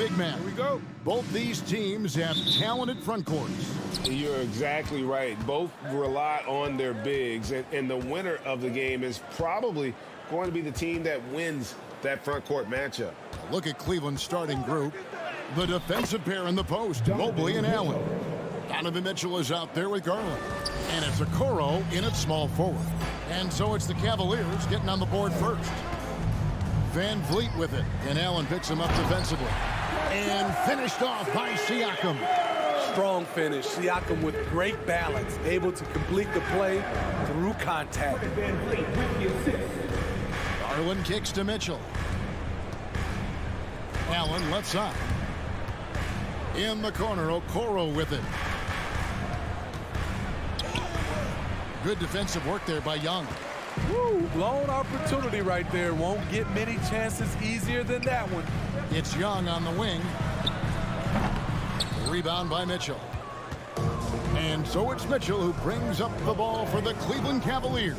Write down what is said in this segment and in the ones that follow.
big man. Here we go. Both these teams have talented front courts. You're exactly right. Both rely on their bigs, and the winner of the game is probably going to be the team that wins that front court matchup. Look at Cleveland's starting group. The defensive pair in the post, Mobley and Allen. Donovan Mitchell is out there with Garland. And it's Okoro in at small forward. And so it's the Cavaliers getting on the board first. Van Vliet with it, and Allen picks him up defensively. And finished off by Siakam. Strong finish. Siakam with great balance, able to complete the play through contact. Garland kicks to Mitchell. Allen left side. In the corner, Okoro with it. Good defensive work there by Young. Woo, blown opportunity right there. Won't get many chances easier than that one. It's Young on the wing. Rebound by Mitchell. And so it's Mitchell who brings up the ball for the Cleveland Cavaliers.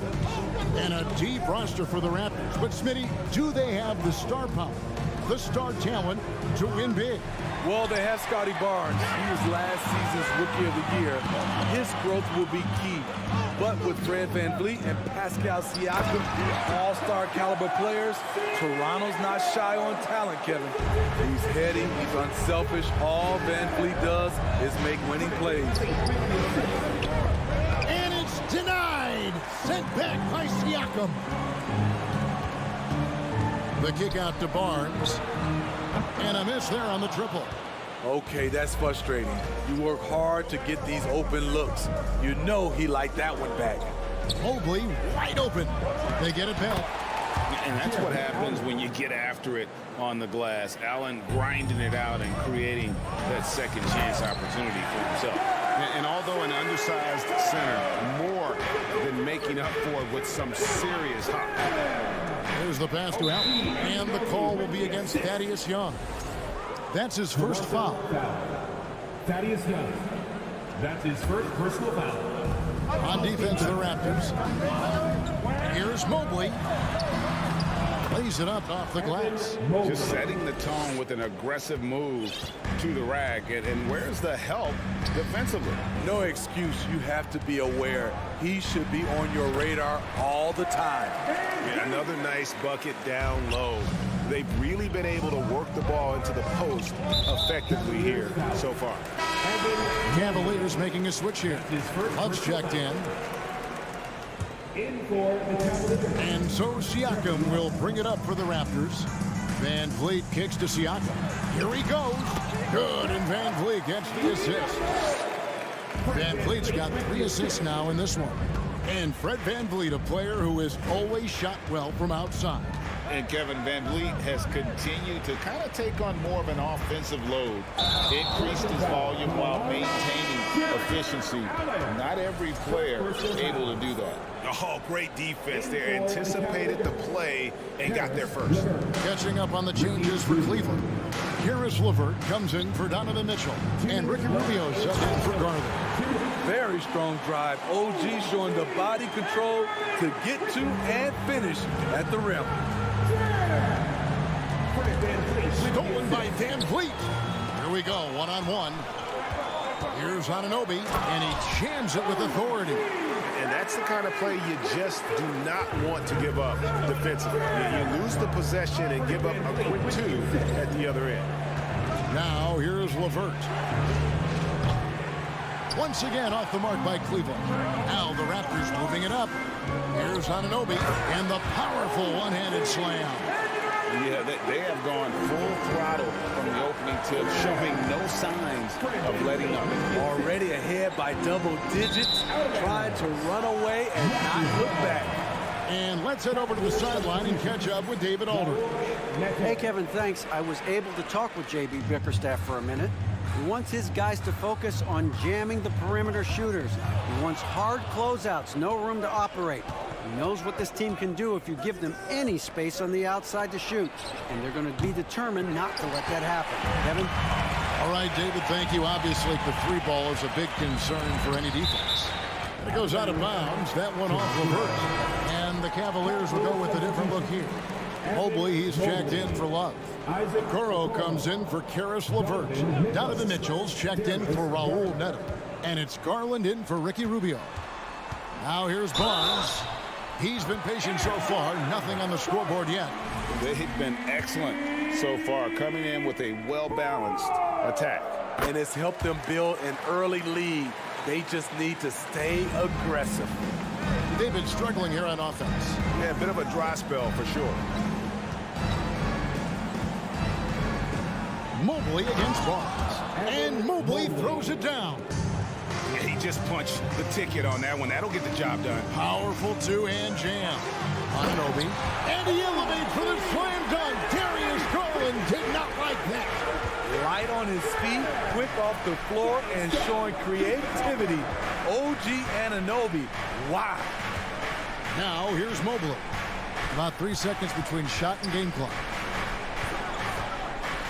And a deep roster for the Raptors. But Smitty, do they have the star power, the star talent to win big? Well, they have Scotty Barnes. He was last season's Rookie of the Year. His growth will be key. But with Fred VanVleet and Pascal Siakam, all-star caliber players, Toronto's not shy on talent, Kevin. He's heady, he's unselfish. All VanVleet does is make winning plays. And it's denied. Sent back by Siakam. The kick out to Barnes. And a miss there on the triple. Okay, that's frustrating. You work hard to get these open looks. You know he liked that one back. Mobley wide open. They get it back. And that's what happens when you get after it on the glass. Allen grinding it out and creating that second chance opportunity for himself. And although an undersized center, more than making up for it with some serious hop. There's the pass to Allen. And the call will be against Thaddeus Young. That's his first foul. Thaddeus Young. That's his first personal foul. On defense, the Raptors. Here's Mobley. Lays it up off the glass. Just setting the tone with an aggressive move to the rack. And where's the help defensively? No excuse. You have to be aware. He should be on your radar all the time. Yeah, another nice bucket down low. They've really been able to work the ball into the post effectively here so far. Cavaliers making a switch here. Love's checked in. And so Siakam will bring it up for the Raptors. Van Vliet kicks to Siakam. Here he goes. Good, and Van Vliet gets the assist. Van Vliet's got 3 assists now in this one. And Fred VanVleet, a player who has always shot well from outside. And Kevin VanVleet has continued to kind of take on more of an offensive load. Increased his volume while maintaining efficiency. Not every player is able to do that. Oh, great defense there. Anticipated the play and got there first. Catching up on the changes for Cleveland. Karis LeVert comes in for Donovan Mitchell. And Ricky Rubio subbed in for Garland. Very strong drive. OG showing the body control to get to and finish at the rim. Stolen by Van Vliet. Here we go, one-on-one. Here's Anunoby, and he jams it with authority. And that's the kind of play you just do not want to give up defensively. You lose the possession and give up a quick 2 at the other end. Now here's LeVert. Once again off the mark by Cleveland. Now the Raptors moving it up. Here's Anunoby, and the powerful one-handed slam. Yeah, they have gone full throttle from the opening tip, showing no signs of letting up. Already ahead by double digits, trying to run away and not look back. And let's head over to the sideline and catch up with David Aldridge. Hey, Kevin, thanks. I was able to talk with J.B. Bickerstaff for a minute. He wants his guys to focus on jamming the perimeter shooters. He wants hard closeouts, no room to operate. He knows what this team can do if you give them any space on the outside to shoot. And they're going to be determined not to let that happen. Kevin? All right, David, thank you. Obviously, the 3 ball is a big concern for any defense. And it goes out of bounds. That one off LeVert. And the Cavaliers will go with a different look here. Mobley, he's checked in for Love. Okoro comes in for Karis LeVert. Donovan Mitchell's checked in for Raul Neto. And it's Garland in for Ricky Rubio. Now here's Barnes. He's been patient so far. Nothing on the scoreboard yet. They've been excellent so far, coming in with a well-balanced attack. And it's helped them build an early lead. They just need to stay aggressive. They've been struggling here on offense. Yeah, a bit of a dry spell for sure. Mobley against Barnes. And Mobley throws it down. Yeah, he just punched the ticket on that one. That'll get the job done. Powerful two-hand jam. Anunoby. And he elevates for the slam dunk. Darius Garland did not like that. Light on his feet, quick off the floor, and showing creativity. OG Anunoby. Wow. Now here's Mobley. About 3 seconds between shot and game clock.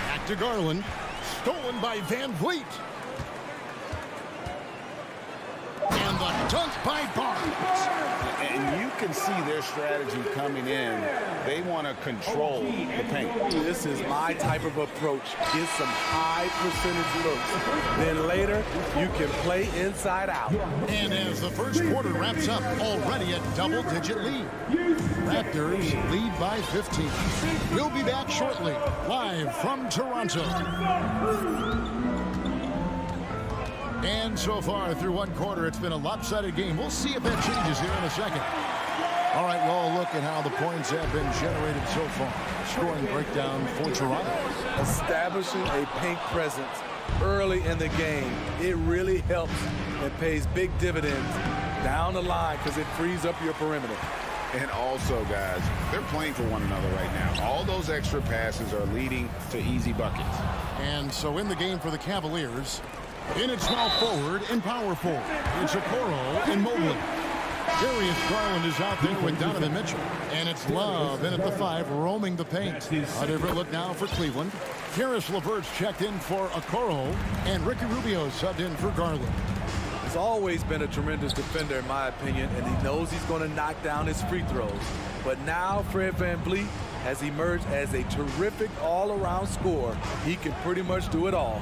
Back to Garland. Stolen by Van Vliet. And the dunk by Barnes. And you can see their strategy coming in. They want to control the paint. This is my type of approach. Get some high percentage looks. Then later, you can play inside out. And as the first quarter wraps up, already a double-digit lead. Raptors lead by 15. We'll be back shortly, live from Toronto. And so far through one quarter, it's been a lopsided game. We'll see if that changes here in a second. All right, well, look at how the points have been generated so far. Scoring breakdown for Toronto. Establishing a paint presence early in the game, it really helps and pays big dividends down the line because it frees up your perimeter. And also, guys, they're playing for one another right now. All those extra passes are leading to easy buckets. And so in the game for the Cavaliers, in at small forward and power forward, it's Okoro and Mobley. Darius Garland is out there with Donovan Mitchell. And it's Love in at the 5, roaming the paint. A different look now for Cleveland. Karis LeVert's checked in for Okoro, and Ricky Rubio subbed in for Garland. He's always been a tremendous defender, in my opinion, and he knows he's going to knock down his free throws. But now Fred VanVleet has emerged as a terrific all-around scorer. He can pretty much do it all.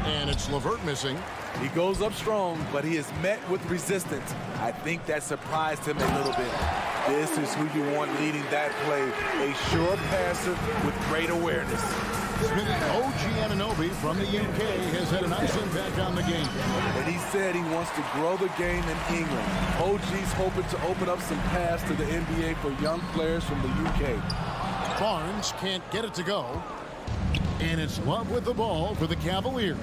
And it's LeVert missing. He goes up strong, but he is met with resistance. I think that surprised him a little bit. This is who you want leading that play. A sure passer with great awareness. OG Anunoby from the UK has had a nice impact on the game. And he said he wants to grow the game in England. OG's hoping to open up some paths to the NBA for young players from the UK. Barnes can't get it to go. And it's Love with the ball for the Cavaliers.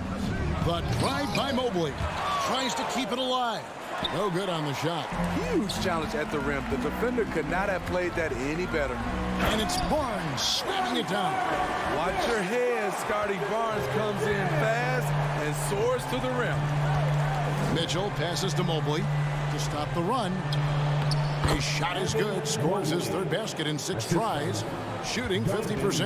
The drive by Mobley. Tries to keep it alive. No good on the shot. Huge challenge at the rim. The defender could not have played that any better. And it's Barnes slamming it down. Watch your head. Scotty Barnes comes in fast and soars to the rim. Mitchell passes to Mobley to stop the run. His shot is good. Scores his third basket in 6 tries. Shooting 50%.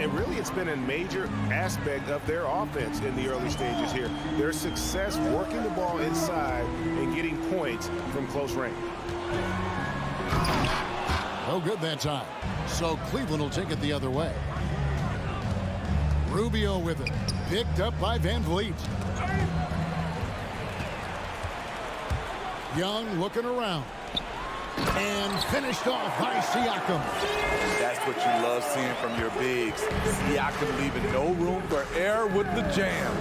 And really, it's been a major aspect of their offense in the early stages here. Their success working the ball inside and getting points from close range. No good that time. So Cleveland will take it the other way. Rubio with it. Picked up by Van Vliet. Young looking around. And finished off by Siakam. That's what you love seeing from your bigs. Siakam leaving no room for error with the jam.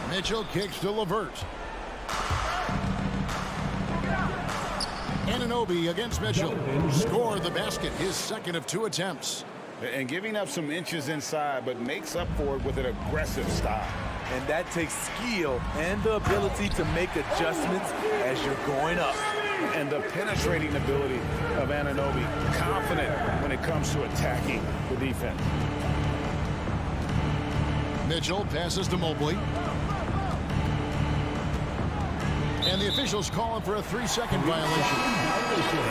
Mitchell kicks to LeVert. Anunoby against Mitchell. Scored the basket, his second of 2 attempts. And giving up some inches inside, but makes up for it with an aggressive style. And that takes skill and the ability to make adjustments as you're going up. And the penetrating ability of Anunoby, confident when it comes to attacking the defense. Mitchell passes to Mobley. And the officials calling for a 3-second violation.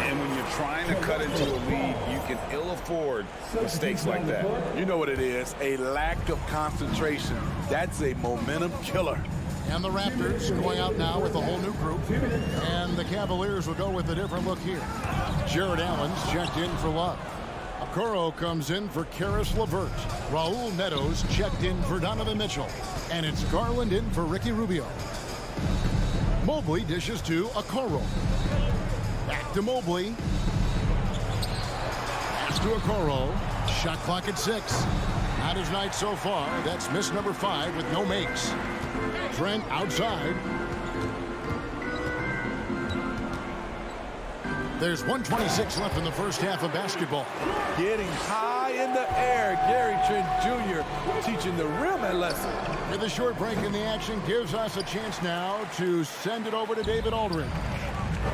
And when you're trying to cut into a lead, you can ill afford mistakes like that. You know what it is, a lack of concentration. That's a momentum killer. And the Raptors going out now with a whole new group. And the Cavaliers will go with a different look here. Jared Allen's checked in for Love. Okoro comes in for Karis LeVert. Raul Neto's checked in for Donovan Mitchell. And it's Garland in for Ricky Rubio. Mobley dishes to Okoro. Back to Mobley. Pass to Okoro. Shot clock at 6. Not his night so far. That's miss number 5 with no makes. Trent outside. There's 1:26 left in the first half of basketball. Getting high in the air. Gary Trent Jr. teaching the rim a lesson. With a short break in the action gives us a chance now to send it over to David Aldridge.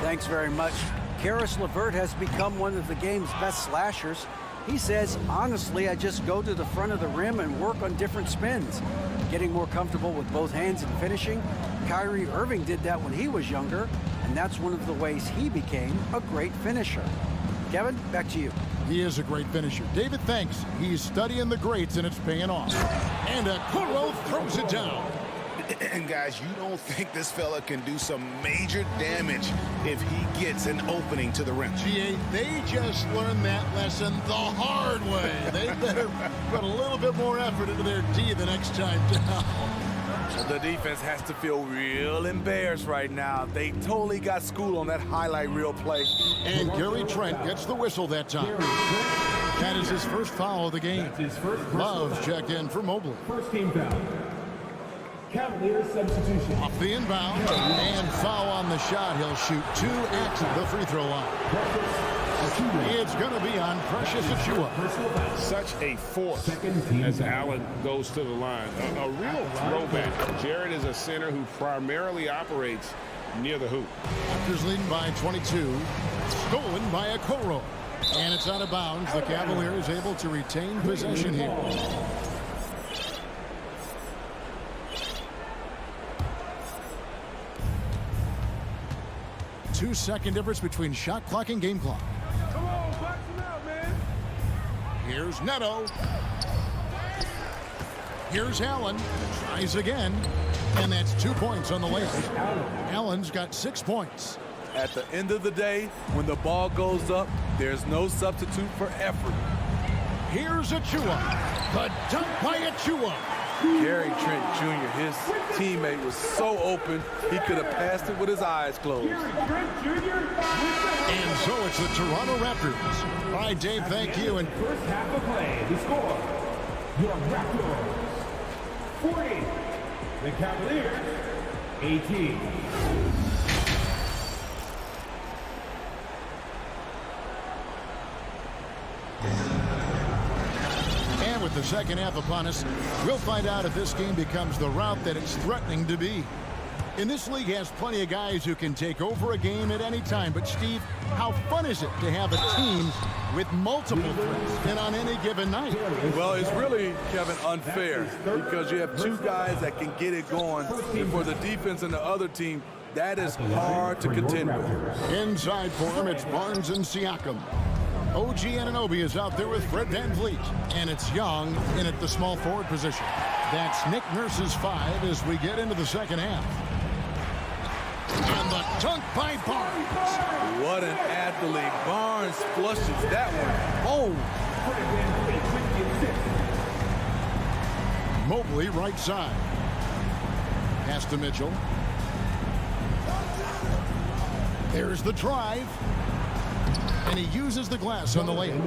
Thanks very much. Karis LeVert has become one of the game's best slashers. He says, honestly, I just go to the front of the rim and work on different spins. Getting more comfortable with both hands and finishing. Kyrie Irving did that when he was younger, and that's one of the ways he became a great finisher. Kevin, back to you. He is a great finisher. David, thanks. He's studying the greats, and it's paying off. And Okoro throws it down. And guys, you don't think this fella can do some major damage if he gets an opening to the rim. GA, they just learned that lesson the hard way. They better put a little bit more effort into their D the next time down. The defense has to feel real embarrassed right now. They totally got schooled on that highlight reel play. And Gary Trent gets the whistle that time. That is his first foul of the game. That's his first Love's checked in for Mobley. First team foul. Cavaliers substitution. Off the inbound and foul on the shot. He'll shoot 2 at the free throw line. It's going to be on Precious Achiuwa. Such a force as Allen goes to the line. A real throwback. Jared is a center who primarily operates near the hoop. Raptors leading by 22. Stolen by Okoro. And it's out of bounds. The Cavaliers able to retain possession here. Two-second difference between shot clock and game clock. Come on, box him out, man. Here's Neto. Here's Allen. Tries again. And that's 2 points on the layup. Allen's got 6 points. At the end of the day, when the ball goes up, there's no substitute for effort. Here's Achiuwa. The dunk by Achiuwa. Gary Trent Jr., his teammate, was so open, he could have passed it with his eyes closed. And so it's the Toronto Raptors. All right, Dave, thank you. And First half of play, the score. Your Raptors 40. The Cavaliers 18. And with the second half upon us, we'll find out if this game becomes the route that it's threatening to be. And this league has plenty of guys who can take over a game at any time. But, Steve, how fun is it to have a team with multiple threats and on any given night? Well, it's really, Kevin, unfair because you have two guys that can get it going. And for the defense and the other team, that is hard to contend with. Inside for him, it's Barnes and Siakam. OG Anunoby is out there with Fred VanVleet. And it's Young in at the small forward position. That's Nick Nurse's 5 as we get into the second half. And the dunk by Barnes. What an athlete. Barnes flushes that one home. Mobley right side. Pass to Mitchell. There's the drive. And he uses the glass on the layup.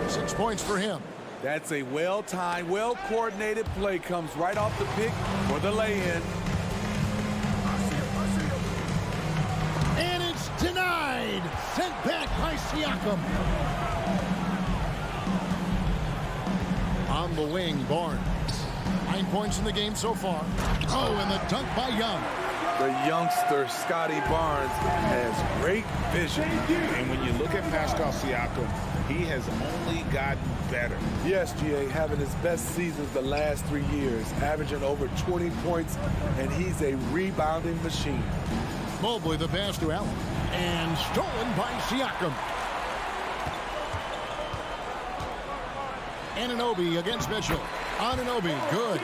6 points for him. That's a well-timed, well-coordinated play. Comes right off the pick for the lay-in. And it's denied. Sent back by Siakam. On the wing, Barnes. 9 points in the game so far. Oh, and the dunk by Young. The youngster, Scotty Barnes, has great vision. And when you look at Pascal Siakam, he has only gotten better. Yes, GA, having his best seasons the last 3 years, averaging over 20 points, and he's a rebounding machine. Mobley the pass to Allen. And stolen by Siakam. Anunoby against Mitchell. Anunoby, good.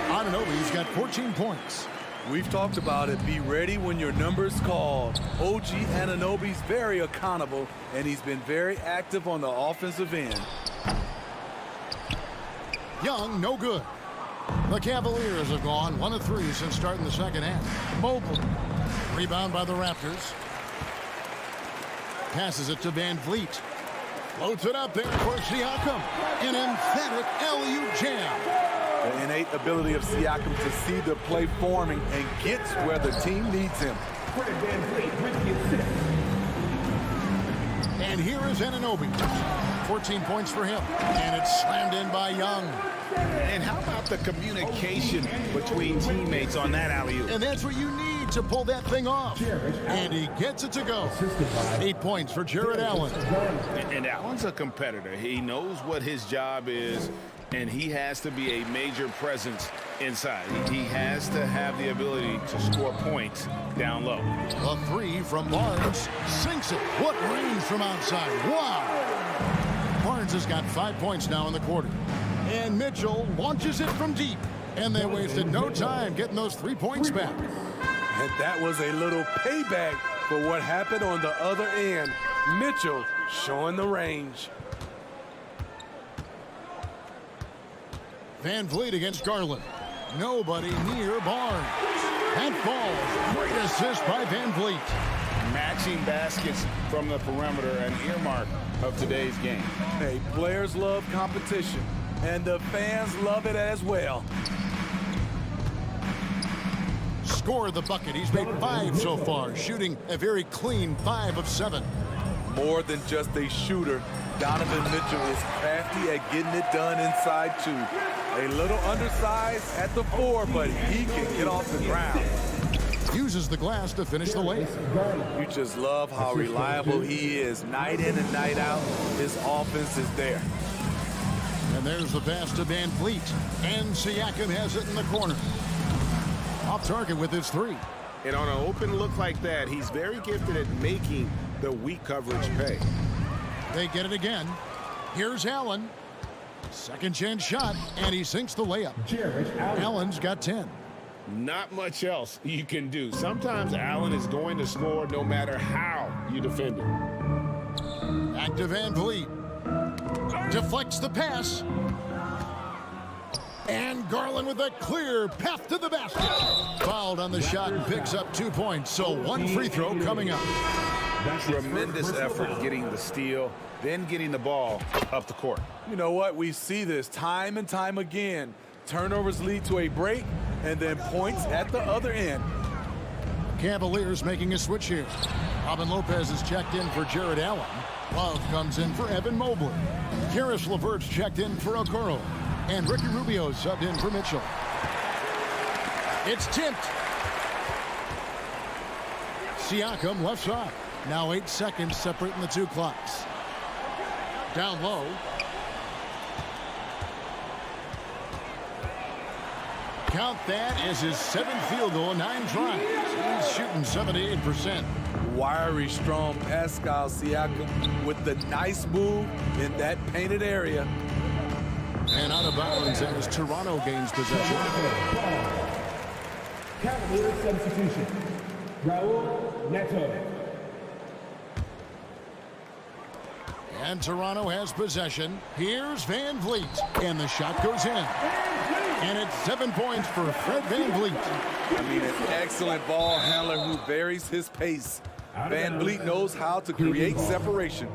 Anunoby's got 14 points. We've talked about it. Be ready when your number's called. OG Anunoby's very accountable, and he's been very active on the offensive end. Young, no good. The Cavaliers have gone 1 of 3 since starting the second half. Mobley. Rebound by the Raptors. Passes it to Van Vliet. Floats it up there for Siakam. An emphatic alley-oop jam. The innate ability of Siakam to see the play forming and gets where the team needs him. And here is Anunoby. 14 points for him. And it's slammed in by Young. And how about the communication between teammates on that alley-oop? And that's what you need to pull that thing off. And he gets it to go. 8 points for Jared Allen. And Allen's a competitor. He knows what his job is, and he has to be a major presence inside. He has to have the ability to score points down low. A 3 from Barnes. Sinks it. What range from outside. Wow. Barnes has got 5 points now in the quarter. And Mitchell launches it from deep. And they wasted no time getting those 3 points back. And that was a little payback for what happened on the other end. Mitchell showing the range. Van Vliet against Garland. Nobody near Barnes. That falls. Great assist by Van Vliet. Matching baskets from the perimeter, an earmark of today's game. Hey, players love competition, and the fans love it as well. Score the bucket. He's made 5 so far, shooting a very clean 5 of 7. More than just a shooter, Donovan Mitchell is crafty at getting it done inside too. A little undersized at the 4, but he can get off the ground. Uses the glass to finish the layup. You just love how reliable he is. Night in and night out, his offense is there. And there's the pass to Van Vliet. And Siakam has it in the corner. Off target with his 3. And on an open look like that, he's very gifted at making the weak coverage pay. They get it again. Here's Allen. Second chance shot, and he sinks the layup. Allen's got 10. Not much else you can do. Sometimes Allen is going to score no matter how you defend him. Back to Van Vliet. Deflects the pass. And Garland with a clear path to the basket. Fouled on the shot and picks up 2 points. So 1 free throw coming up. Tremendous effort getting the steal, then getting the ball up the court. You know what? We see this time and time again. Turnovers lead to a break, and then points at the other end. Cavaliers making a switch here. Robin Lopez is checked in for Jared Allen. Love comes in for Evan Mobley. Karis LeVert's checked in for Okoro. And Ricky Rubio subbed in for Mitchell. It's tipped. Siakam left side. Now 8 seconds separating the 2 clocks. Down low. Count that as his 7th field goal, 9 tries. He's shooting 78%. Wiry, strong Pascal Siakam with the nice move in that painted area. And out of bounds as Toronto gains possession. Cavaliers substitution. Raul Neto. And Toronto has possession. Here's Van Vliet. And the shot goes in. And it's 7 points for Fred Van Vliet. I mean, an excellent ball handler who varies his pace. Van Vliet knows how to create separation.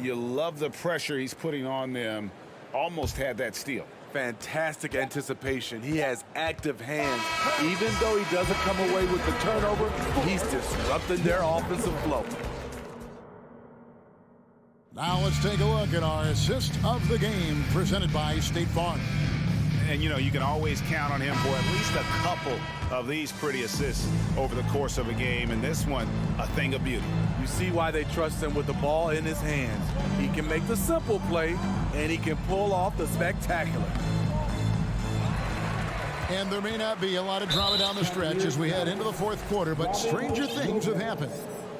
You love the pressure he's putting on them. Almost had that steal. Fantastic anticipation. He has active hands. Even though he doesn't come away with the turnover, he's disrupting their offensive flow. Now let's take a look at our assist of the game presented by State Farm. And, you know, you can always count on him for at least a couple of these pretty assists over the course of a game. And this one, a thing of beauty. You see why they trust him with the ball in his hands. He can make the simple play, and he can pull off the spectacular. And there may not be a lot of drama down the stretch as we head into the 4th quarter, but stranger things have happened.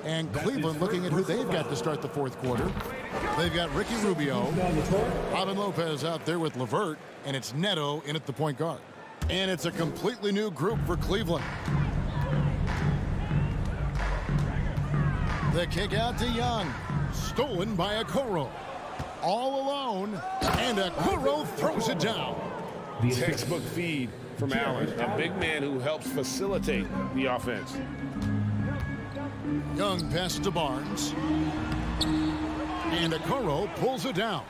And Cleveland looking at who they've got to start the 4th quarter. They've got Ricky Rubio, Robin Lopez out there with LeVert, and it's Neto in at the point guard. And it's a completely new group for Cleveland. The kick out to Young. Stolen by Okoro. All alone. And Okoro throws it down. Textbook feed from Allen, a big man who helps facilitate the offense. Young pass to Barnes. And Okoro pulls it down.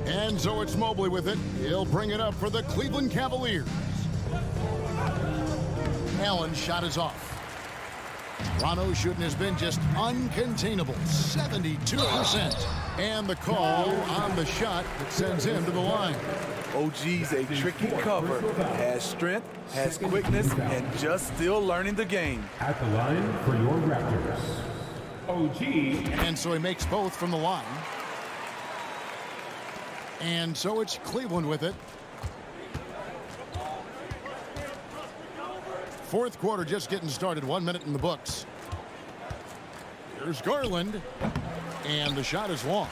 And so it's Mobley with it. He'll bring it up for the Cleveland Cavaliers. Allen's shot is off. Toronto's shooting has been just uncontainable, 72%. And the call on the shot that sends him to the line. OG's a tricky cover, has strength, has quickness, and just still learning the game. At the line for your Raptors, OG. And so he makes both from the line. And so it's Cleveland with it. Fourth quarter just getting started. 1 minute in the books. Here's Garland. And the shot is long.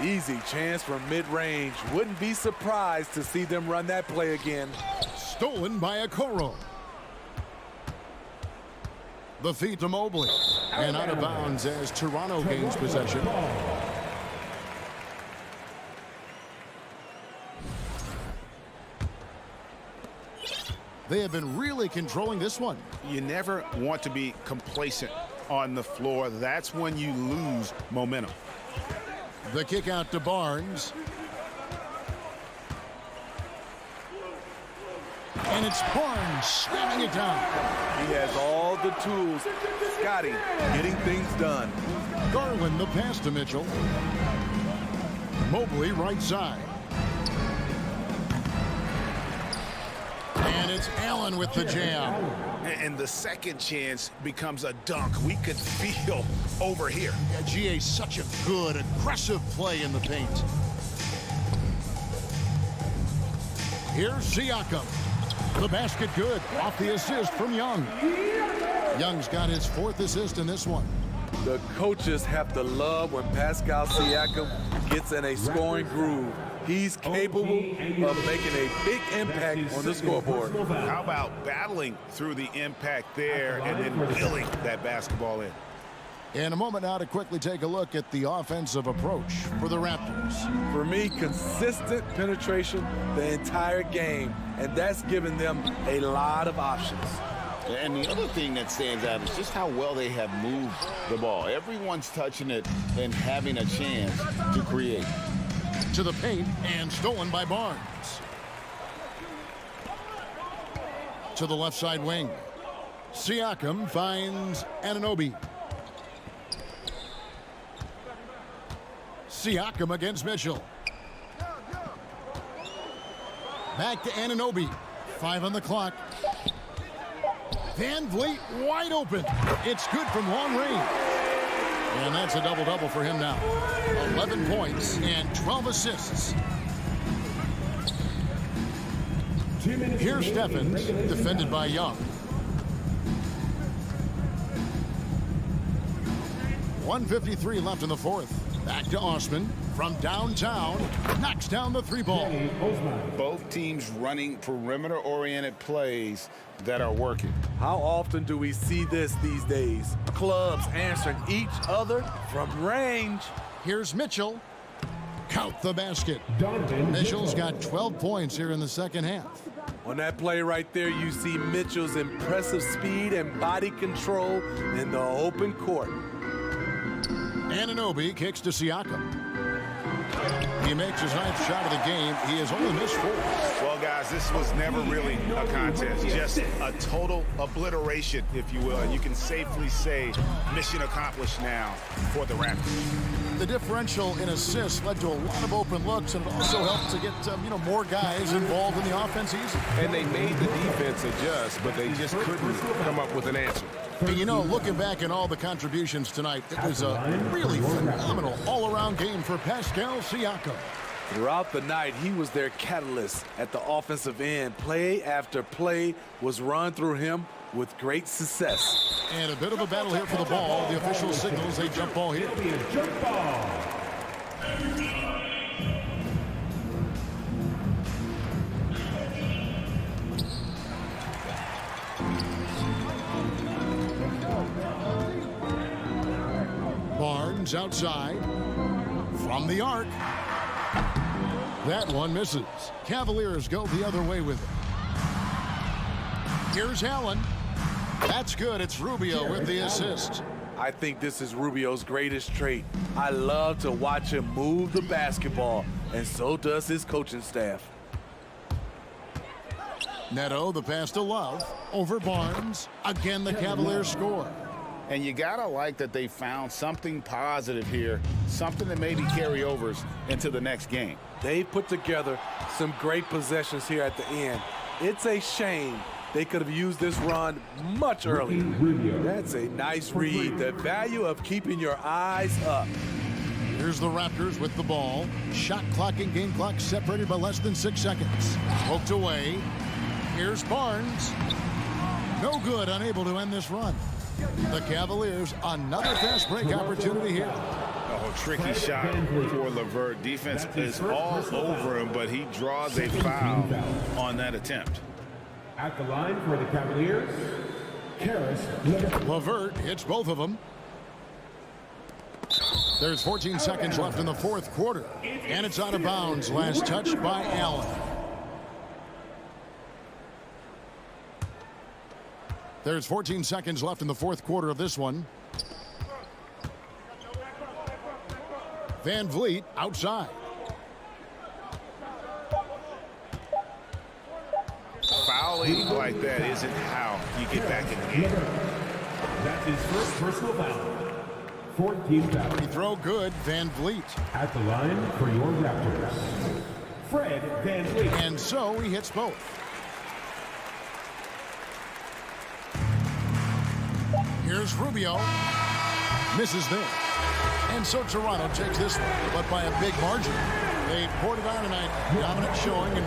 Easy chance from mid-range. Wouldn't be surprised to see them run that play again. Stolen by Okoro. The feed to Mobley. And out of bounds as Toronto gains possession. They have been really controlling this one. You never want to be complacent on the floor. That's when you lose momentum. The kick out to Barnes. And it's Barnes slamming it down. He has all the tools. Scotty getting things done. Garland the pass to Mitchell. Mobley right side. And it's Allen with the jam. And the second chance becomes a dunk. We could feel over here. Yeah, GA, such a good, aggressive play in the paint. Here's Siakam. The basket good. Off the assist from Young. Young's got his fourth assist in this one. The coaches have to love when Pascal Siakam gets in a scoring groove. He's capable of making a big impact on the scoreboard. How about battling through the impact there and then wheeling that basketball in? In a moment now to quickly take a look at the offensive approach for the Raptors. For me, consistent penetration the entire game, and that's given them a lot of options. And the other thing that stands out is just how well they have moved the ball. Everyone's touching it and having a chance to create. To the paint and stolen by Barnes. To the left side wing. Siakam finds Anunoby. Siakam against Mitchell. Back to Anunoby. 5 on the clock. Van Vliet wide open. It's good from long range. And that's a double-double for him now. 11 points and 12 assists. Here's Stephens, defended by Young. 1:53 left in the fourth. Back to Osman from downtown. Knocks down the three ball. Both teams running perimeter-oriented plays that are working. How often do we see this these days? Clubs answering each other from range. Here's Mitchell. Count the basket. Mitchell's got 12 points here in the second half. On that play right there, you see Mitchell's impressive speed and body control in the open court. Anunoby kicks to Siakam. He makes his 9th shot of the game. He has only missed 4. Well, guys, this was never really a contest. Just a total obliteration, if you will. And you can safely say mission accomplished now for the Raptors. The differential in assists led to a lot of open looks, and it also helped to get more guys involved in the offense easy. And they made the defense adjust, but they just couldn't come up with an answer. And looking back at all the contributions tonight, it was a really phenomenal all-around game for Pascal Siakam. Throughout the night, he was their catalyst at the offensive end. Play after play was run through him with great success. And a bit of a battle here for the ball. The official signals a jump ball here. Jump ball. Barnes outside. From the arc. That one misses. Cavaliers go the other way with it. Here's Allen. That's good. It's Rubio with the assist. I think this is Rubio's greatest trait. I love to watch him move the basketball, and so does his coaching staff. Neto, the pass to Love. Over Barnes. Again, the Cavaliers score. And you got to like that they found something positive here, something that maybe carry overs into the next game. They put together some great possessions here at the end. It's a shame they could have used this run much earlier. That's a nice read. The value of keeping your eyes up. Here's the Raptors with the ball. Shot clock and game clock separated by less than 6 seconds. Poked away. Here's Barnes. No good, unable to end this run. The Cavaliers, another fast break opportunity here. Oh, tricky shot for LeVert. Defense is all over him, but he draws a foul on that attempt. At the line for the Cavaliers, LeVert hits both of them. There's 14 seconds left in the fourth quarter, and it's out of bounds. Last touch by Allen. There's 14 seconds left in the fourth quarter of this one. Van Vliet outside. Fouling like that isn't how you get back in the game. That's his first personal foul. 14 foul. Free throw good, Van Vliet. At the line for your Raptors, Fred Van Vliet. And so he hits both. Here's Rubio. Misses there. And so Toronto takes this one, but by a big margin. They poured it on tonight. Dominant showing. And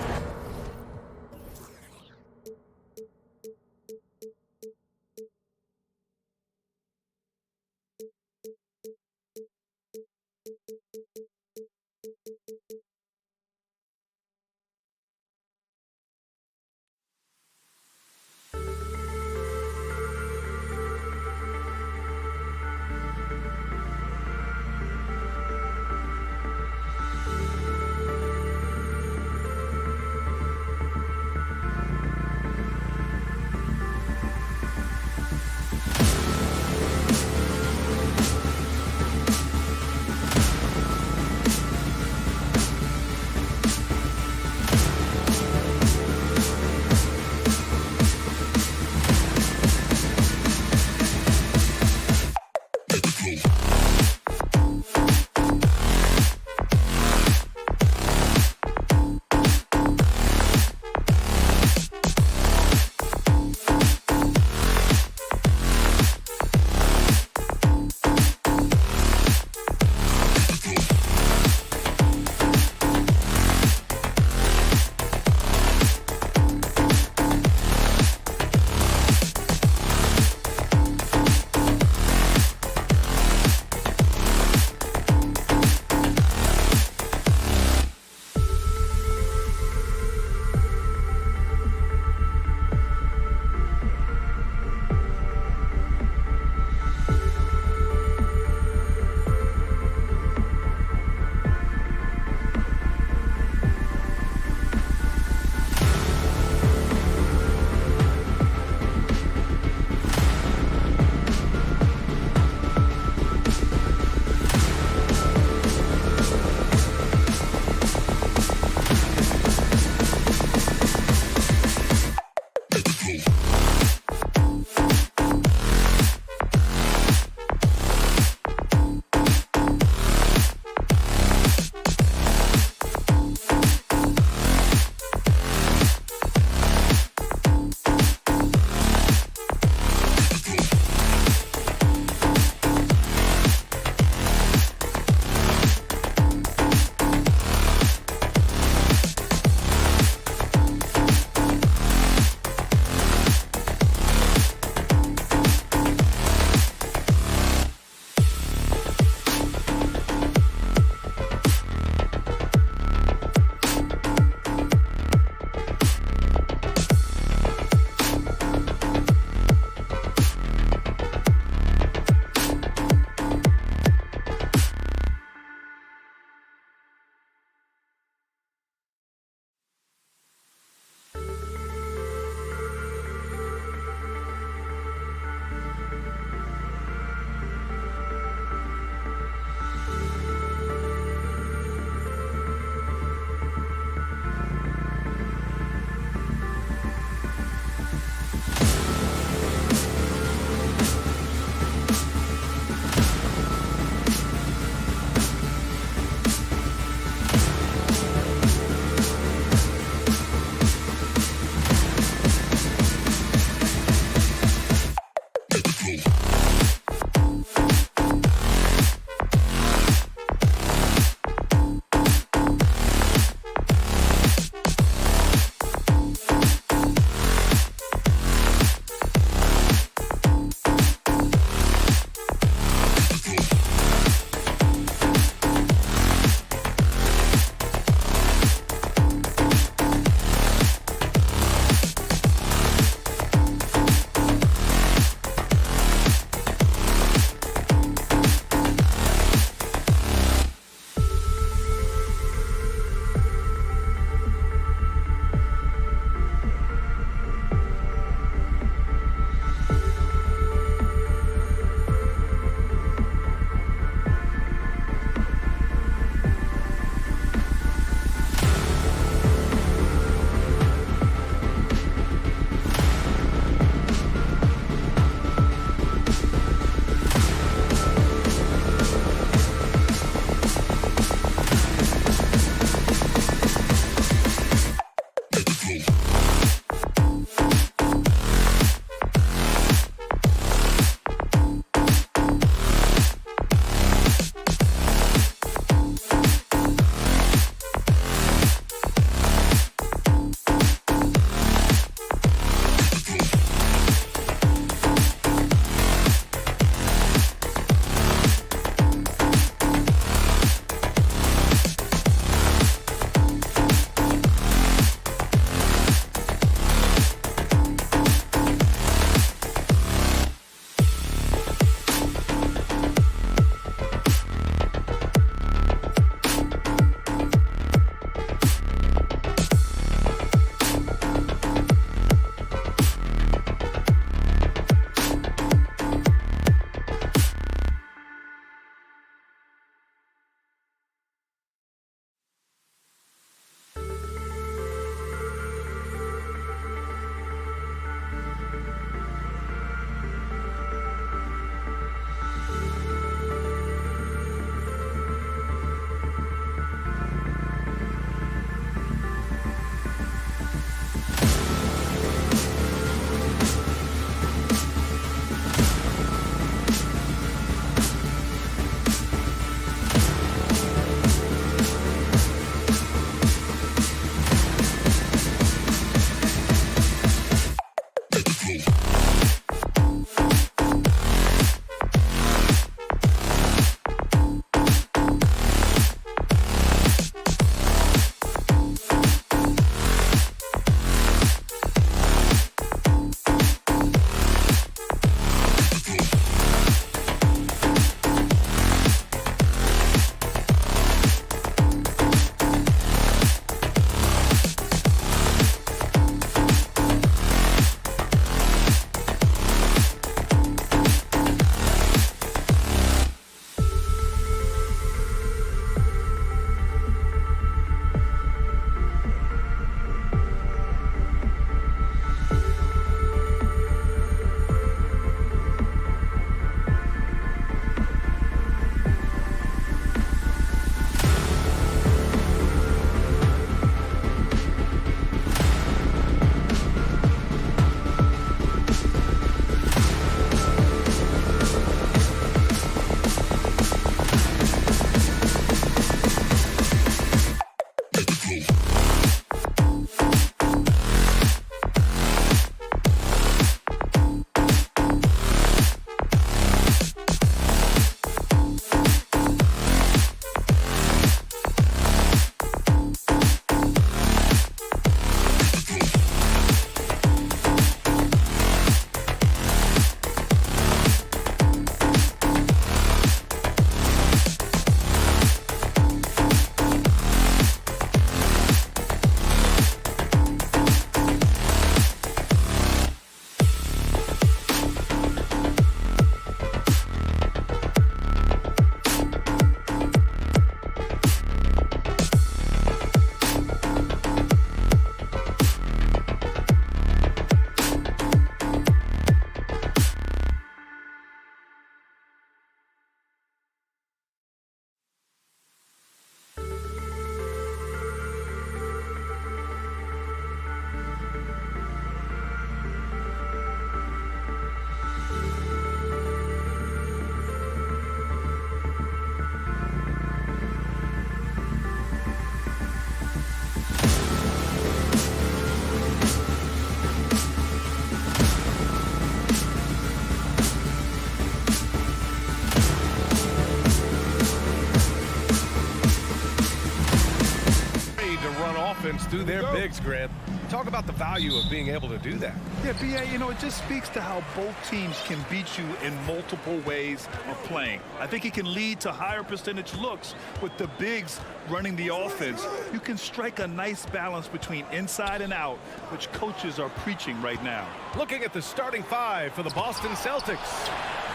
their bigs, Grant. Talk about the value of being able to do that. Yeah, B.A., you know, it just speaks to how both teams can beat you in multiple ways of playing. I think it can lead to higher percentage looks with the bigs running the offense. You can strike a nice balance between inside and out, which coaches are preaching right now. Looking at the starting five for the Boston Celtics.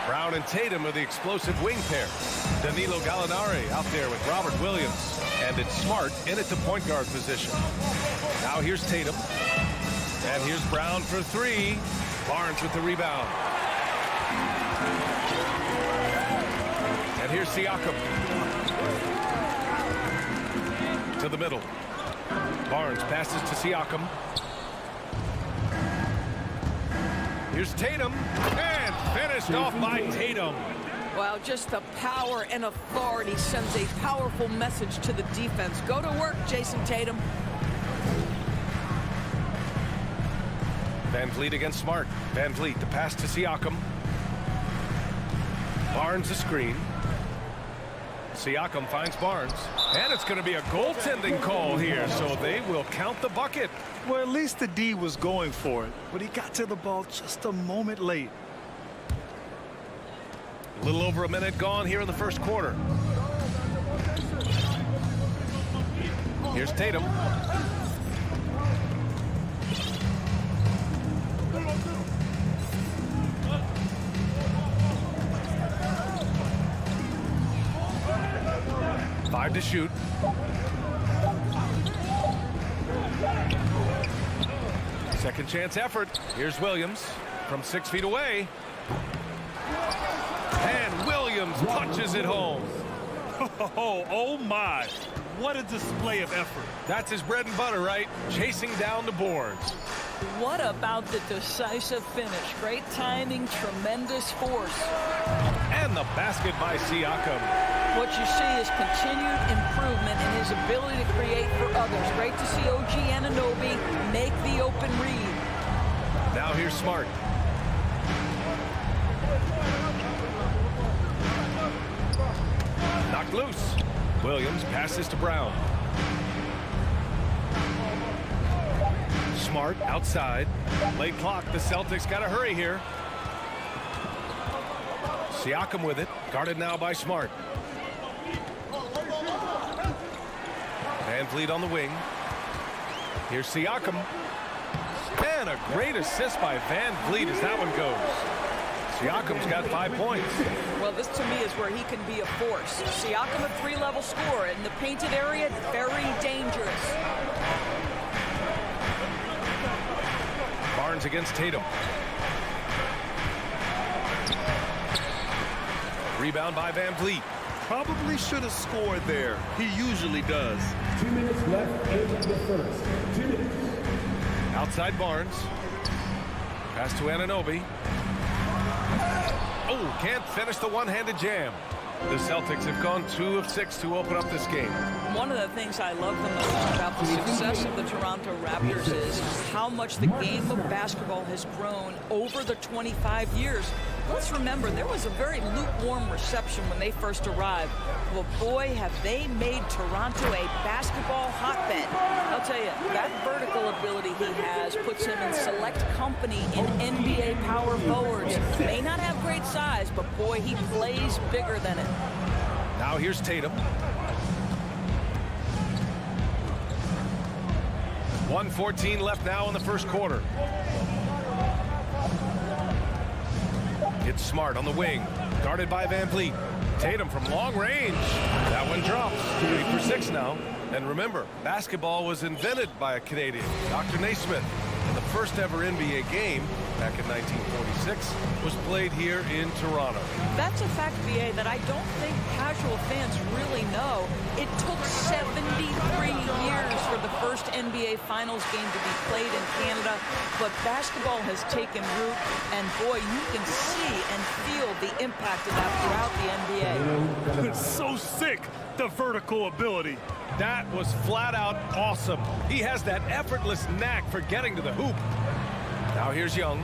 Brown and Tatum are the explosive wing pair. Danilo Gallinari out there with Robert Williams. And it's Smart in at the point guard position. Now here's Tatum. And here's Brown for three. Barnes with the rebound. And here's Siakam. To the middle. Barnes passes to Siakam. Here's Tatum. And finished off by Tatum. Well, just the power and authority sends a powerful message to the defense. Go to work, Jason Tatum. Van Vliet against Smart. Van Vliet, the pass to Siakam. Barnes the screen. Siakam finds Barnes. And it's going to be a goaltending call here, so they will count the bucket. Well, at least the D was going for it, but he got to the ball just a moment late. A little over a minute gone here in the first quarter. Here's Tatum. Five to shoot. Second chance effort. Here's Williams from 6 feet away. And Williams punches it home. Oh my. What a display of effort. That's his bread and butter, right? Chasing down the boards. What about the decisive finish? Great timing, tremendous force. And the basket by Siakam. What you see is continued improvement in his ability to create for others. Great to see OG Anunoby make the open read. Now here's Smart. Knocked loose. Williams passes to Brown. Smart outside. Late clock. The Celtics got to hurry here. Siakam with it. Guarded now by Smart. Van Vliet on the wing. Here's Siakam. And a great assist by Van Vliet as that one goes. Siakam's got 5 points. Well, this to me is where he can be a force. Siakam, a three-level scorer in the painted area, very dangerous. Barnes against Tatum. Rebound by Van Vliet. Probably should have scored there. He usually does. 2 minutes left in the first. 2 minutes. Outside Barnes. Pass to Anunoby. Oh, can't finish the one-handed jam. The Celtics have gone 2 of 6 to open up this game. One of the things I love the most about the success of the Toronto Raptors is how much the game of basketball has grown over the 25 years. Let's remember, there was a very lukewarm reception when they first arrived. Well, boy, have they made Toronto a basketball hotbed. I'll tell you, that vertical ability he has puts him in select company in NBA power forwards. May not have great size, but boy, he plays bigger than it. Now here's Tatum. 1:14 left now in the first quarter. It's Smart on the wing, guarded by Van Vliet. Tatum from long range. That one drops. 3 for 6 now. And remember, basketball was invented by a Canadian, Dr. Naismith. And the first ever NBA game, back in 1946, was played here in Toronto. That's a fact, BA, that I don't think casual fans really know. It took 73 years for the first NBA Finals game to be played in Canada, but basketball has taken root, and boy, you can see and feel the impact of that throughout the NBA. It's so sick, the vertical ability. That was flat out awesome. He has that effortless knack for getting to the hoop. Now here's Young.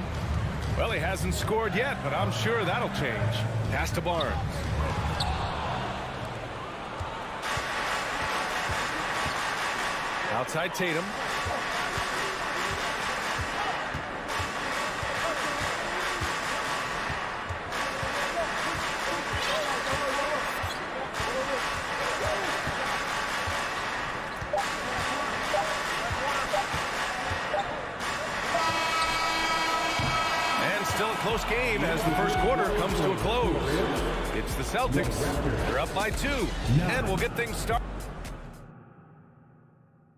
Well, he hasn't scored yet, but I'm sure that'll change. Pass to Barnes. Outside Tatum. close game as the first quarter comes to a close. It's the Celtics. They're up by 2, and we'll get things started.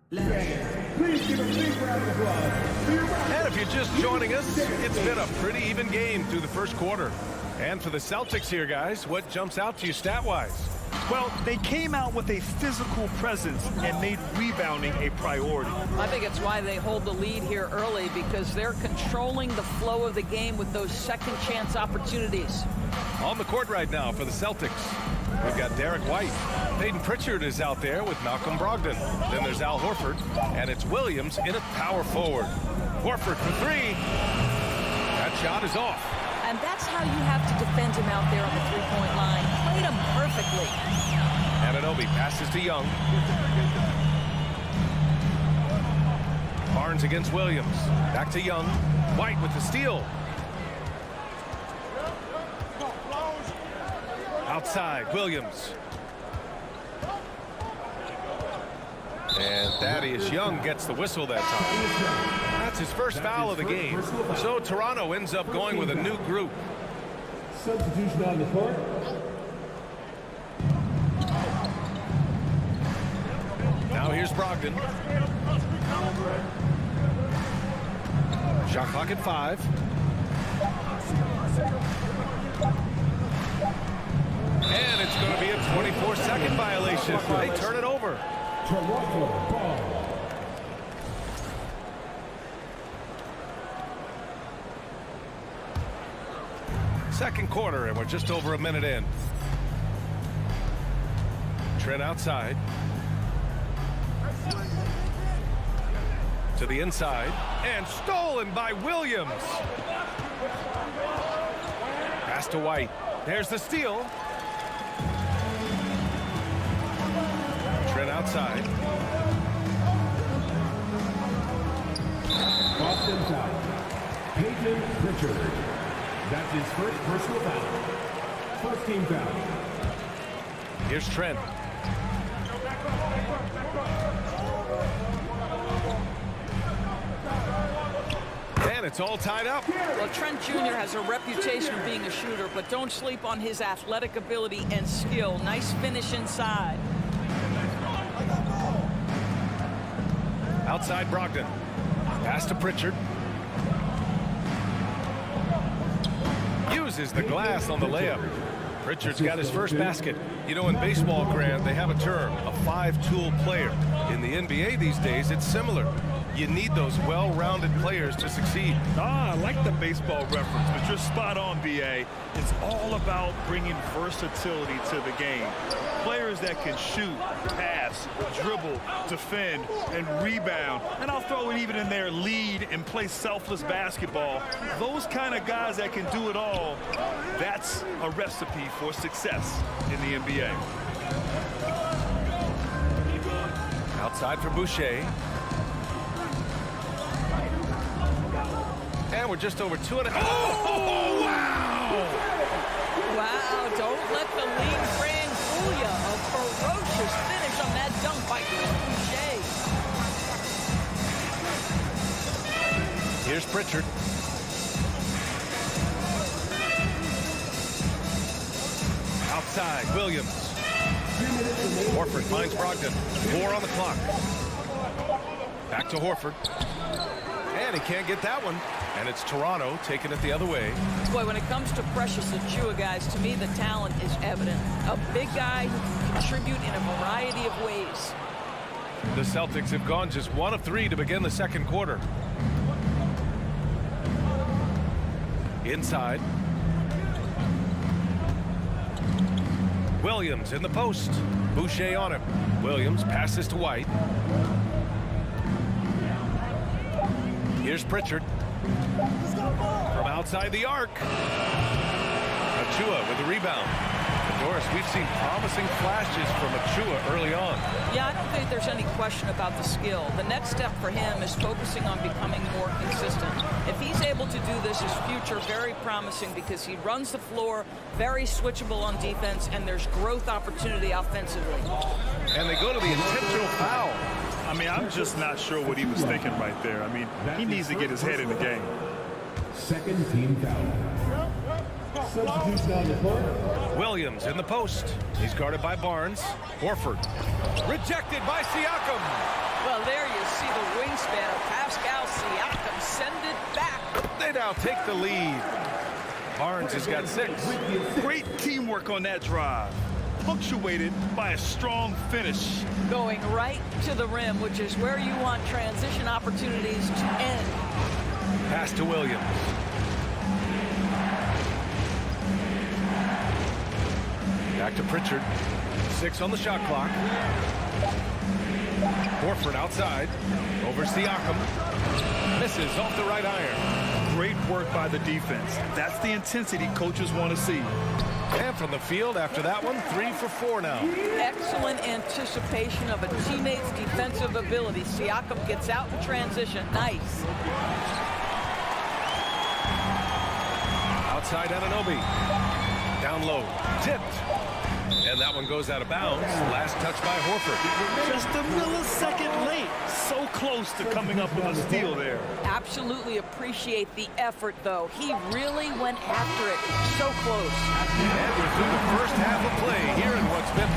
Please give a big round of applause. And if you're just joining us, it's been a pretty even game through the first quarter. And for the Celtics here, guys, what jumps out to you stat-wise? Well, they came out with a physical presence and made rebounding a priority. I think it's why they hold the lead here early, because they're controlling the flow of the game with those second chance opportunities. On the court right now for the Celtics, we've got Derek White. Peyton Pritchard is out there with Malcolm Brogdon. Then there's Al Horford, and it's Williams in at power forward. Horford for 3. That shot is off. And that's how you have to defend him out there on the three-point line. Played him perfectly. Anunoby passes to Young. Barnes against Williams. Back to Young. White with the steal. Outside, Williams. And Thaddeus Young gets the whistle that time. That's his first foul of the game. So Toronto ends up going with a new group. Substitution on the court. Now here's Brogdon. Shot clock at 5. And it's going to be a 24-second violation. They turn it over. Toronto ball. Second quarter, and we're just over a minute in. Trent outside. To the inside. And stolen by Williams. Pass to White. There's the steal. Trent outside. Boston foul. Peyton Pritchard. That's his first personal foul. First team foul. Here's Trent. And it's all tied up. Well, Trent Jr. has a reputation of being a shooter, but don't sleep on his athletic ability and skill. Nice finish inside. Outside Brogdon. Pass to Pritchard. Uses the glass on the layup. Pritchard's got his first basket. You know, in baseball, Grant, they have a term, a 5-tool player. In the NBA these days, it's similar. You need those well-rounded players to succeed. I like the baseball reference, but you're spot on, BA. It's all about bringing versatility to the game. Players that can shoot, pass, dribble, defend, and rebound. And I'll throw it even in there, lead and play selfless basketball. Those kind of guys that can do it all, that's a recipe for success in the NBA. Outside for Boucher. And we're just over 2.5. Oh, wow! Wow, don't let the league brand fool you. A ferocious finish on that dunk by Boucher. Here's Pritchard. Outside, Williams. Horford finds Brogdon. 4 on the clock. Back to Horford. And he can't get that one. And it's Toronto taking it the other way. Boy, when it comes to Precious Achiuwa, guys, to me the talent is evident. A big guy who can contribute in a variety of ways. The Celtics have gone just 1 of 3 to begin the second quarter. Inside. Williams in the post. Boucher on him. Williams passes to White. Here's Pritchard. From outside the arc. Achiuwa with the rebound. And Doris, we've seen promising flashes from Achiuwa early on. Yeah, I don't think there's any question about the skill. The next step for him is focusing on becoming more consistent. If he's able to do this, his future very promising because he runs the floor, very switchable on defense, and there's growth opportunity offensively. And they go to the intentional foul. I mean, I'm just not sure what he was thinking right there. I mean, he needs to get his head in the game. second team foul. Substitution on the court. Williams in the post. He's guarded by Barnes. Horford. Rejected by Siakam. Well, there you see the wingspan of Pascal Siakam. Send it back. They now take the lead. Barnes has got 6. Great teamwork on that drive, punctuated by a strong finish. Going right to the rim, which is where you want transition opportunities to end. Pass to Williams. Back to Pritchard. 6 on the shot clock. Horford outside. Over Siakam. Misses off the right iron. Great work by the defense. That's the intensity coaches want to see. And from the field after that one, 3 for 4 now. Excellent anticipation of a teammate's defensive ability. Siakam gets out in transition. Nice. Outside Anunoby. Down low. Tipped. And that one goes out of bounds. Last touch by Horford. Just a millisecond late. So close to coming up with a steal there. Absolutely appreciate the effort, though. He really went after it. So close. And we're through the first half of play here in what's been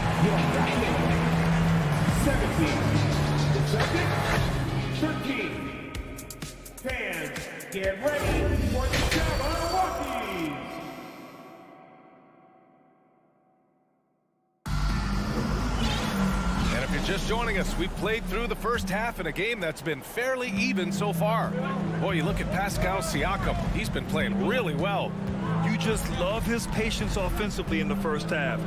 17. 13. Fans, get ready for the Jabberwockies. If you're just joining us, we've played through the first half in a game that's been fairly even so far. Boy, you look at Pascal Siakam. He's been playing really well. You just love his patience offensively in the first half.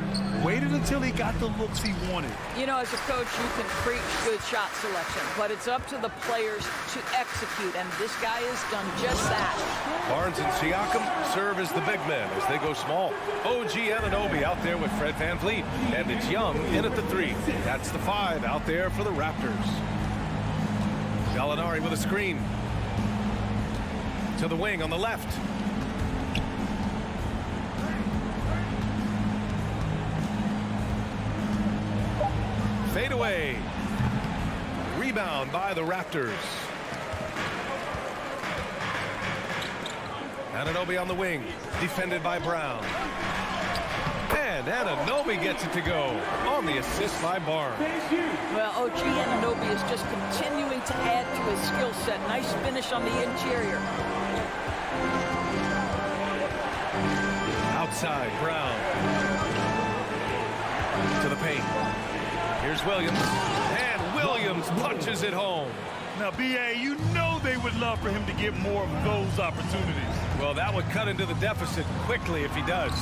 Waited until he got the looks he wanted. You know, as a coach, you can preach good shot selection, but it's up to the players to execute, and this guy has done just that. Barnes and Siakam serve as the big men as they go small. OG Anunoby out there with Fred VanVleet, and it's Young in at the 3. That's the 5 out there for the Raptors. Gallinari with a screen. To the wing on the left. Fade away. Rebound by the Raptors. Anunoby on the wing, defended by Brown. And Anunoby gets it to go on the assist by Barnes. Well, OG Anunoby is just continuing to add to his skill set. Nice finish on the interior. Outside, Brown. To the paint. Here's Williams. And Williams punches it home. Now, B.A., you know they would love for him to get more of those opportunities. Well, that would cut into the deficit quickly if he does.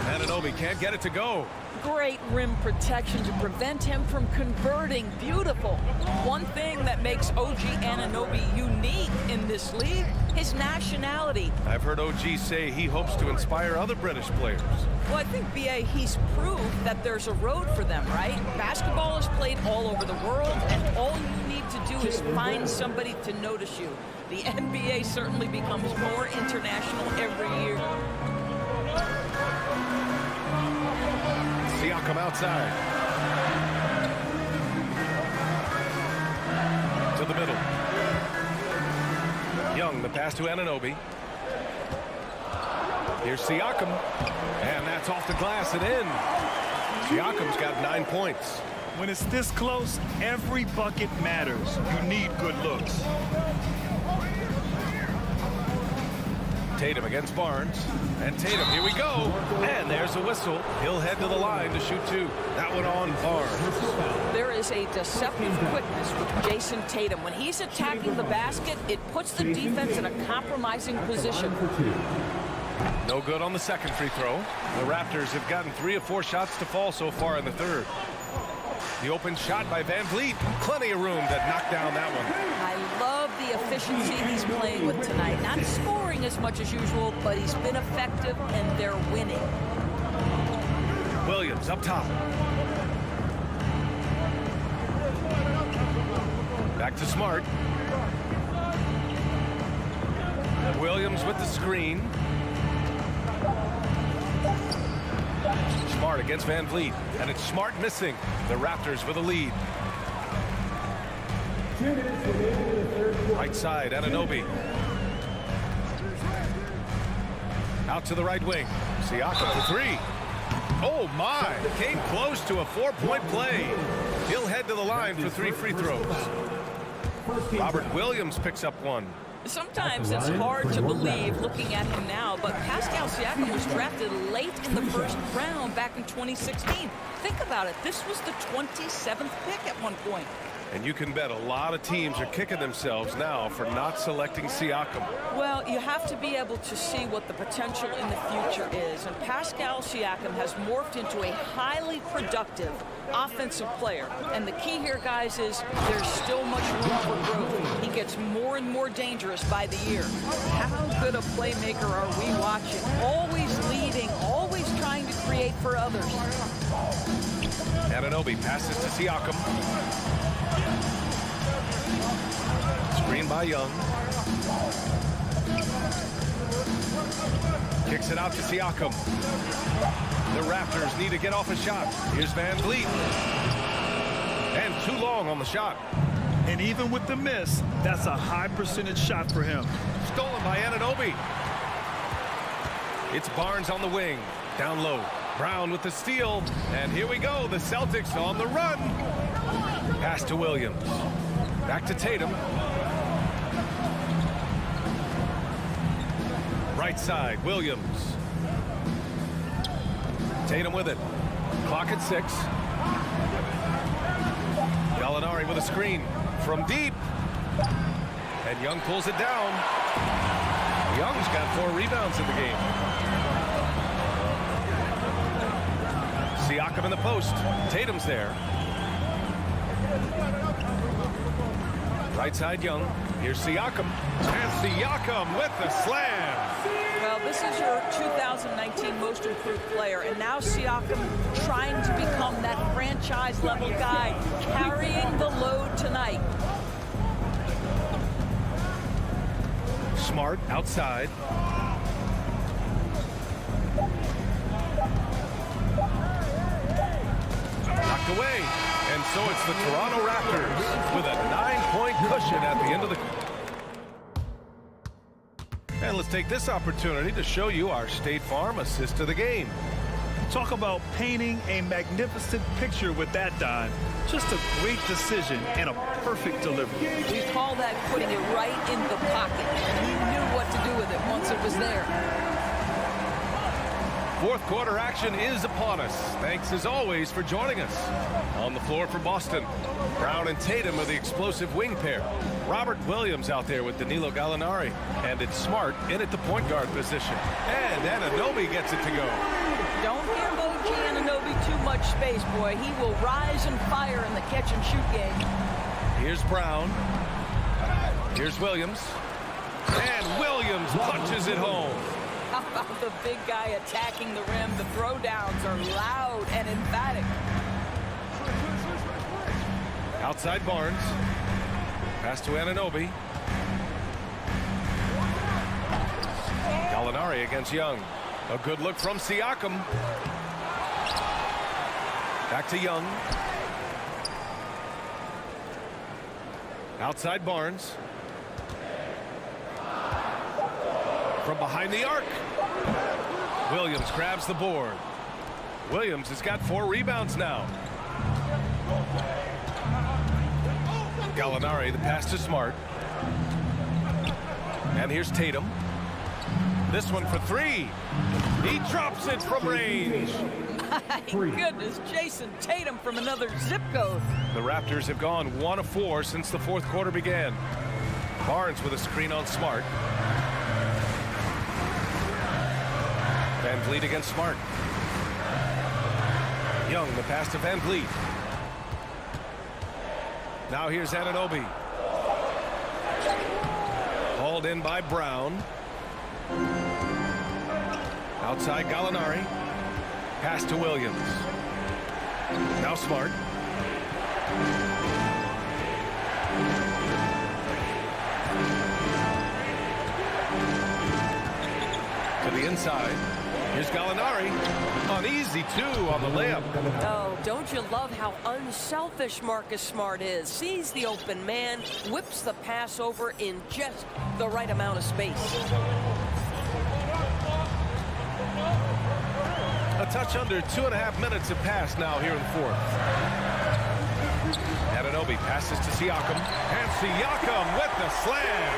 Anunoby can't get it to go. Great rim protection to prevent him from converting. Beautiful. One thing that makes OG Anunoby unique in this league, his nationality. I've heard OG say he hopes to inspire other British players. Well, I think, B.A., he's proved that there's a road for them, right? Basketball is played all over the world, and all you need to do is find somebody to notice you. The NBA certainly becomes more international every year. Siakam outside. To the middle. Young, the pass to Anunoby. Here's Siakam. And that's off the glass and in. Siakam's got 9 points. When it's this close, every bucket matters. You need good looks. Tatum against Barnes. And Tatum, here we go. And there's a whistle. He'll head to the line to shoot 2. That one on Barnes. There is a deceptive quickness with Jason Tatum. When he's attacking the basket, it puts the defense in a compromising position. No good on the second free throw. The Raptors have gotten 3 of 4 shots to fall so far in the third. The open shot by VanVleet. Plenty of room to knock down that one. I love the efficiency he's playing with tonight. Not scoring as much as usual, but he's been effective, and they're winning. Williams up top. Back to Smart. Williams with the screen. Smart against VanVleet, and it's Smart missing. The Raptors with a lead. Right side, Anunoby. Out to the right wing. Siakam for three. Oh, my. Came close to a 4-point play. He'll head to the line for 3 free throws. Robert Williams picks up one. Sometimes it's hard to believe looking at him now, but Pascal Siakam was drafted late in the first round back in 2016. Think about it. This was the 27th pick at one point. And you can bet a lot of teams are kicking themselves now for not selecting Siakam. Well, you have to be able to see what the potential in the future is. And Pascal Siakam has morphed into a highly productive offensive player. And the key here, guys, is there's still much room for growth. He gets more and more dangerous by the year. How good a playmaker are we watching? Always leading, always trying to create for others. Anunoby passes to Siakam. Screen by Young. Kicks it out to Siakam. The Raptors need to get off a shot. Here's Van Vliet. And too long on the shot. And even with the miss, that's a high percentage shot for him. Stolen by Anunoby. It's Barnes on the wing. Down low. Brown with the steal. And here we go. The Celtics on the run. Pass to Williams. Back to Tatum. Right side, Williams. Tatum with it. Clock at 6. Gallinari with a screen from deep. And Young pulls it down. Young's got 4 rebounds in the game. Siakam in the post. Tatum's there. Right side, Young. Here's Siakam. And Siakam with the slam. Well, this is your 2019 most improved player, and now Siakam trying to become that franchise-level guy, carrying the load tonight. Smart outside. Knocked away. And so it's the Toronto Raptors with a 9-point cushion at the end of the quarter. And let's take this opportunity to show you our State Farm assist to the game. Talk about painting a magnificent picture with that dime. Just a great decision and a perfect delivery. We call that putting it right in the pocket. He knew what to do with it once it was there. Fourth quarter action is upon us. Thanks as always for joining us. On the floor for Boston, Brown and Tatum are the explosive wing pair. Robert Williams out there with Danilo Gallinari. And it's Smart in at the point guard position. And Anunoby gets it to go. Don't give OG Anunoby too much space, boy. He will rise and fire in the catch-and-shoot game. Here's Brown. Here's Williams. And Williams punches it home. How about the big guy attacking the rim? The throwdowns are loud and emphatic. Outside Barnes. Pass to Anunoby. Gallinari against Young. A good look from Siakam. Back to Young. Outside Barnes. From behind the arc. Williams grabs the board. Williams has got 4 rebounds now. Gallinari, the pass to Smart. And here's Tatum. This one for 3. He drops it from range. My goodness, Jason Tatum from another zip code. The Raptors have gone 1 of 4 since the fourth quarter began. Barnes with a screen on Smart. Van Vliet against Smart. Young, the pass to Van Vliet. Now here's Anunoby. Hauled in by Brown. Outside Gallinari. Pass to Williams. Now Smart. To the inside. Here's Gallinari. An easy 2 on the layup. Oh, don't you love how unselfish Marcus Smart is? Sees the open man, whips the pass over in just the right amount of space. A touch under 2.5 minutes have passed now here in the fourth. Anunoby passes to Siakam. And Siakam with the slam.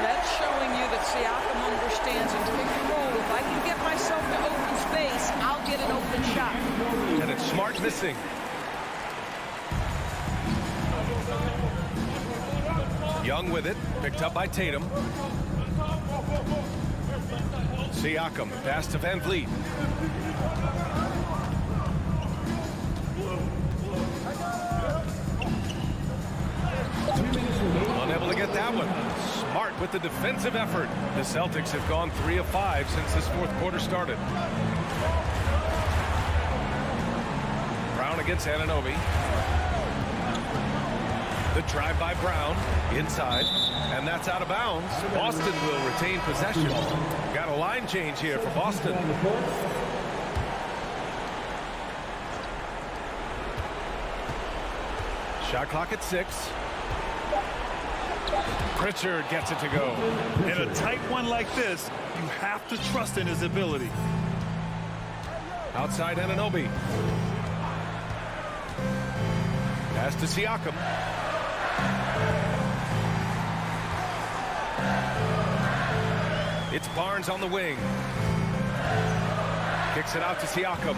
That's showing you that Siakam understands in pick and roll. If I can get myself to open space, I'll get an open shot. And it's Smart missing. Young with it, picked up by Tatum. Siakam, pass to Van Vliet. Unable to get that one. Smart with the defensive effort. The Celtics have gone 3 of 5 since this fourth quarter started. Brown against Anunoby. The drive by Brown inside, and that's out of bounds. Boston will retain possession. Got a line change here for Boston. Shot clock at 6. Pritchard gets it to go. In a tight one like this, you have to trust in his ability. Outside Anunoby. Pass to Siakam. It's Barnes on the wing. Kicks it out to Siakam.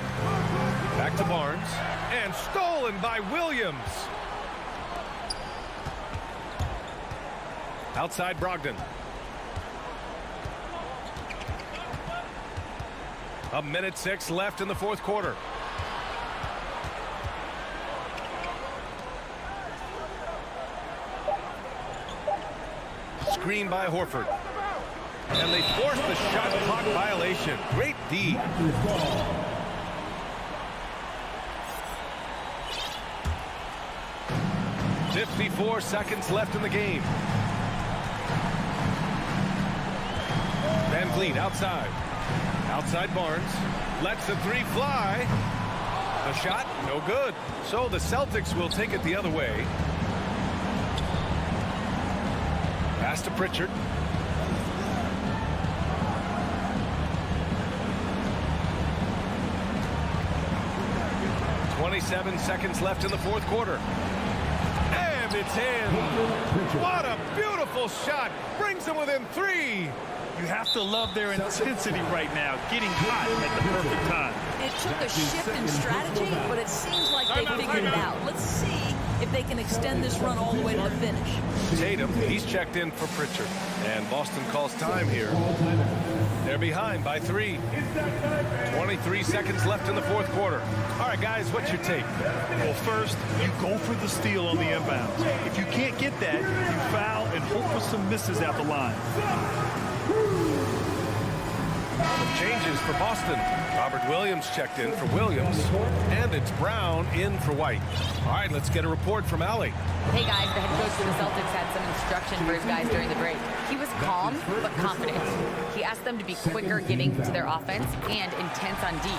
Back to Barnes. And stolen by Williams. Outside Brogdon. A minute 6 left in the fourth quarter. Screen by Horford. And they force the shot clock violation. Great D. 54 seconds left in the game. Van Vliet outside. Outside Barnes. Lets the 3 fly. The shot, no good. So the Celtics will take it the other way. Pass to Pritchard. 27 seconds left in the fourth quarter. And it's in. What a beautiful shot. Brings them within 3. You have to love their intensity right now, getting hot at the perfect time. It took a shift in strategy, but it seems like they figured it out. Let's see if they can extend this run all the way to the finish. Tatum, he's checked in for Pritchard. And Boston calls time here. They're behind by 3. 23 seconds left in the fourth quarter. All right, guys, what's your take? Well, first, you go for the steal on the inbounds. If you can't get that, you foul and hope for some misses out the line. Some changes for Boston. Robert Williams checked in for Williams. And it's Brown in for White. All right, let's get a report from Allie. Hey guys, the head coach of the Celtics had some instruction for his guys during the break. He was calm but confident. He asked them to be quicker getting to their offense and intense on D.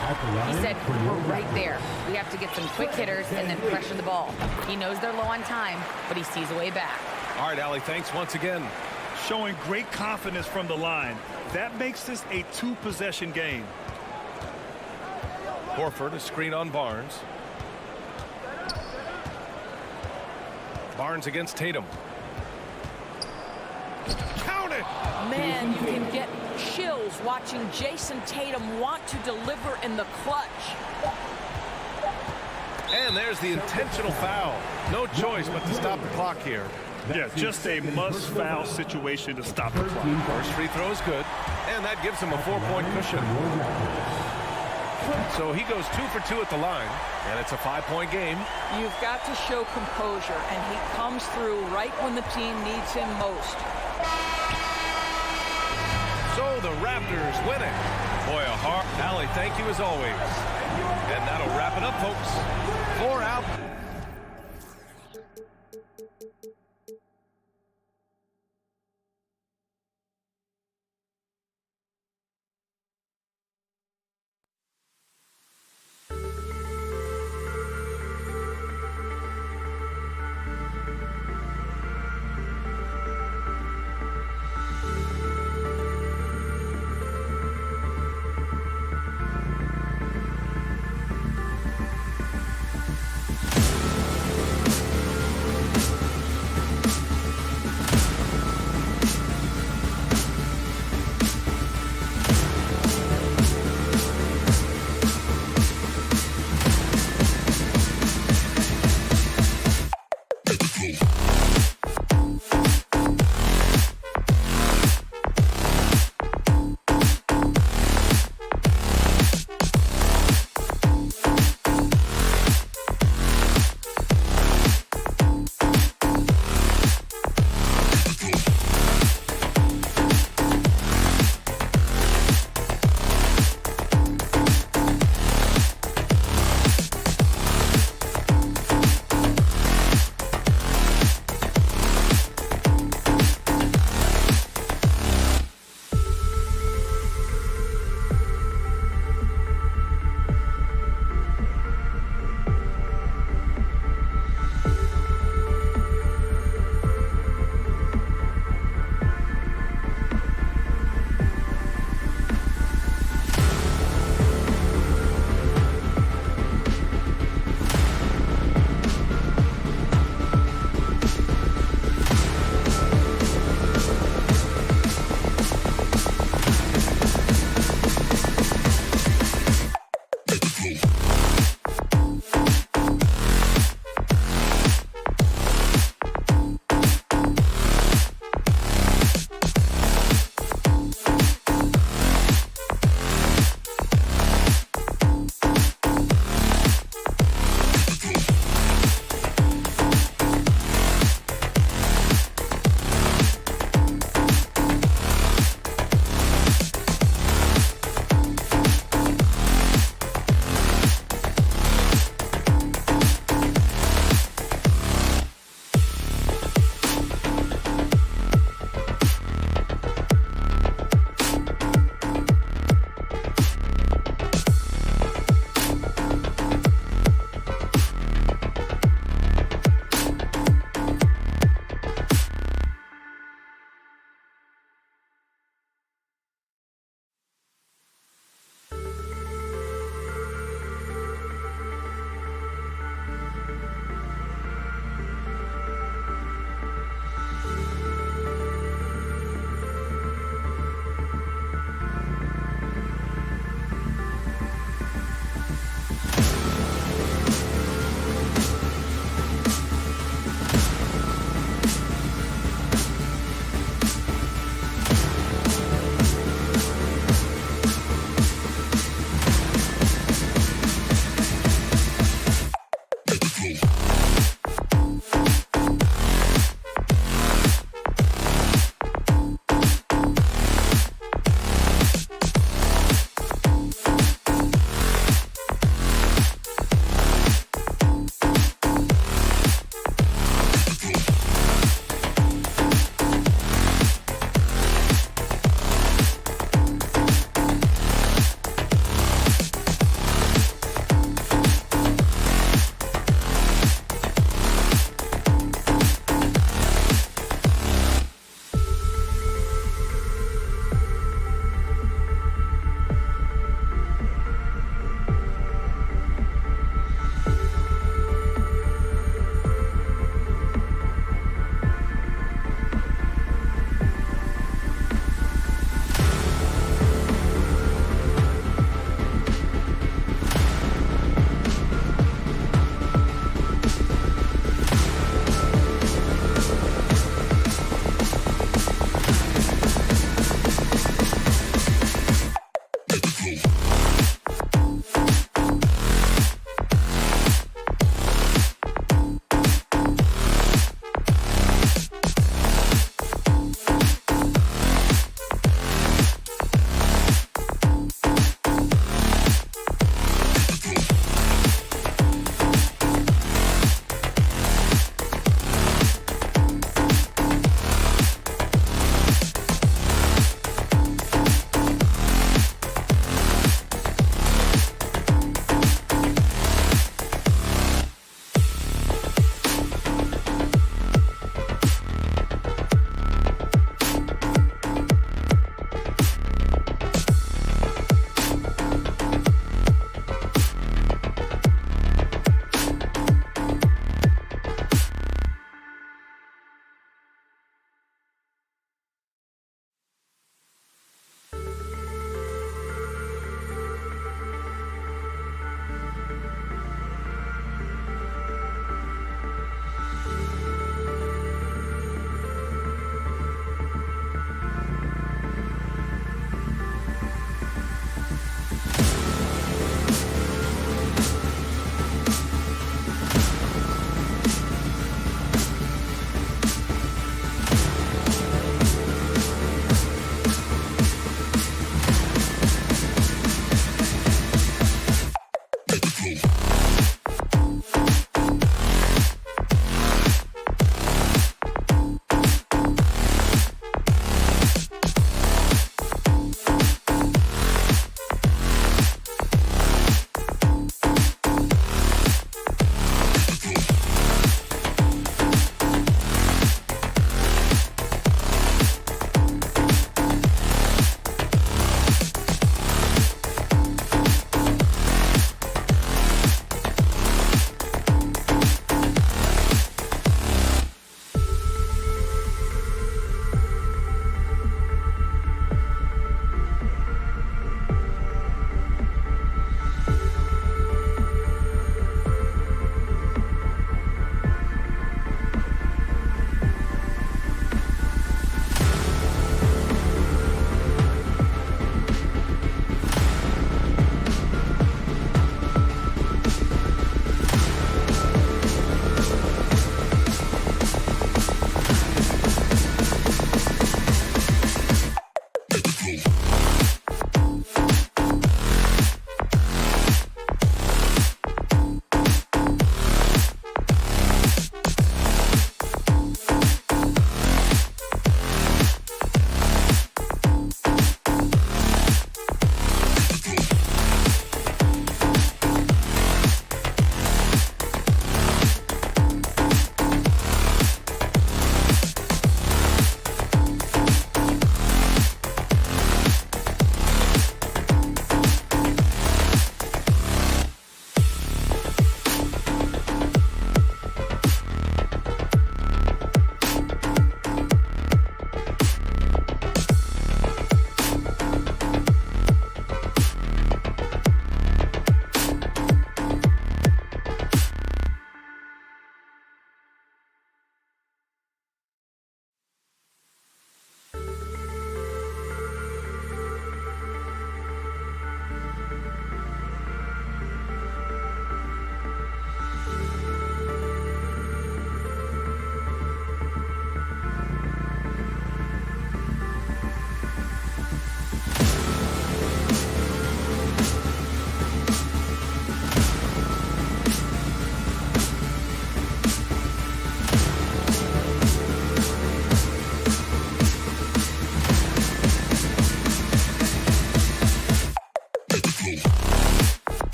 He said, we're right there. We have to get some quick hitters and then pressure the ball. He knows they're low on time, but he sees a way back. All right, Allie, thanks once again. Showing great confidence from the line. That makes this a 2-possession game. Horford, a screen on Barnes. Barnes against Tatum. Count it! Man, you can get chills watching Jason Tatum want to deliver in the clutch. And there's the intentional foul. No choice but to stop the clock here. Yeah, just a must-foul situation to stop the clock. First free throw is good, and that gives him a 4-point cushion. So he goes 2 for 2 at the line, and it's a 5-point game. You've got to show composure, and he comes through right when the team needs him most. So the Raptors win it. Boy, a hard. Allie, thank you as always. And that'll wrap it up, folks. 4 out.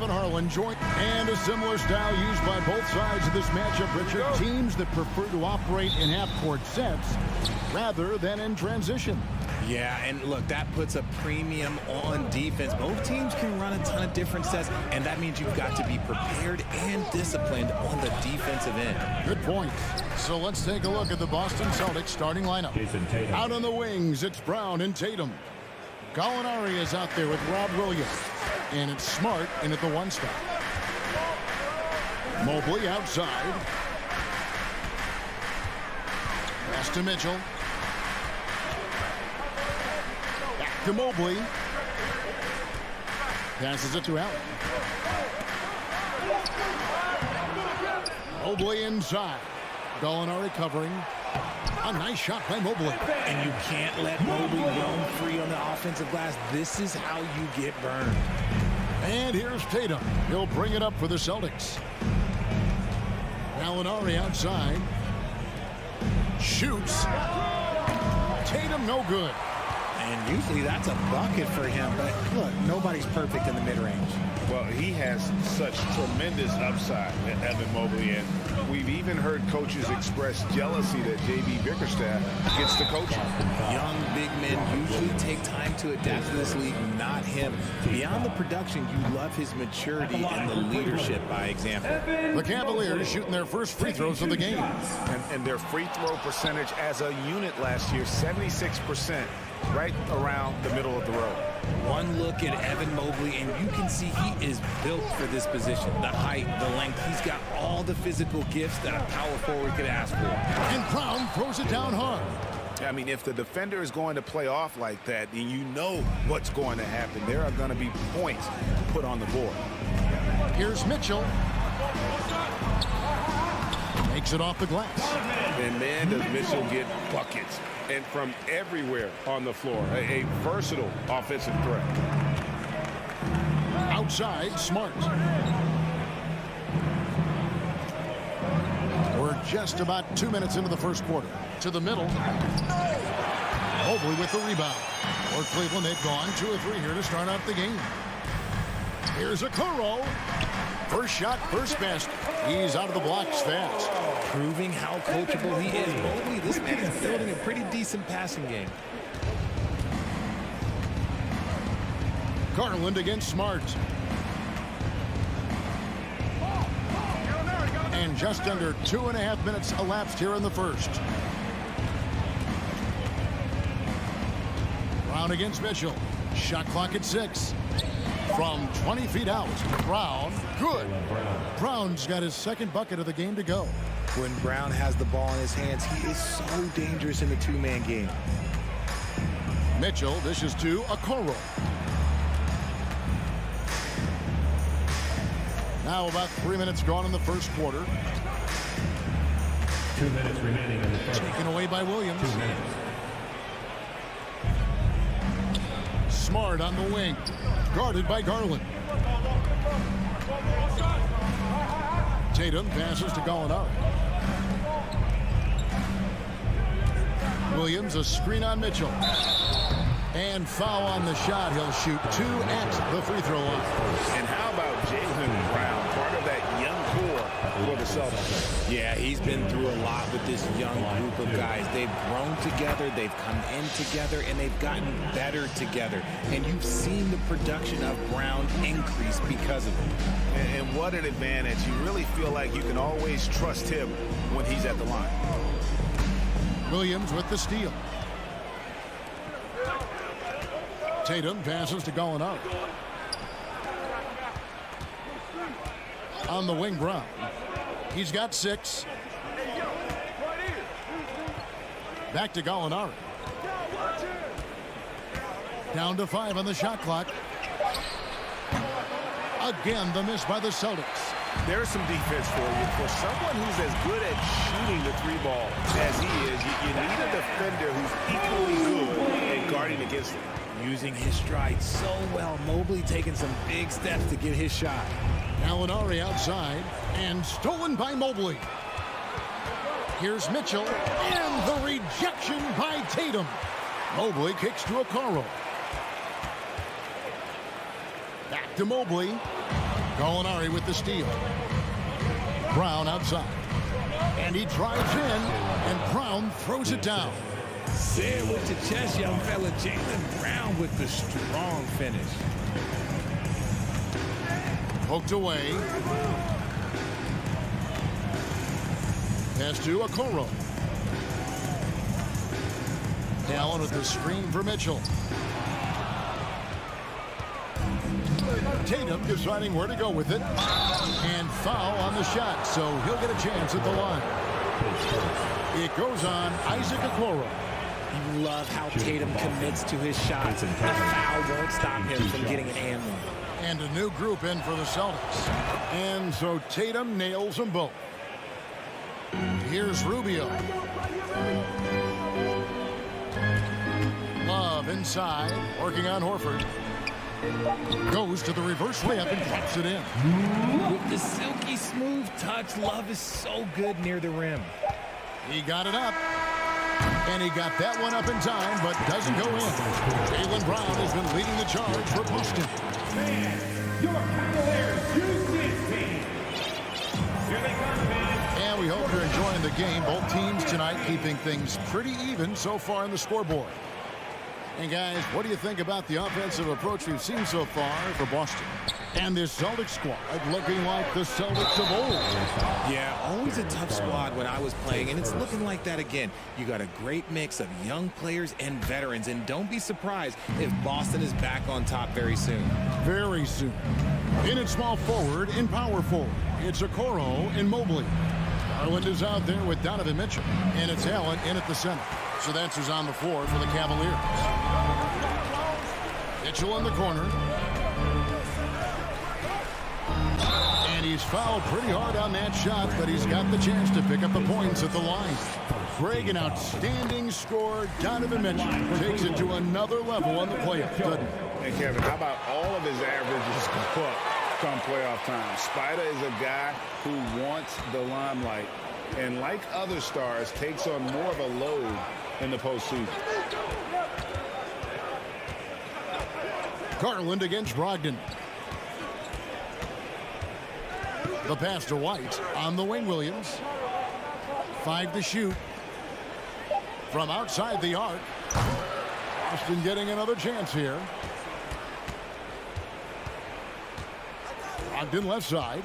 Kevin Harlan joined. And a similar style used by both sides of this matchup, Richard. Teams that prefer to operate in half-court sets rather than in transition. Yeah, and look, that puts a premium on defense. Both teams can run a ton of different sets, and that means you've got to be prepared and disciplined on the defensive end. Good point. So let's take a look at the Boston Celtics starting lineup. Out on the wings, it's Brown and Tatum. Gallinari is out there with Rob Williams. And it's Smart in at the one spot. Mobley outside. Pass to Mitchell. Back to Mobley. Passes it to Allen. Mobley inside. Gallinari covering. A nice shot by Mobley. And you can't let Mobley roam free on the offensive glass. This is how you get burned. And here's Tatum. He'll bring it up for the Celtics. Gallinari outside. Shoots. Tatum no good. And usually that's a bucket for him, but look, nobody's perfect in the mid-range. Well, he has such tremendous upside, Evan Mobley, and we've even heard coaches express jealousy that J.B. Bickerstaff gets the coaching. Young big men usually take time to adapt to this league, not him. Beyond the production, you love his maturity and the leadership by example. The Cavaliers shooting their first free throws of the game. And their free throw percentage as a unit last year, 76%, right around the middle of the road. One look at Evan Mobley, and you can see he is built for this position. The height, the length, he's got all the physical gifts that a power forward could ask for. And Brown throws it down hard. I mean, if the defender is going to play off like that, then you know what's going to happen. There are going to be points put on the board. Here's Mitchell. Makes it off the glass. And man, does Mitchell get buckets. And from everywhere on the floor. A versatile offensive threat. Outside, Smart. We're just about 2 minutes into the first quarter. To the middle. Mobley with the rebound. For Cleveland, they've gone 2 or 3 here to start out the game. Here's Okoro. First shot, first basket. He's out of the blocks fast. Proving how coachable he is. Mobley, this man is building a pretty decent passing game. Garland against Smart. And just under 2.5 minutes elapsed here in the first. Brown against Mitchell. Shot clock at 6. From 20 feet out, Brown, good. Brown's got his second bucket of the game to go. When Brown has the ball in his hands, he is so dangerous in the two-man game. Mitchell dishes to Okoro. Now about 3 minutes gone in the first quarter. 2 minutes remaining in the first. Taken away by Williams. 2 minutes. Smart on the wing. Guarded by Garland. Tatum passes to Gallinari. Williams, a screen on Mitchell. And foul on the shot. He'll shoot 2 at the free throw line. And how about Jaylen Brown, part of that young core for the Celtics? Yeah, he's been through a lot with this young group of guys. They've grown together, they've come in together, and they've gotten better together. And you've seen the production of Brown increase because of it. And what an advantage. You really feel like you can always trust him when he's at the line. Williams with the steal. Tatum passes to Gallinari. On the wing, Brown. He's got 6. Back to Gallinari. Down to 5 on the shot clock. Again, the miss by the Celtics. There's some defense for you. For someone who's as good at shooting the 3-ball as he is, you need a defender who's equally good at guarding against him. Using his stride so well. Mobley taking some big steps to get his shot. Gallinari outside and stolen by Mobley. Here's Mitchell and the rejection by Tatum. Mobley kicks to Okoro. Back to Mobley. Gallinari with the steal. Brown outside. And he drives in, and Brown throws it down. Say it with your chest, young fella. Jaylen Brown with the strong finish. Poked away. Pass to Okoro. Allen with the screen for Mitchell. Tatum deciding where to go with it. And foul on the shot, so he'll get a chance at the line. It goes on Isaac Okoro. You love how Tatum commits to his shots. The foul won't stop him from getting an and one. And a new group in for the Celtics. And so Tatum nails them both. Here's Rubio. Love inside, working on Horford. Goes to the reverse layup and drops it in. With the silky smooth touch, Love is so good near the rim. He got it up. And he got that one up in time, but doesn't go in. Jaylen Brown has been leading the charge for Boston. Your Cavaliers use this team. Here they come, man. And we hope you're enjoying the game. Both teams tonight keeping things pretty even so far on the scoreboard. And guys, what do you think about the offensive approach we've seen so far for Boston? And this Celtics squad looking like the Celtics of old. Yeah, always a tough squad when I was playing, and it's looking like that again. You got a great mix of young players and veterans, and don't be surprised if Boston is back on top very soon. Very soon. In at small forward, in power forward, it's Okoro and Mobley. Garland is out there with Donovan Mitchell, and it's Allen in at the center. So that's who's on the floor for the Cavaliers. Mitchell in the corner. And he's fouled pretty hard on that shot, but he's got the chance to pick up the points at the line. Greg, an outstanding scorer. Donovan Mitchell takes it to another level on the playoff, doesn't he? And Kevin, how about all of his averages go up come playoff time? Spider is a guy who wants the limelight, and like other stars, takes on more of a load in the postseason. Garland against Brogdon. The pass to White on the wing. Williams. 5 to shoot. From outside the arc. Boston getting another chance here. Brogdon left side.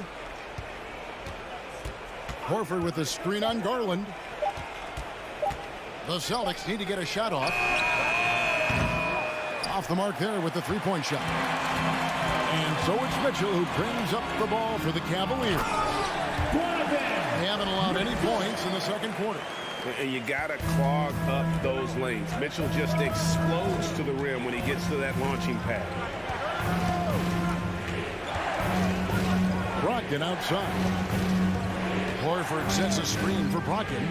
Horford with the screen on Garland. The Celtics need to get a shot off. Off the mark there with the three-point shot. And so it's Mitchell who brings up the ball for the Cavaliers. They haven't allowed any points in the second quarter. And you got to clog up those lanes. Mitchell just explodes to the rim when he gets to that launching pad. Brogdon outside. Horford sets a screen for Brogdon.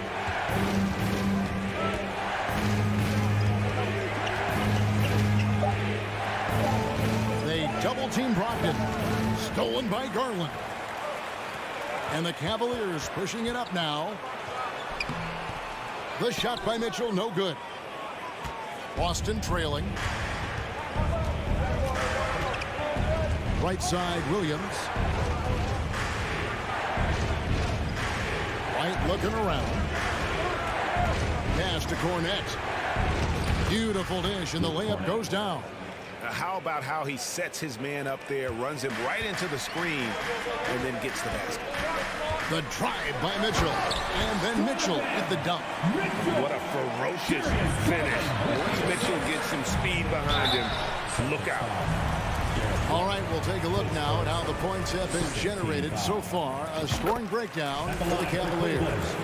They double-team Brogdon. Stolen by Garland. And the Cavaliers pushing it up now. The shot by Mitchell, no good. Boston trailing. Right side, Williams. White looking around. Pass to Cornette. Beautiful dish, and the layup goes down. How about how he sets his man up there, runs him right into the screen, and then gets the basket. The drive by Mitchell, and then Mitchell with the dunk. What a ferocious finish. Once Mitchell gets some speed behind him, look out. All right, we'll take a look now at how the points have been generated so far. A scoring breakdown for the Cavaliers.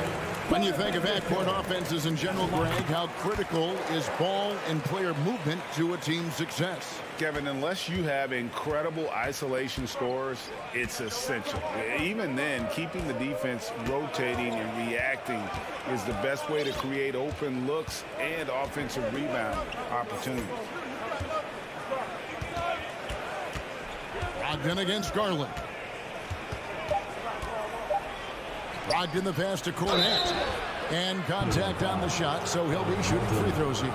When you think of backcourt offenses in general, Greg, how critical is ball and player movement to a team's success? Kevin, unless you have incredible isolation scores, it's essential. Even then, keeping the defense rotating and reacting is the best way to create open looks and offensive rebound opportunities. Brogdon against Garland. Brogdon the pass to Cornette. And contact on the shot, so he'll be shooting free throws here.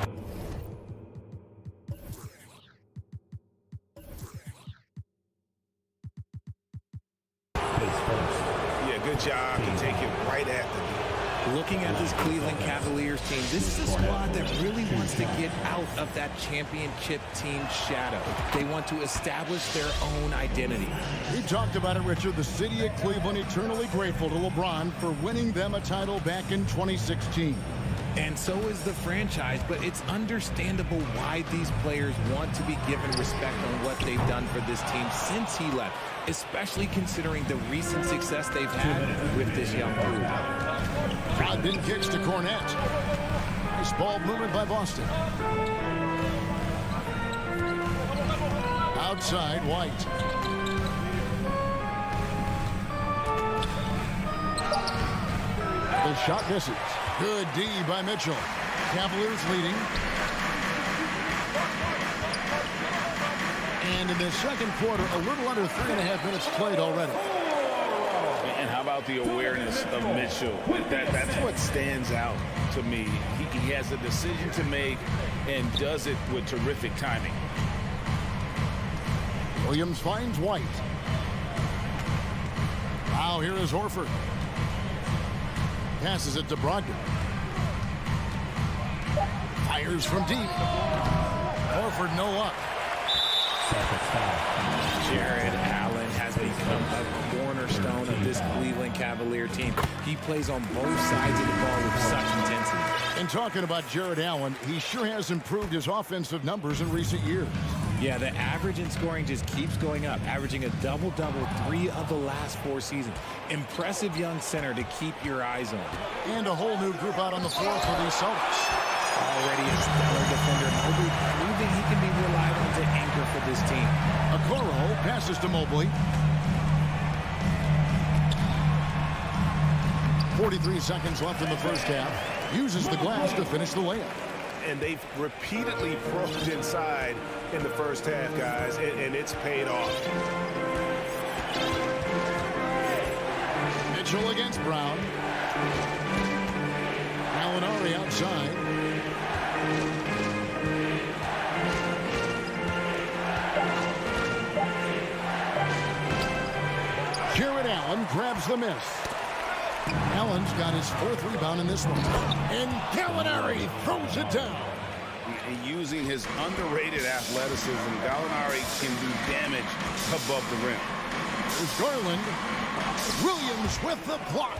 a job to take it right at them. Looking at this Cleveland Cavaliers team, this is a squad that really wants to get out of that championship team shadow. They want to establish their own identity. We talked about it, Richard. The city of Cleveland eternally grateful to LeBron for winning them a title back in 2016. And so is the franchise, but it's understandable why these players want to be given respect on what they've done for this team since he left, especially considering the recent success they've had with this young group. Brogdon kicks to Cornette. Nice ball movement by Boston. Outside, White. The shot misses. Good D by Mitchell. Cavaliers leading. And in the second quarter, a little under 3.5 minutes played already. And how about the awareness of Mitchell? That's what stands out to me. He has a decision to make and does it with terrific timing. Williams finds White. Now here is Horford. Passes it to Brogdon. Fires from deep. Horford no up. Jared Allen has become a cornerstone of this Cleveland Cavalier team. He plays on both sides of the ball with such intensity. And talking about Jared Allen, he sure has improved his offensive numbers in recent years. Yeah, the average in scoring just keeps going up, averaging a double-double 3 of the last 4 seasons. Impressive young center to keep your eyes on. And a whole new group out on the floor for the Celtics. Already a stellar defender, Mobley proving he can be relied on to anchor for this team. Okoro passes to Mobley. 43 seconds left in the first half. Uses the glass to finish the layup. And they've repeatedly probed inside in the first half, guys, and it's paid off. Mitchell against Brown. Gallinari outside. Jared Allen grabs the miss. Allen's got his 4th rebound in this one. And Gallinari throws it down. Using his underrated athleticism, Gallinari can do damage above the rim. There's Garland. Williams with the block.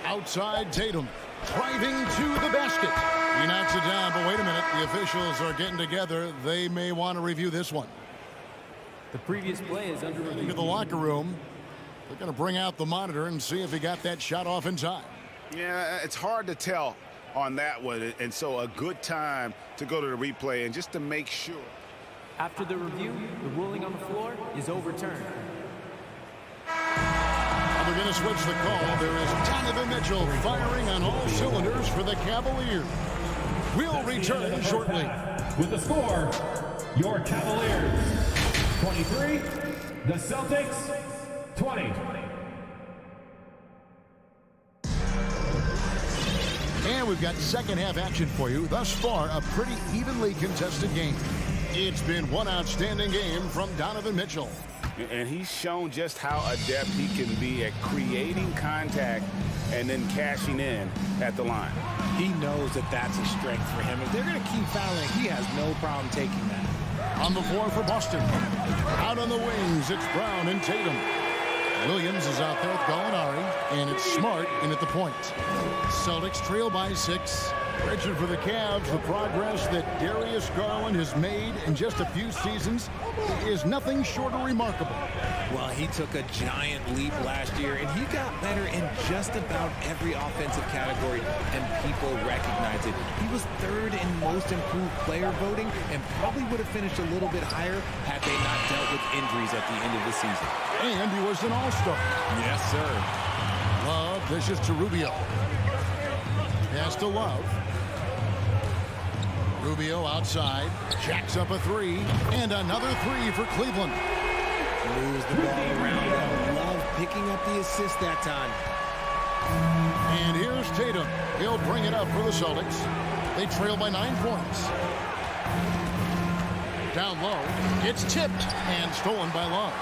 Outside Tatum. Driving to the basket. He knocks it down, but wait a minute. The officials are getting together. They may want to review this one. The previous play is under review. Into the locker room. They're going to bring out the monitor and see if he got that shot off in time. Yeah, it's hard to tell on that one, and so a good time to go to the replay and just to make sure. After the review, the ruling on the floor is overturned. Well, they're going to switch the call. There is Donovan Mitchell firing on all cylinders for the Cavaliers. We'll return shortly. With the score, your Cavaliers 23, the Celtics 20. And we've got second half action for you. Thus far, a pretty evenly contested game. It's been one outstanding game from Donovan Mitchell. And he's shown just how adept he can be at creating contact and then cashing in at the line. He knows that that's a strength for him. If they're going to keep fouling, he has no problem taking that. On the floor for Boston. Out on the wings, it's Brown and Tatum. Williams is out there with Gallinari, and it's Smart in at the point. Celtics trail by 6. Richard, for the Cavs, the progress that Darius Garland has made in just a few seasons is nothing short of remarkable. Well, he took a giant leap last year, and he got better in just about every offensive category, and people recognize it. He was 3rd in most improved player voting and probably would have finished a little bit higher had they not dealt with injuries at the end of the season. And he was an all-star. Yes, sir. Love, this is to Rubio. Pass to Love. Rubio outside, jacks up a 3, and another 3 for Cleveland. Moves the ball around well. Love picking up the assist that time. And here's Tatum. He'll bring it up for the Celtics. They trail by 9 points. Down low, it's tipped and stolen by Love.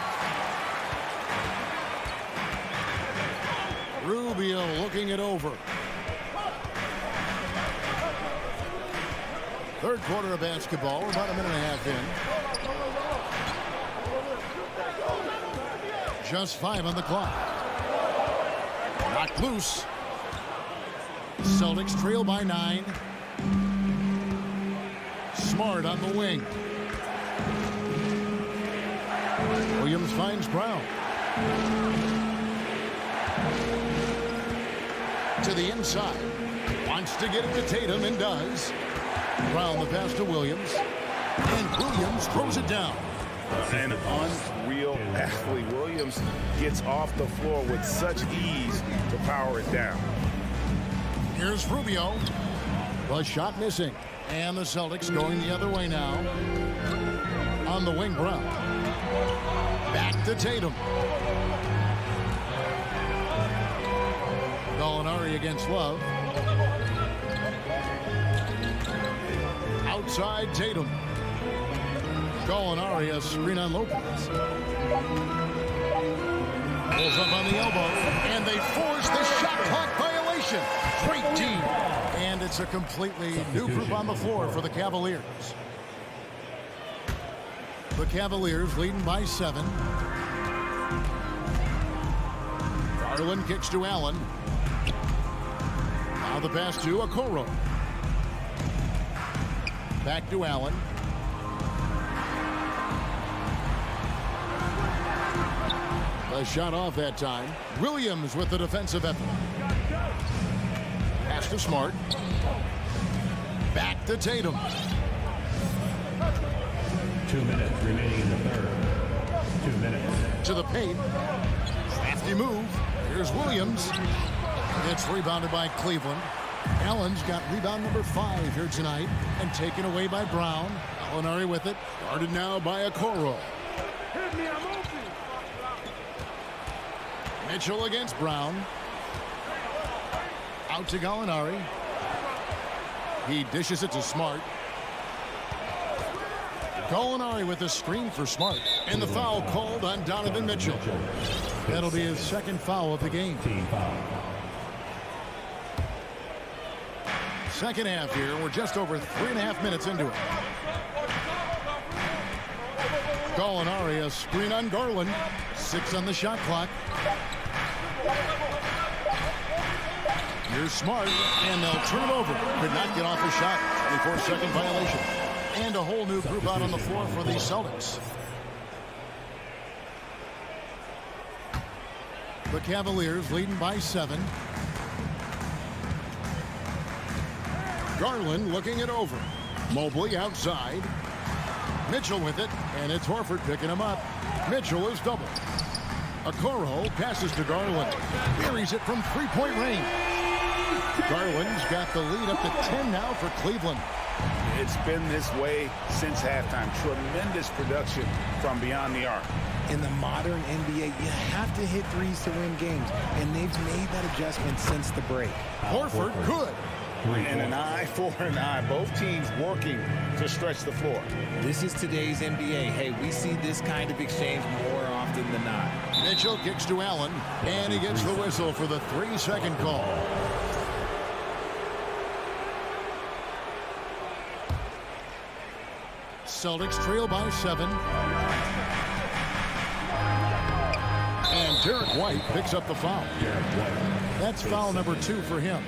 Rubio looking it over. Third quarter of basketball. We're about a minute and a half in. Just 5 on the clock. Knocked loose. Celtics trail by 9. Smart on the wing. Williams finds Brown. To the inside. Wants to get it to Tatum and does. Brown the pass to Williams. And Williams throws it down. An unreal athlete. Williams gets off the floor with such ease to power it down. Here's Rubio. The shot missing. And the Celtics going the other way now. On the wing, Brown. Back to Tatum. Gallinari against Love. Outside Tatum. Gallinari, a screen on Lopez. Pulls up on the elbow, and they force the shot clock violation. Great team. And it's a completely new group on the floor for the Cavaliers. The Cavaliers leading by 7. Garland kicks to Allen. Now the pass to Okoro. Back to Allen. The shot off that time. Williams with the defensive effort. Pass to Smart. Back to Tatum. 2 minutes remaining in the third. 2 minutes. To the paint. Crafty move. Here's Williams. It's rebounded by Cleveland. Allen's got rebound number 5 here tonight and taken away by Brown. Gallinari with it. Guarded now by Okoro. Mitchell against Brown. Out to Gallinari. He dishes it to Smart. Gallinari with a screen for Smart. And the foul called on Donovan Mitchell. That'll be his second foul of the game. Team foul. Second half here. We're just over 3.5 minutes into it. Gallinari, a screen on Garland. 6 on the shot clock. Here's Smart, and they'll turn it over. Could not get off a shot. 24-second violation. And a whole new group out on the floor for the Celtics. The Cavaliers leading by 7. Garland looking it over. Mobley outside. Mitchell with it, and it's Horford picking him up. Mitchell is doubled. Okoro passes to Garland. Buries it from 3-point range. Garland's got the lead up to 10 now for Cleveland. It's been this way since halftime. Tremendous production from beyond the arc. In the modern NBA, you have to hit threes to win games, and they've made that adjustment since the break. Horford good. And an eye for an eye. Both teams working to stretch the floor. This is today's NBA. Hey, we see this kind of exchange more often than not. Mitchell kicks to Allen, and he gets the whistle for the 3-second call. Celtics trail by 7. And Derek White picks up the foul. That's foul number 2 for him.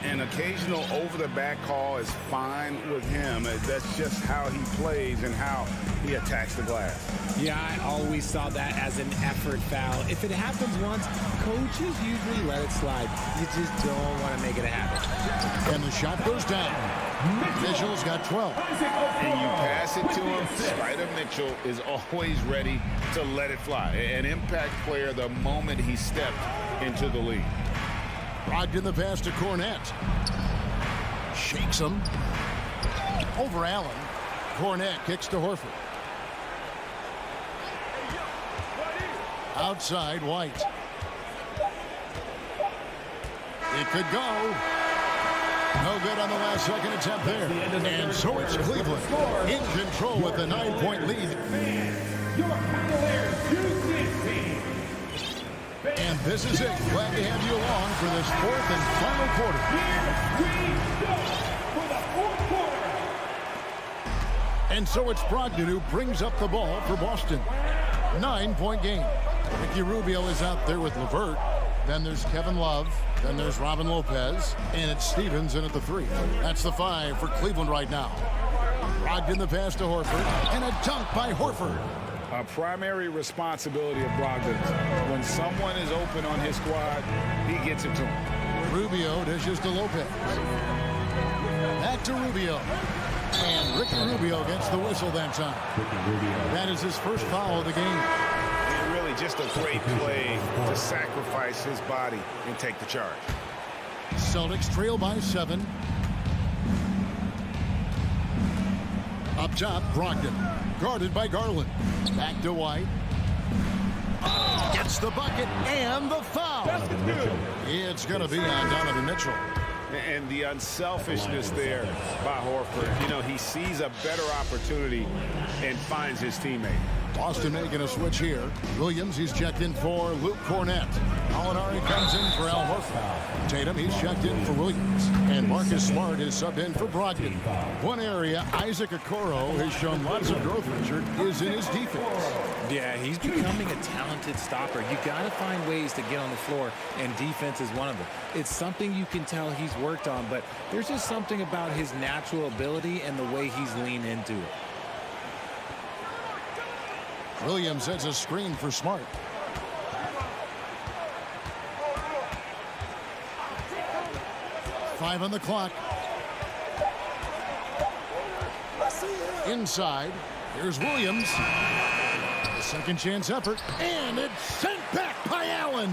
An occasional over-the-back call is fine with him. That's just how he plays and how he attacks the glass. Yeah, I always saw that as an effort foul. If it happens once, coaches usually let it slide. You just don't want to make it a habit. And the shot goes down. Mitchell's got 12. And you pass it to him. Spider Mitchell is always ready to let it fly. An impact player the moment he stepped into the league. Brogdon the pass to Cornette. Shakes him. Over Allen. Cornette kicks to Horford. Outside White. It could go. No good on the last second attempt there. And so it's Cleveland in control with a 9-point lead. And This is it. Glad to have you along for this fourth and final quarter. Here we go for the fourth quarter. And so it's Brogdon who brings up the ball for Boston. 9-point game. Ricky Rubio is out there with LeVert. Then there's Kevin Love. Then there's Robin Lopez. And it's Stevens in at the 3. That's the 5 for Cleveland right now. Brogdon the pass to Horford. And a dunk by Horford. A primary responsibility of Brogdon's. When someone is open on his squad, he gets it to him. Rubio dishes to Lopez. Back to Rubio. And Ricky Rubio gets the whistle that time. That is his first foul of the game. And really just a great play to sacrifice his body and take the charge. Celtics trail by 7. Up top, Brogdon. Guarded by Garland. Back to White. Gets the bucket and the foul. It's going to be on Donovan Mitchell. And the unselfishness there by Horford. You know, he sees a better opportunity and finds his teammate. Boston making a switch here. Williams, he's checked in for Luke Cornett. Gallinari comes in for Al Horford. Tatum, he's checked in for Williams. And Marcus Smart is subbed in for Brogdon. One area Isaac Okoro has shown lots of growth, Richard, is in his defense. Yeah, he's becoming a talented stopper. You got to find ways to get on the floor, and defense is one of them. It's something you can tell he's worked on, but there's just something about his natural ability and the way he's leaned into it. Williams sets a screen for Smart. Five on the clock. Inside. Here's Williams. Second chance effort. And it's sent back by Allen.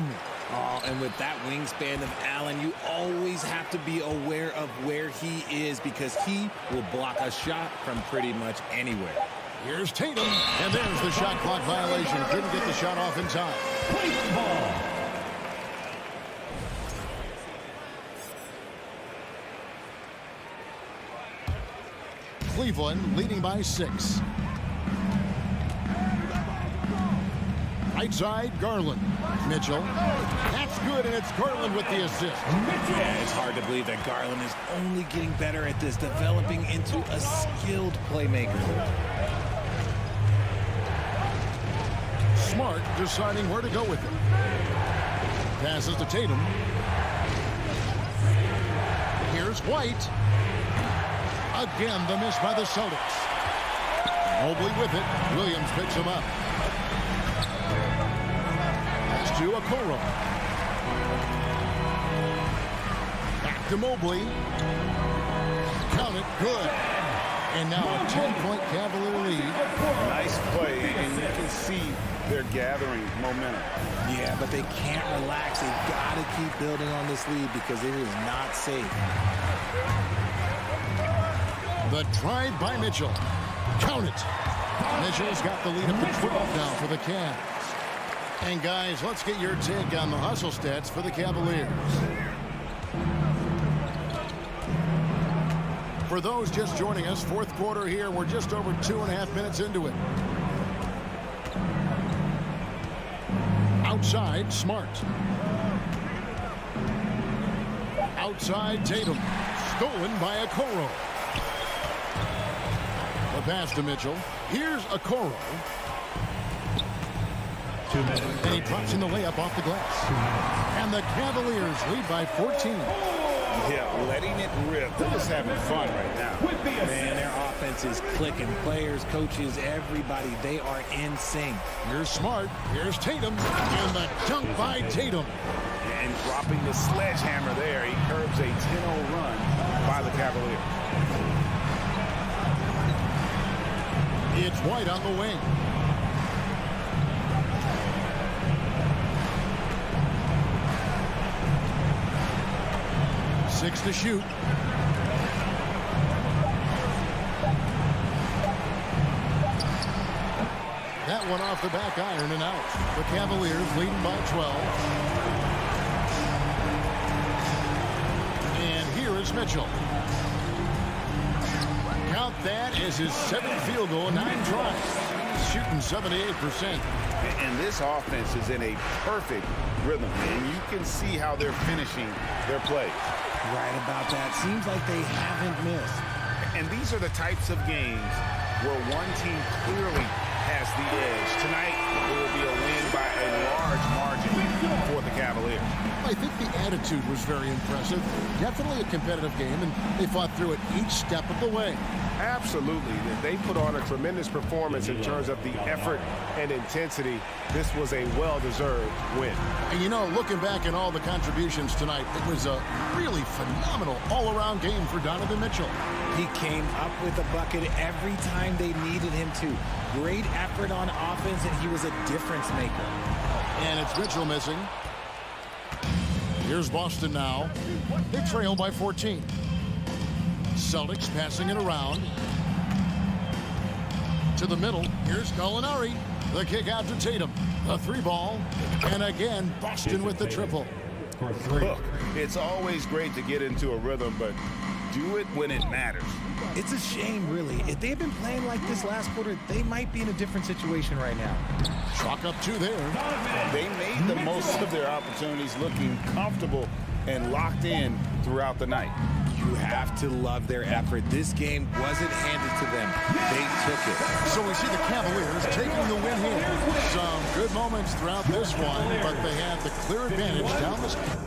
Oh, and with that wingspan of Allen, you always have to be aware of where he is because he will block a shot from pretty much anywhere. Here's Tatum, and there's the shot clock violation. Couldn't get the shot off in time. Cleveland leading by 6. Right side, Garland. Mitchell. That's good, and it's Garland with the assist. Yeah, it's hard to believe that Garland is only getting better at this, developing into a skilled playmaker. Smart deciding where to go with it. Passes to Tatum. Here's White. Again, the miss by the Celtics. Mobley with it. Williams picks him up. That's to Okoro. Back to Mobley. Count it. Good. And now a 10-point Cavalier lead. Nice play, and you can see they're gathering momentum. Yeah, but they can't relax. They've got to keep building on this lead because it is not safe. The drive by Mitchell. Count it. Mitchell's got the lead up to 12 now for the Cavs. And guys, let's get your take on the hustle stats for the Cavaliers. For those just joining us, fourth quarter here. We're just over 2.5 minutes into it. Outside, Smart. Outside, Tatum. Stolen by Okoro. The pass to Mitchell. Here's Okoro. 2 minutes. And he drops in the layup off the glass. And the Cavaliers lead by 14. Yeah, letting it rip. They're just having fun right now. Man, their offense is clicking. Players, coaches, everybody, they are in sync. Here's Smart. Here's Tatum. And the dunk by Tatum. And dropping the sledgehammer there, he curbs a 10-0 run by the Cavaliers. It's White on the wing. Six to shoot. That one off the back iron and out. The Cavaliers leading by 12. And here is Mitchell. Count that as his 7th field goal, 9 tries. Shooting 78%. And this offense is in a perfect rhythm, and you can see how they're finishing their plays. Right about that. Seems like they haven't missed. And these are the types of games where one team clearly has the edge. Tonight, it will be a win by a large margin for the Cavaliers. I think the attitude was very impressive. Definitely a competitive game, and they fought through it each step of the way. Absolutely. They put on a tremendous performance in terms of the effort and intensity. This was a well-deserved win. And, you know, looking back at all the contributions tonight, it was a really phenomenal all-around game for Donovan Mitchell. He came up with a bucket every time they needed him to. Great effort on offense, and he was a difference maker. And it's Mitchell missing. Here's Boston now. They trail by 14. Celtics passing it around. To the middle. Here's Gallinari. The kick out to Tatum. The three ball. And again, Boston with the triple. Look, it's always great to get into a rhythm, but do it when it matters. It's a shame, really. If they had been playing like this last quarter, they might be in a different situation right now. Chalk up two there. They made the most of their opportunities, looking comfortable and locked in throughout the night. You have to love their effort. This game wasn't handed to them. They took it. So we see the Cavaliers taking the win here. Some good moments throughout this one, but they had the clear advantage down the stretch.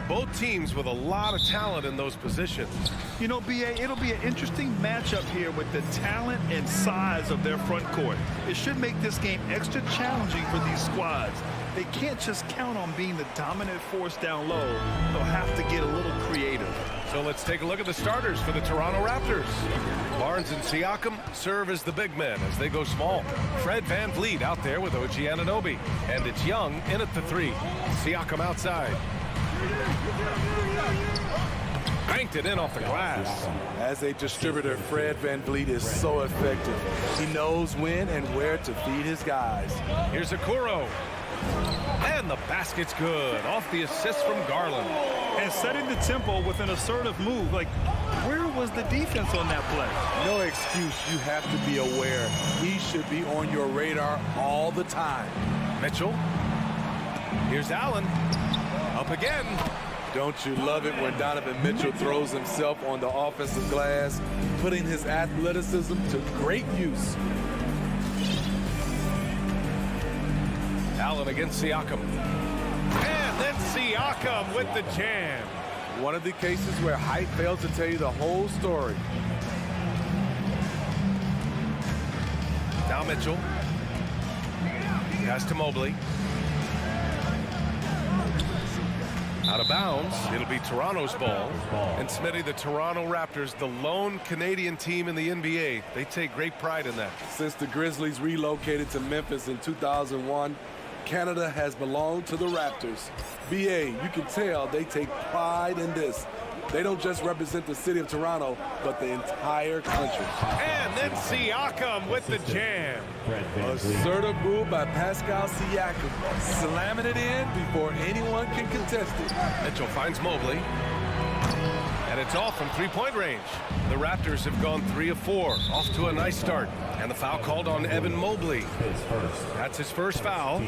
Both teams with a lot of talent in those positions. You know, B.A., it'll be an interesting matchup here with the talent and size of their front court. It should make this game extra challenging for these squads. They can't just count on being the dominant force down low. They'll have to get a little creative. So let's take a look at the starters for the Toronto Raptors. Barnes and Siakam serve as the big men as they go small. Fred VanVleet out there with OG Anunoby. And it's Young in at the 3. Siakam outside. Banked it in off the glass. As a distributor, Fred VanVleet is so effective. He knows when and where to feed his guys. Here's Okoro. And the basket's good off the assist from Garland. And setting the tempo with an assertive move. Like, where was the defense on that play? No excuse. You have to be aware. He should be on your radar all the time. Mitchell. Here's Allen. Up again. Don't you love it when Donovan Mitchell throws himself on the offensive glass, putting his athleticism to great use. Allen against Siakam. And then Siakam with the jam. One of the cases where height fails to tell you the whole story. Now Mitchell. Pass to Mobley. Out of bounds. It'll be Toronto's ball. And Smitty, the Toronto Raptors, the lone Canadian team in the NBA, they take great pride in that. Since the Grizzlies relocated to Memphis in 2001, Canada has belonged to the Raptors. BA, you can tell they take pride in this. They don't just represent the city of Toronto, but the entire country. And then Siakam with the jam. Assertive move by Pascal Siakam, slamming it in before anyone can contest it. Mitchell finds Mobley. And it's off from three-point range. The Raptors have gone 3 of 4, off to a nice start. And the foul called on Evan Mobley. That's his first foul.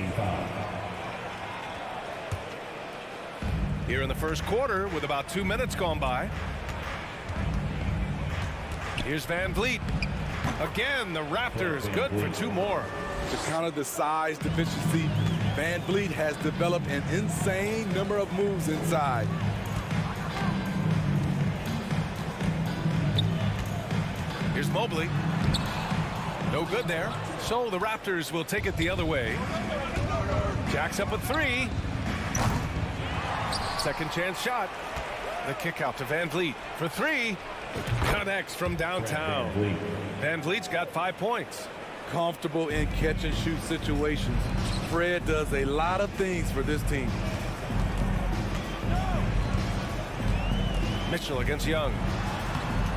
Here in the first quarter with about 2 minutes gone by. Here's VanVleet. Again, the Raptors good for 2 more. To counter the size deficiency, VanVleet has developed an insane number of moves inside. Here's Mobley. No good there. So the Raptors will take it the other way. Jack's up with 3. Second chance shot. The kick out to VanVleet for 3. Connects from downtown. VanVleet's got 5 points. Comfortable in catch-and-shoot situations. Fred does a lot of things for this team. Mitchell against Young.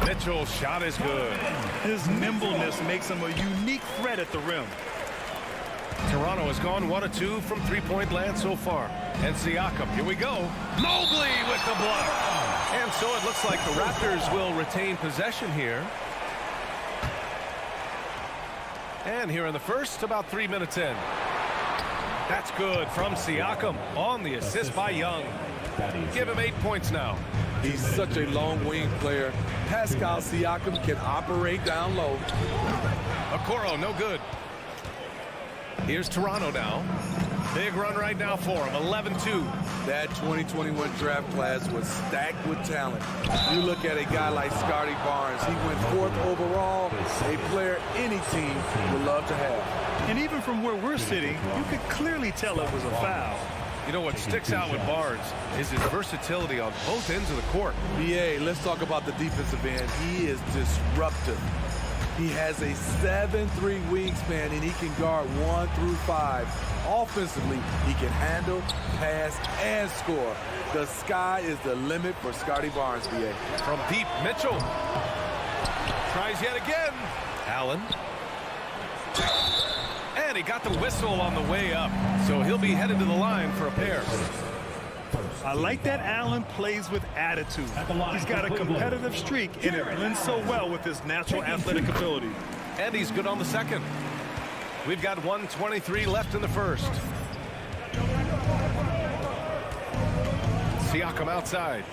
Mitchell's shot is good. His nimbleness makes him a unique threat at the rim. Toronto has gone 1 of 2 from three-point land so far. And Siakam, here we go. Mobley with the block. And so it looks like the Raptors will retain possession here. And here in the first, about 3 minutes in. That's good from Siakam on the assist by Young. Give him 8 points now. He's such a long wing player. Pascal Siakam can operate down low. Okoro, no good. Here's Toronto now. Big run right now for him, 11-2. That 2021 draft class was stacked with talent. You look at a guy like Scotty Barnes. He went 4th overall, a player any team would love to have. And even from where we're sitting, you could clearly tell it was a foul. You know what sticks out with Barnes is his versatility on both ends of the court. BA, let's talk about the defensive end. He is disruptive. He has a 7'3" wingspan, and he can guard 1 through 5. Offensively, he can handle, pass, and score. The sky is the limit for Scotty Barnes, BA. From deep, Mitchell. Tries yet again. Allen. And he got the whistle on the way up. So he'll be headed to the line for a pair. I like that Allen plays with attitude. He's got a competitive streak, and it blends so well with his natural athletic ability. And he's good on the second. We've got 1:23 left in the first. Siakam outside.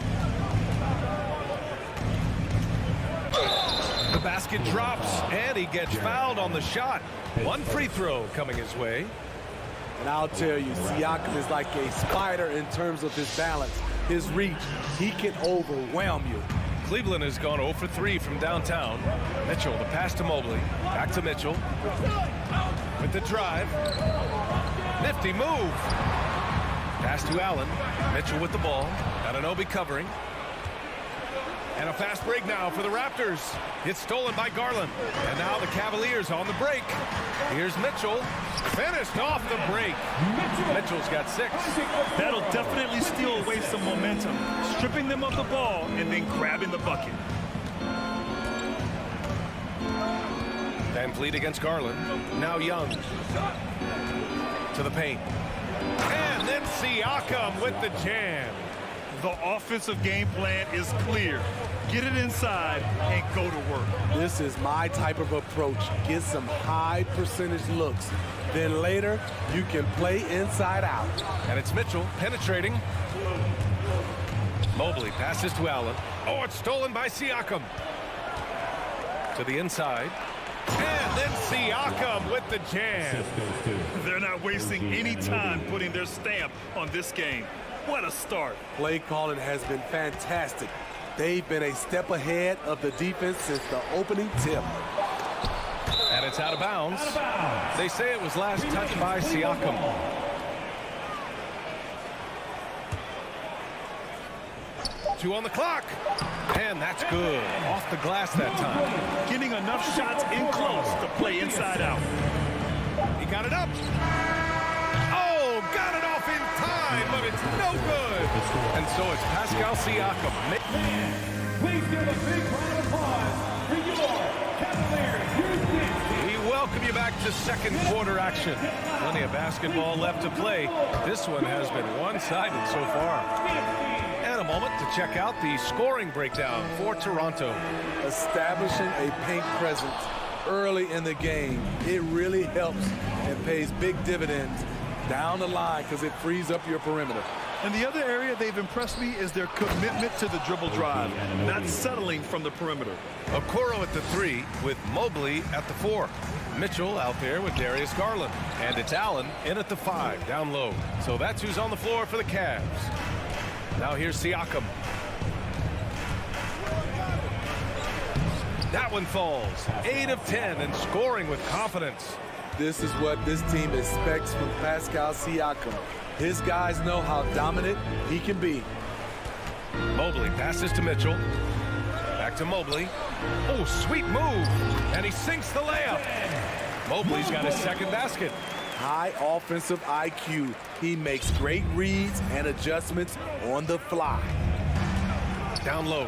The basket drops, and he gets fouled on the shot. One free throw coming his way. And I'll tell you, Siakam is like a spider in terms of his balance, his reach. He can overwhelm you. Cleveland has gone 0 for 3 from downtown. Mitchell, the pass to Mobley. Back to Mitchell. With the drive. Nifty move. Pass to Allen. Mitchell with the ball. Anunoby covering. And a fast break now for the Raptors. It's stolen by Garland. And now the Cavaliers on the break. Here's Mitchell. Finished off the break. Mitchell's got 6. That'll definitely steal away some momentum, stripping them of the ball and then grabbing the bucket. Van Vliet against Garland. Now Young. To the paint. And then Siakam with the jam. The offensive game plan is clear. Get it inside and go to work. This is my type of approach. Get some high percentage looks. Then later, you can play inside out. And it's Mitchell penetrating. Mobley passes to Allen. Oh, it's stolen by Siakam. To the inside. And then Siakam with the jam. They're not wasting any time putting their stamp on this game. What a start. Play calling has been fantastic. They've been a step ahead of the defense since the opening tip. And it's out of bounds. They say it was last touched by Siakam. Two on the clock. And that's good. Off the glass that time. Getting enough shots in close to play inside out. He got it up. Oh, got it off in time, but it's no good. And so it's Pascal Siakam. Please give a big round of applause for your Cavaliers. We welcome you back to second quarter action. Plenty of basketball left to play. This one has been one-sided so far. And a moment to check out the scoring breakdown for Toronto. Establishing a paint presence early in the game, it really helps and pays big dividends down the line because it frees up your perimeter. And the other area they've impressed me is their commitment to the dribble drive, not settling from the perimeter. Okoro at the 3 with Mobley at the 4. Mitchell out there with Darius Garland. And it's Allen in at the 5, down low. So that's who's on the floor for the Cavs. Now here's Siakam. That one falls. 8 of 10 and scoring with confidence. This is what this team expects from Pascal Siakam. His guys know how dominant he can be. Mobley passes to Mitchell. Back to Mobley. Oh, sweet move. And he sinks the layup. Mobley's got his second basket. High offensive IQ. He makes great reads and adjustments on the fly. Down low.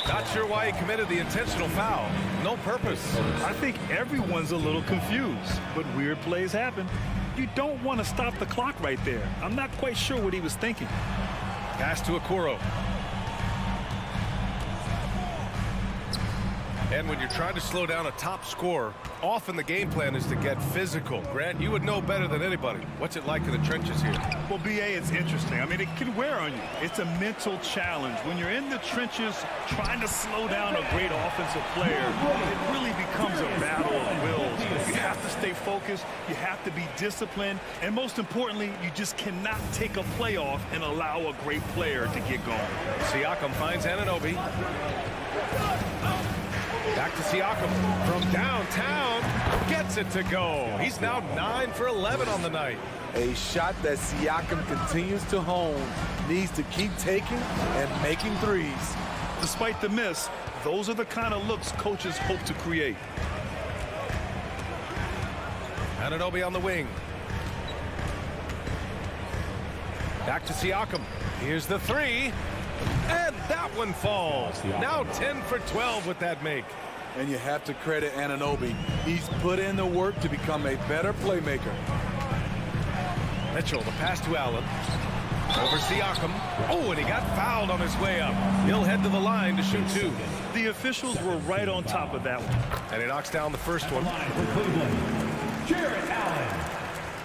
Not sure why he committed the intentional foul. No purpose. I think everyone's a little confused, but weird plays happen. You don't want to stop the clock right there. I'm not quite sure what he was thinking. Pass to Okoro. And when you're trying to slow down a top scorer, often the game plan is to get physical. Grant, you would know better than anybody. What's it like in the trenches here? Well, BA, it's interesting. I mean, it can wear on you. It's a mental challenge. When you're in the trenches trying to slow down a great offensive player, it really becomes a battle of wills. You have to stay focused. You have to be disciplined. And most importantly, you just cannot take a play off and allow a great player to get going. Siakam finds Anunoby. Back to Siakam from downtown. Gets it to go. He's now 9 for 11 on the night. A shot that Siakam continues to hone. Needs to keep taking and making threes. Despite the miss, those are the kind of looks coaches hope to create. Anunoby on the wing. Back to Siakam. Here's the 3. And that one falls. Now 10 for 12 with that make. And you have to credit Anunoby. He's put in the work to become a better playmaker. Mitchell, the pass to Allen. Over Siakam. Oh, and he got fouled on his way up. He'll head to the line to shoot 2. The officials were right on top of that one. And he knocks down the first one. Jarrett Allen.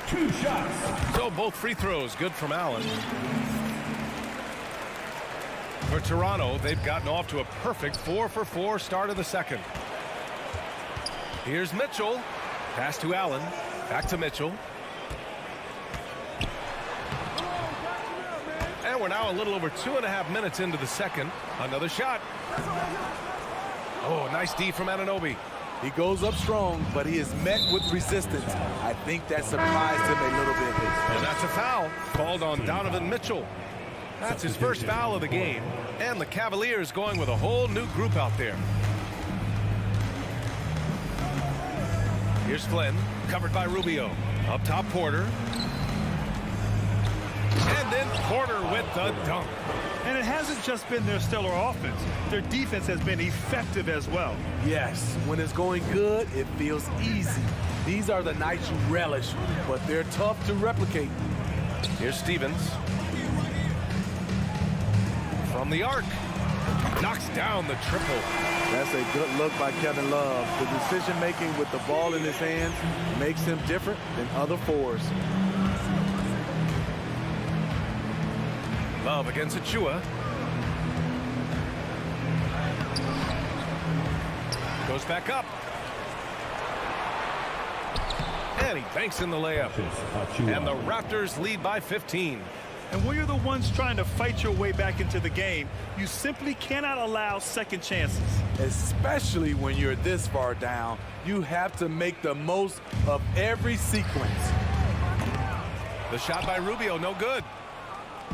2 shots. So both free throws good from Allen. For Toronto, they've gotten off to a perfect 4-for-4 start of the second. Here's Mitchell. Pass to Allen. Back to Mitchell. And we're now a little over 2.5 minutes into the second. Another shot. Oh, nice D from Anunoby. He goes up strong, but he is met with resistance. I think that surprised him a little bit. And that's a foul called on Donovan Mitchell. That's his first foul of the game. And the Cavaliers going with a whole new group out there. Here's Flynn, covered by Rubio. Up top, Porter. And then Porter with the dunk. And it hasn't just been their stellar offense. Their defense has been effective as well. Yes, when it's going good, it feels easy. These are the nights you relish, but they're tough to replicate. Here's Stevens. From the arc. Knocks down the triple. That's a good look by Kevin Love. The decision-making with the ball in his hands makes him different than other fours. Love against Achua. Goes back up. And he banks in the layup. And the Raptors lead by 15. And when you're the ones trying to fight your way back into the game, you simply cannot allow second chances. Especially when you're this far down, you have to make the most of every sequence. The shot by Rubio, no good.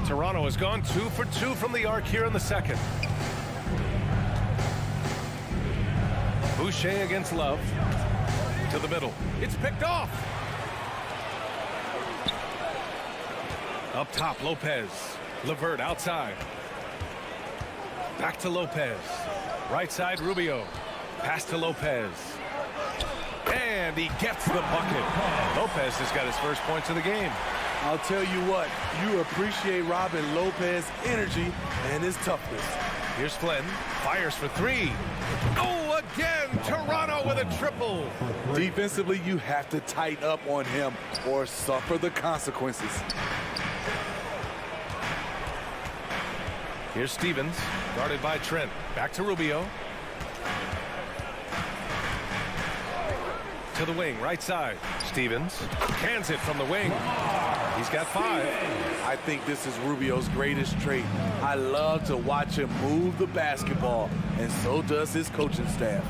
Toronto has gone 2 for 2 from the arc here in the second. Boucher against Love. To the middle. It's picked off. Up top, Lopez. Levert outside. Back to Lopez. Right side, Rubio. Pass to Lopez. And he gets the bucket. Lopez has got his first points of the game. I'll tell you what, you appreciate Robin Lopez's energy and his toughness. Here's Flynn. Fires for 3. Oh, again, Toronto with a triple. Defensively, you have to tighten up on him or suffer the consequences. Here's Stevens, guarded by Trent. Back to Rubio. To the wing, right side. Stevens cans it from the wing. He's got 5. I think this is Rubio's greatest trait. I love to watch him move the basketball, and so does his coaching staff.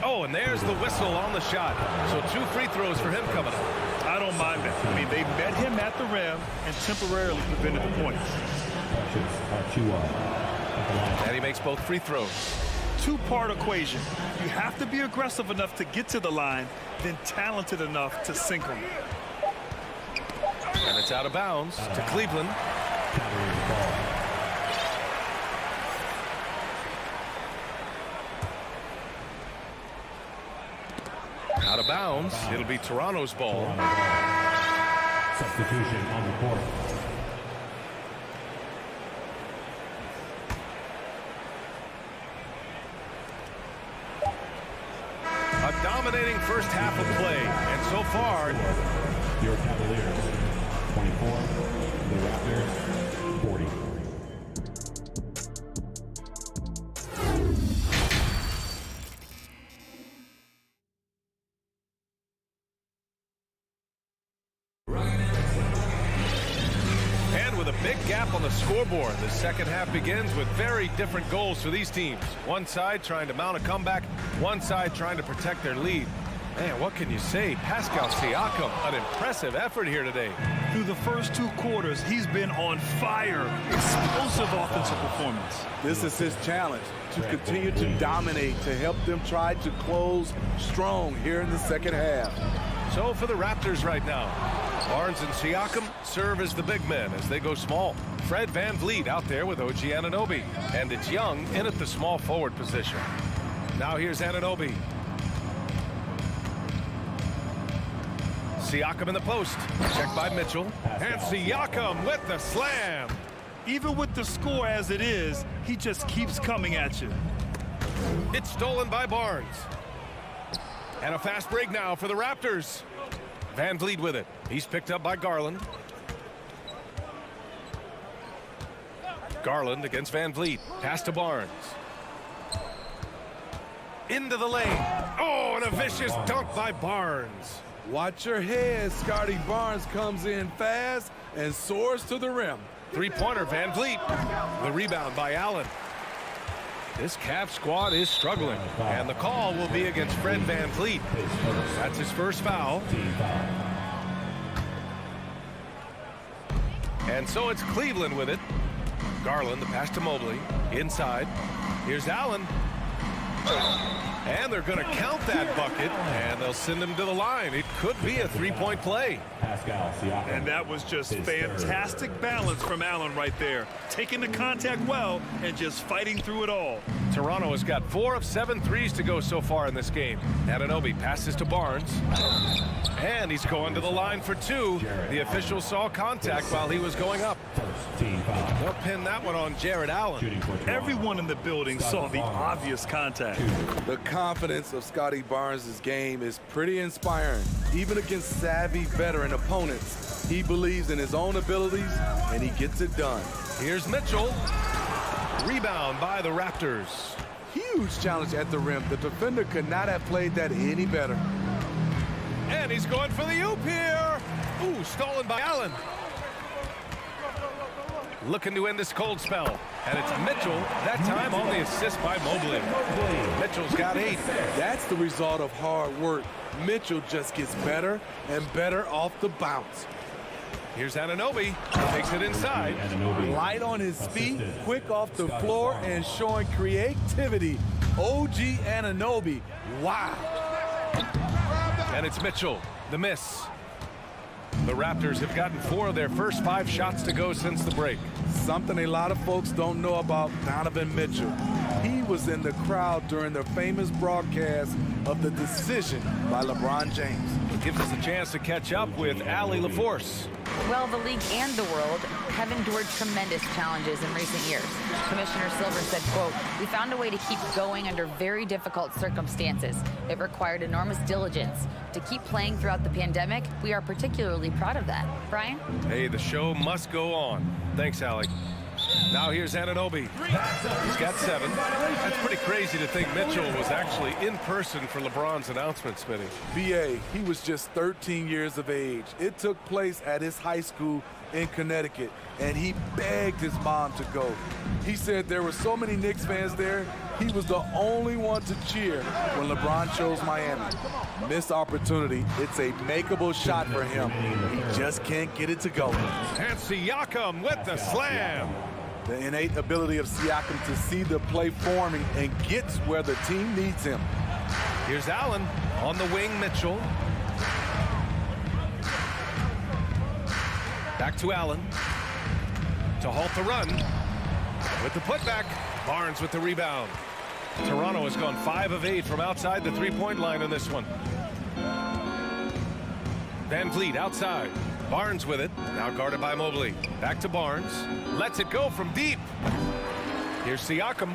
Oh, and there's the whistle on the shot. So 2 free throws for him coming up. I don't mind that. I mean, they met him at the rim and temporarily prevented the points. And he makes both free throws. 2-part equation. You have to be aggressive enough to get to the line, then talented enough to sink them. And it's out of bounds to Cleveland. Out of bounds. It'll be Toronto's ball. Substitution on the court. A dominating first half of play. And so far, Your Cavaliers, 24. The Raptors, 40. and with a big gap on the scoreboard, the second half begins with very different goals for these teams. One side trying to mount a comeback, one side trying to protect their lead. Man, what can you say? Pascal Siakam, an impressive effort here today. Through the first 2 quarters, he's been on fire. Explosive offensive performance. This is his challenge, to continue to dominate, to help them try to close strong here in the second half. So for the Raptors right now, Barnes and Siakam serve as the big men as they go small. Fred VanVleet out there with OG Anunoby. And it's Young in at the small forward position. Now here's Anunoby. Siakam in the post. Checked by Mitchell. And Siakam with the slam. Even with the score as it is, he just keeps coming at you. It's stolen by Barnes. And a fast break now for the Raptors. Van Vliet with it. He's picked up by Garland. Garland against Van Vliet. Pass to Barnes. Into the lane. Oh, and a vicious dunk by Barnes. Watch your head. Scotty Barnes comes in fast and soars to the rim. Three-pointer, Van Vliet. The rebound by Allen. This Cavs squad is struggling, and the call will be against Fred Van Vliet. That's his first foul. And so it's Cleveland with it. Garland, the pass to Mobley. Inside. Here's Allen. And they're going to count that bucket, and they'll send him to the line. It could be a three-point play. And that was just fantastic balance from Allen right there. Taking the contact well and just fighting through it all. Toronto has got 4 of 7 threes to go so far in this game. Anunoby passes to Barnes. And he's going to the line for 2. The official saw contact while he was going up. They'll pin that one on Jared Allen. Everyone in the building saw the obvious contact. The confidence of Scotty Barnes' game is pretty inspiring. Even against savvy veteran opponents, he believes in his own abilities, and he gets it done. Here's Mitchell. Rebound by the Raptors. Huge challenge at the rim. The defender could not have played that any better. And he's going for the oop here. Ooh, stolen by Allen. Looking to end this cold spell. And it's Mitchell, that time on the assist by Mobley. Mitchell's got 8. That's the result of hard work. Mitchell just gets better and better off the bounce. Here's Anunoby. Takes it inside. Light on his feet, quick off the floor, and showing creativity. OG Anunoby. Wow. And it's Mitchell. The miss. The Raptors have gotten 4 of their first 5 shots to go since the break. Something a lot of folks don't know about Donovan Mitchell. He was in the crowd during the famous broadcast of the decision by LeBron James. It gives us a chance to catch up with Allie LaForce. Well, the league and the world have endured tremendous challenges in recent years. Commissioner Silver said, quote, "We found a way to keep going under very difficult circumstances. It required enormous diligence. To keep playing throughout the pandemic, we are particularly proud of that." Brian? Hey, the show must go on. Thanks, Allie. Now here's Anunoby. He's got 7. That's pretty crazy to think Mitchell was actually in person for LeBron's announcement, Smitty. BA, he was just 13 years of age. It took place at his high school in Connecticut, and he begged his mom to go. He said there were so many Knicks fans there, he was the only one to cheer when LeBron chose Miami. Missed opportunity. It's a makeable shot for him. He just can't get it to go. And Siakam with the slam. The innate ability of Siakam to see the play forming and gets where the team needs him. Here's Allen on the wing, Mitchell. Back to Allen to halt the run with the putback. Barnes with the rebound. Toronto has gone 5 of 8 from outside the three-point line in this one. Van Vliet outside. Barnes with it. Now guarded by Mobley. Back to Barnes. Lets it go from deep. Here's Siakam.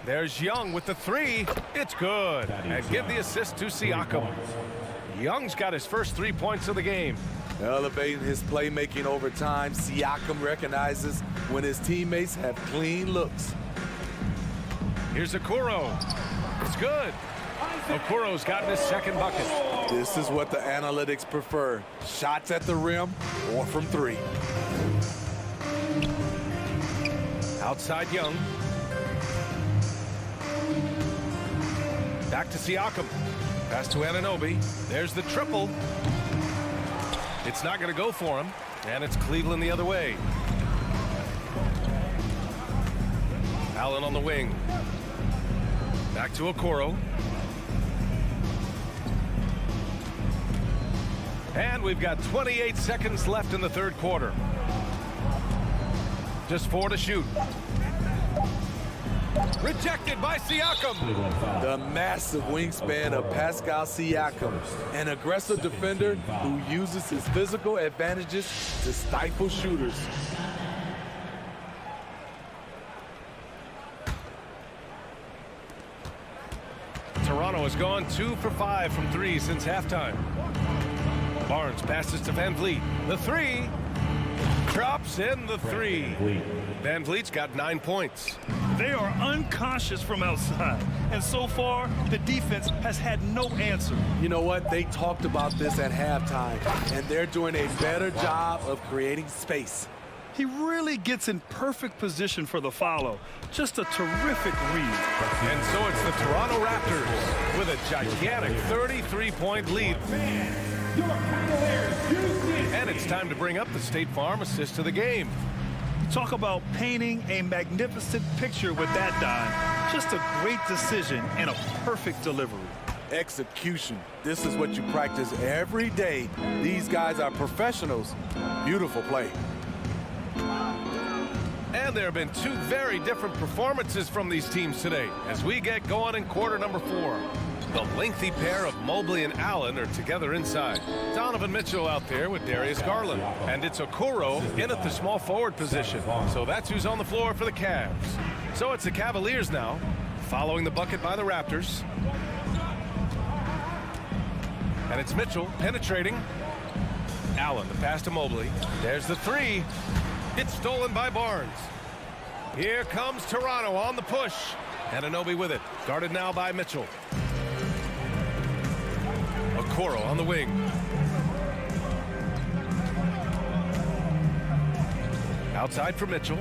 There's Young with the 3. It's good. And give the assist to Siakam. Young's got his first 3 points of the game. Elevating his playmaking over time, Siakam recognizes when his teammates have clean looks. Here's Okoro. It's good. Okoro's gotten his second bucket. This is what the analytics prefer. Shots at the rim or from 3. Outside Young. Back to Siakam. Pass to Anunoby. There's the triple. It's not going to go for him. And it's Cleveland the other way. Allen on the wing. Back to Okoro. And we've got 28 seconds left in the third quarter. Just 4 to shoot. Rejected by Siakam. The massive wingspan of Pascal Siakam, an aggressive defender who uses his physical advantages to stifle shooters. Toronto has gone 2 for 5 from 3 since halftime. Barnes passes to Van Vliet. The 3. Drops in the 3. Van Vliet's got 9 points. They are unconscious from outside, and so far, the defense has had no answer. You know what? They talked about this at halftime, and they're doing a better job of creating space. He really gets in perfect position for the follow. Just a terrific read. And so it's the Toronto Raptors with a gigantic 33-point lead. And it's time to bring up the State Farm assist to the game. Talk about painting a magnificent picture with that dime. Just a great decision and a perfect delivery. Execution. This is what you practice every day. These guys are professionals. Beautiful play. And there have been 2 very different performances from these teams today as we get going in quarter number 4. The lengthy pair of Mobley and Allen are together inside. Donovan Mitchell out there with Darius Garland. And it's Okoro in at the small forward position. So that's who's on the floor for the Cavs. So it's the Cavaliers now, following the bucket by the Raptors. And it's Mitchell penetrating. Allen, the pass to Mobley. There's the 3. It's stolen by Barnes. Here comes Toronto on the push. Anunoby with it. Guarded now by Mitchell. Okoro on the wing. Outside for Mitchell.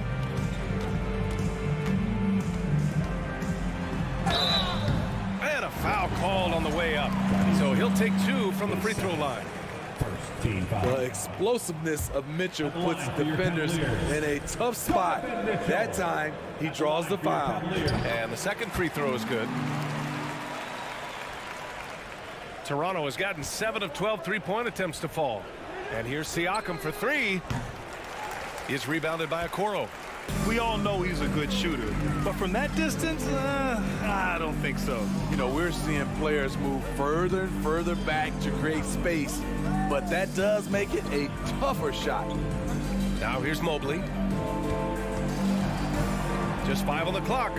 And a foul called on the way up. So he'll take 2 from the free throw line. The explosiveness of Mitchell puts defenders in a tough spot. That time, he draws the foul. And the second free throw is good. Toronto has gotten 7 of 12 three-point attempts to fall. And here's Siakam for 3. He's rebounded by Okoro. We all know he's a good shooter, but from that distance, I don't think so. You know, we're seeing players move further and further back to create space, but that does make it a tougher shot. Now here's Mobley. Just 5 on the clock.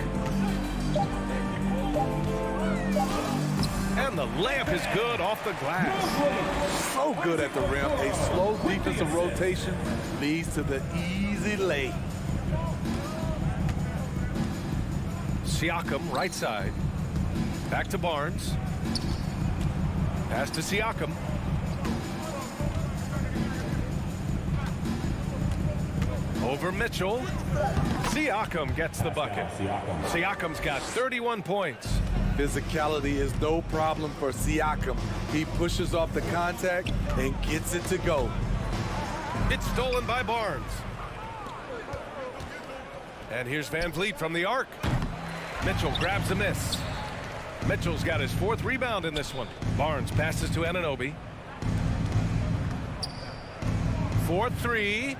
And the layup is good off the glass. So good at the rim. A slow defensive rotation leads to the easy lay. Siakam, right side. Back to Barnes. Pass to Siakam. Over Mitchell. Siakam gets the bucket. Siakam's got 31 points. Physicality is no problem for Siakam. He pushes off the contact and gets it to go. It's stolen by Barnes. And here's Van Vliet from the arc. Mitchell grabs a miss. Mitchell's got his 4th rebound in this one. Barnes passes to Anunoby. 4-3.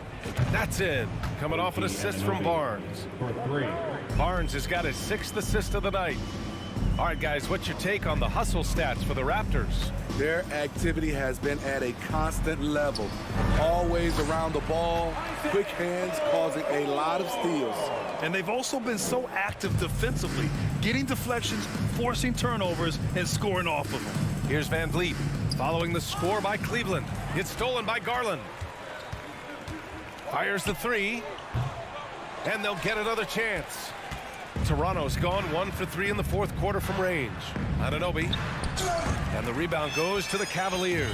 That's in. Coming off an assist from Barnes. Barnes has got his 6th assist of the night. All right, guys, what's your take on the hustle stats for the Raptors? Their activity has been at a constant level. Always around the ball, quick hands causing a lot of steals. And they've also been so active defensively, getting deflections, forcing turnovers, and scoring off of them. Here's Van Vliet following the score by Cleveland. It's stolen by Garland. Fires the 3, and they'll get another chance. Toronto's gone 1 for 3 in the 4th quarter from range. Anunoby, and the rebound goes to the Cavaliers.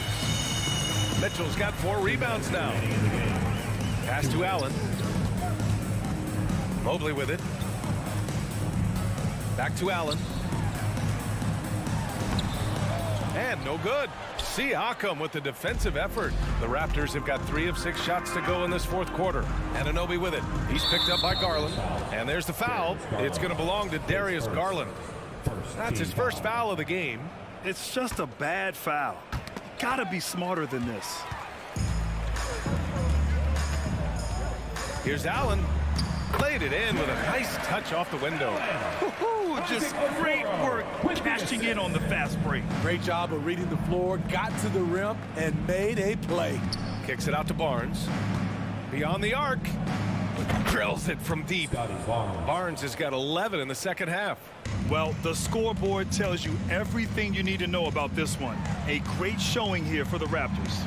Mitchell's got 4 rebounds now. Pass to Allen. Mobley with it. Back to Allen. And no good. Siakam with the defensive effort. The Raptors have got 3 of 6 shots to go in this 4th quarter. Anunoby with it. He's picked up by Garland. And there's the foul. It's going to belong to Darius Garland. That's his 1st foul of the game. It's just a bad foul. Gotta be smarter than this. Here's Allen. Played it in with a nice touch off the window. Just great work cashing in on the fast break. Great job of reading the floor, got to the rim, and made a play. Kicks it out to Barnes. Beyond the arc. Drills it from deep. Barnes has got 11 in the second half. Well, the scoreboard tells you everything you need to know about this one. A great showing here for the Raptors.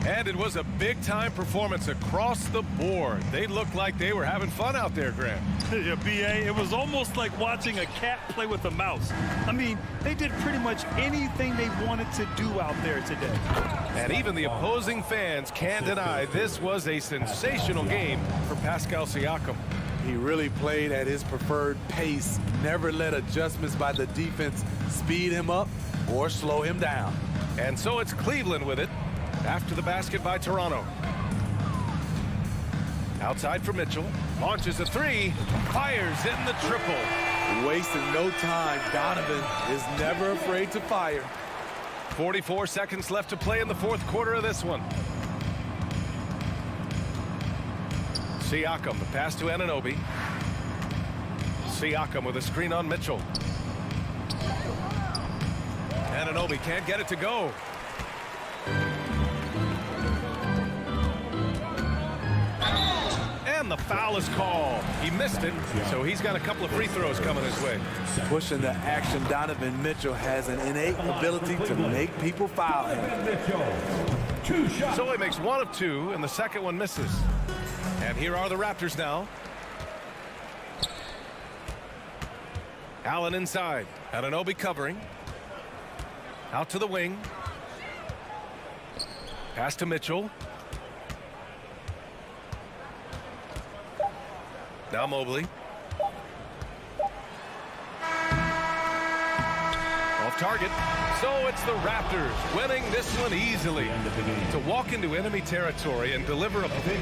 And it was a big-time performance across the board. They looked like they were having fun out there, Grant. Yeah, B.A., it was almost like watching a cat play with a mouse. I mean, they did pretty much anything they wanted to do out there today. And even the opposing fans can't deny this was a sensational game for Pascal Siakam. He really played at his preferred pace, never let adjustments by the defense speed him up or slow him down. And so it's Cleveland with it after the basket by Toronto. Outside for Mitchell, launches a three, fires in the triple. Wasting no time, Donovan is never afraid to fire. 44 seconds left to play in the fourth quarter of this one. Siakam, the pass to Anunoby. Siakam with a screen on Mitchell. Anunoby can't get it to go. And the foul is called. He missed it, so he's got a couple of free throws coming his way. Pushing the action, Donovan Mitchell has an innate ability to make people foul him. So he makes one of two, and the second one misses. And here are the Raptors now. Allen inside. Anunoby covering. Out to the wing. Pass to Mitchell. Now Mobley. Off target. So it's the Raptors winning this one easily. To walk into enemy territory and deliver a big.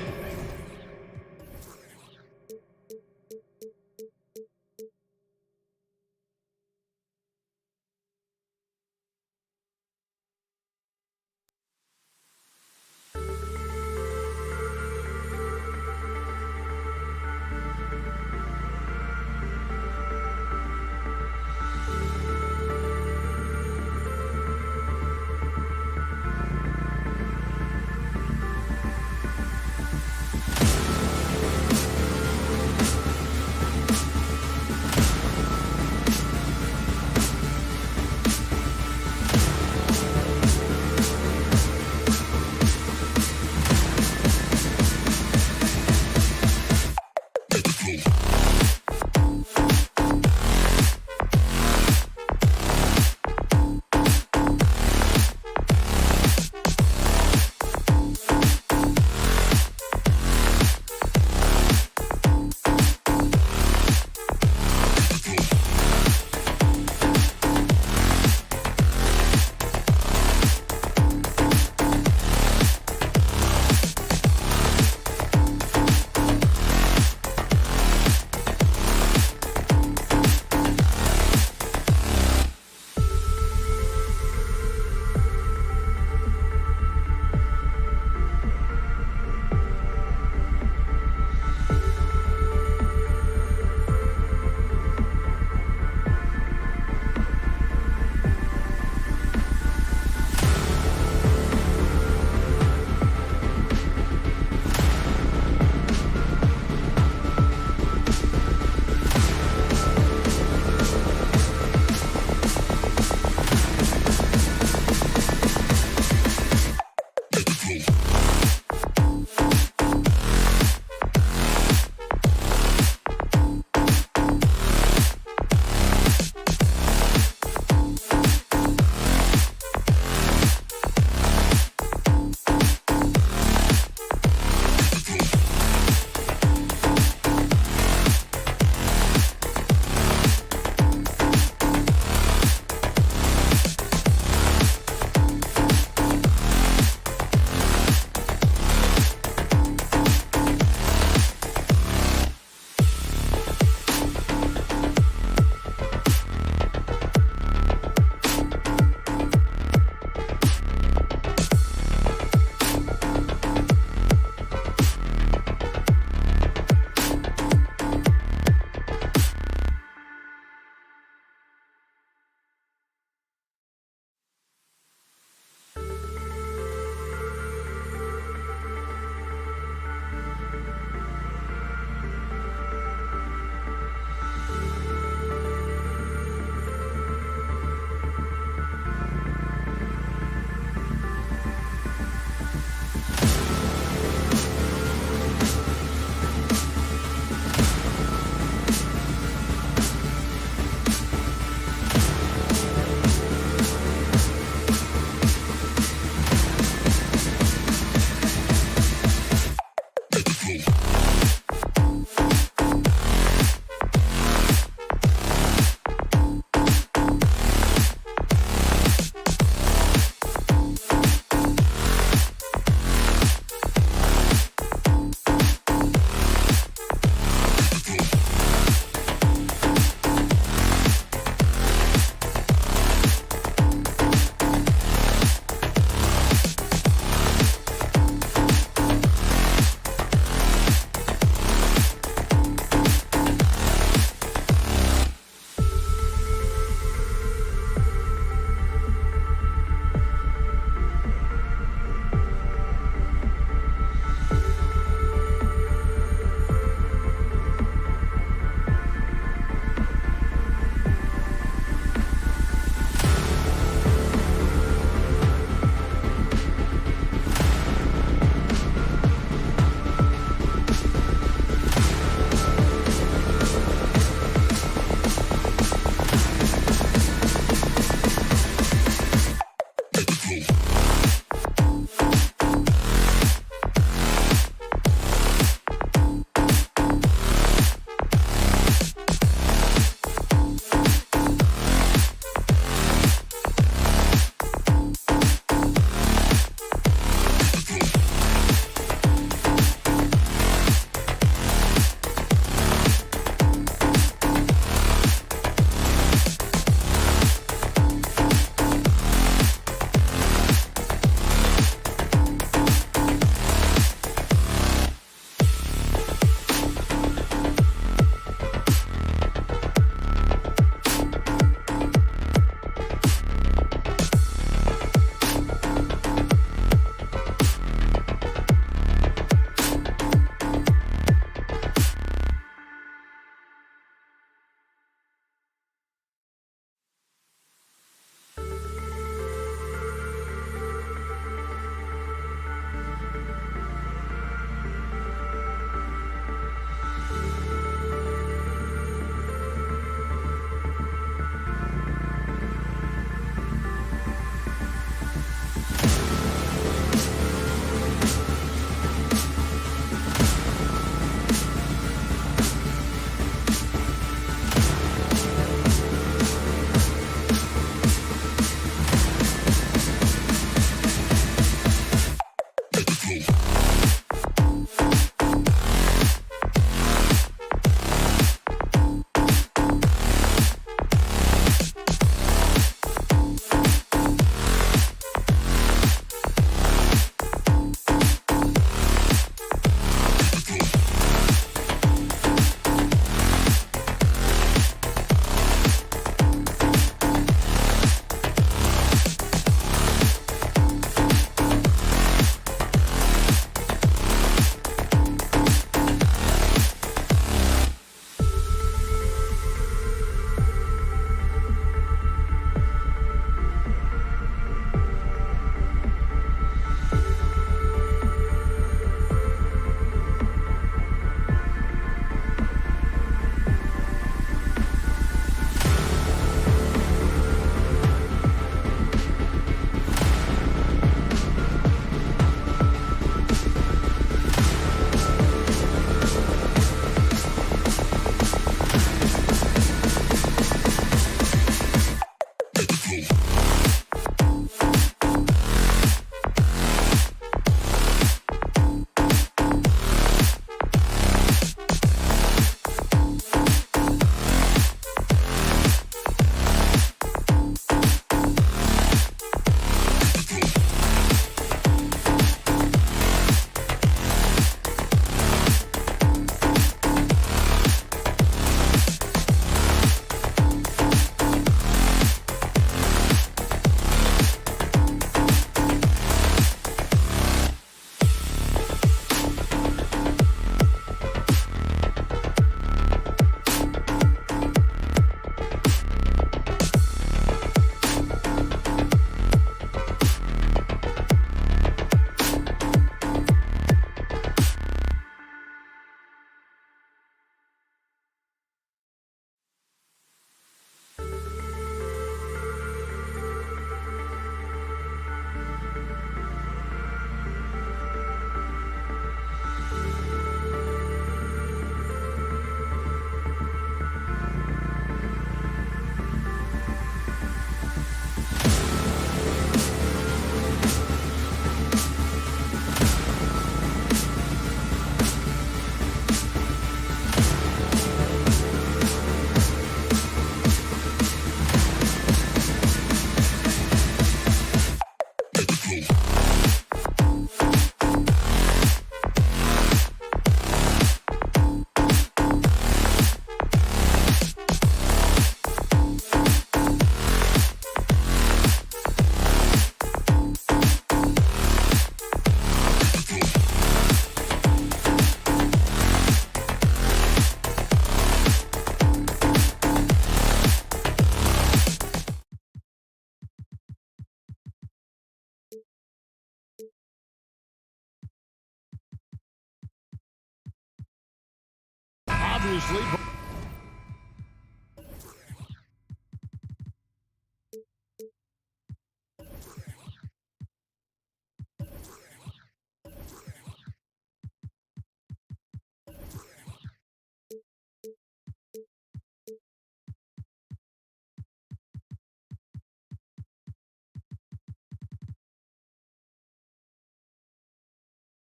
Previously.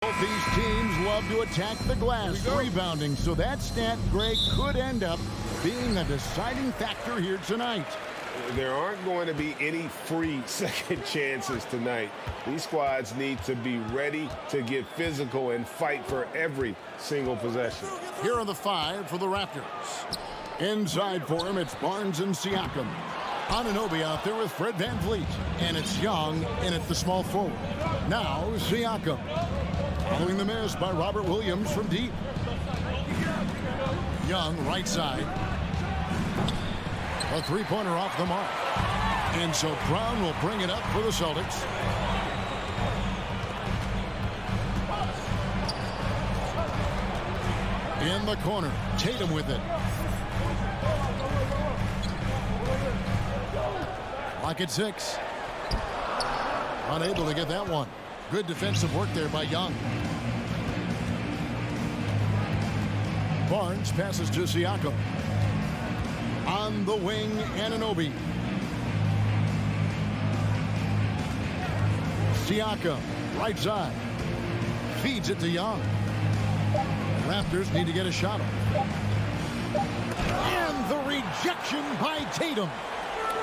Both these teams love to attack the glass, rebounding, so that stat, Greg, could end up being a deciding factor here tonight. There aren't going to be any free second chances tonight. These squads need to be ready to get physical and fight for every single possession. Here are the 5 for the Raptors. Inside for him, it's Barnes and Siakam. Anunoby out there with Fred VanVleet. And it's Young in at the small forward. Now Siakam. Following the miss by Robert Williams from deep. Young, right side. A three-pointer off the mark. And so Brown will bring it up for the Celtics. In the corner, Tatum with it. Lock at 6. Unable to get that one. Good defensive work there by Young. Barnes passes to Siakam. On the wing, Anunoby. Siakam, right side. Feeds it to Young. Raptors need to get a shot off. And the rejection by Tatum.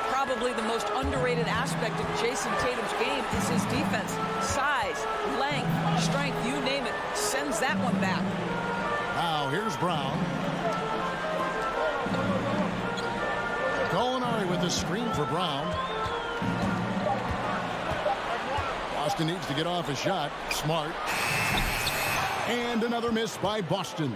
Probably the most underrated aspect of Jason Tatum's game is his defense. Size, length, strength, you name it, sends that one back. Now here's Brown. Gallinari with the screen for Brown. Boston needs to get off a shot. Smart. And another miss by Boston.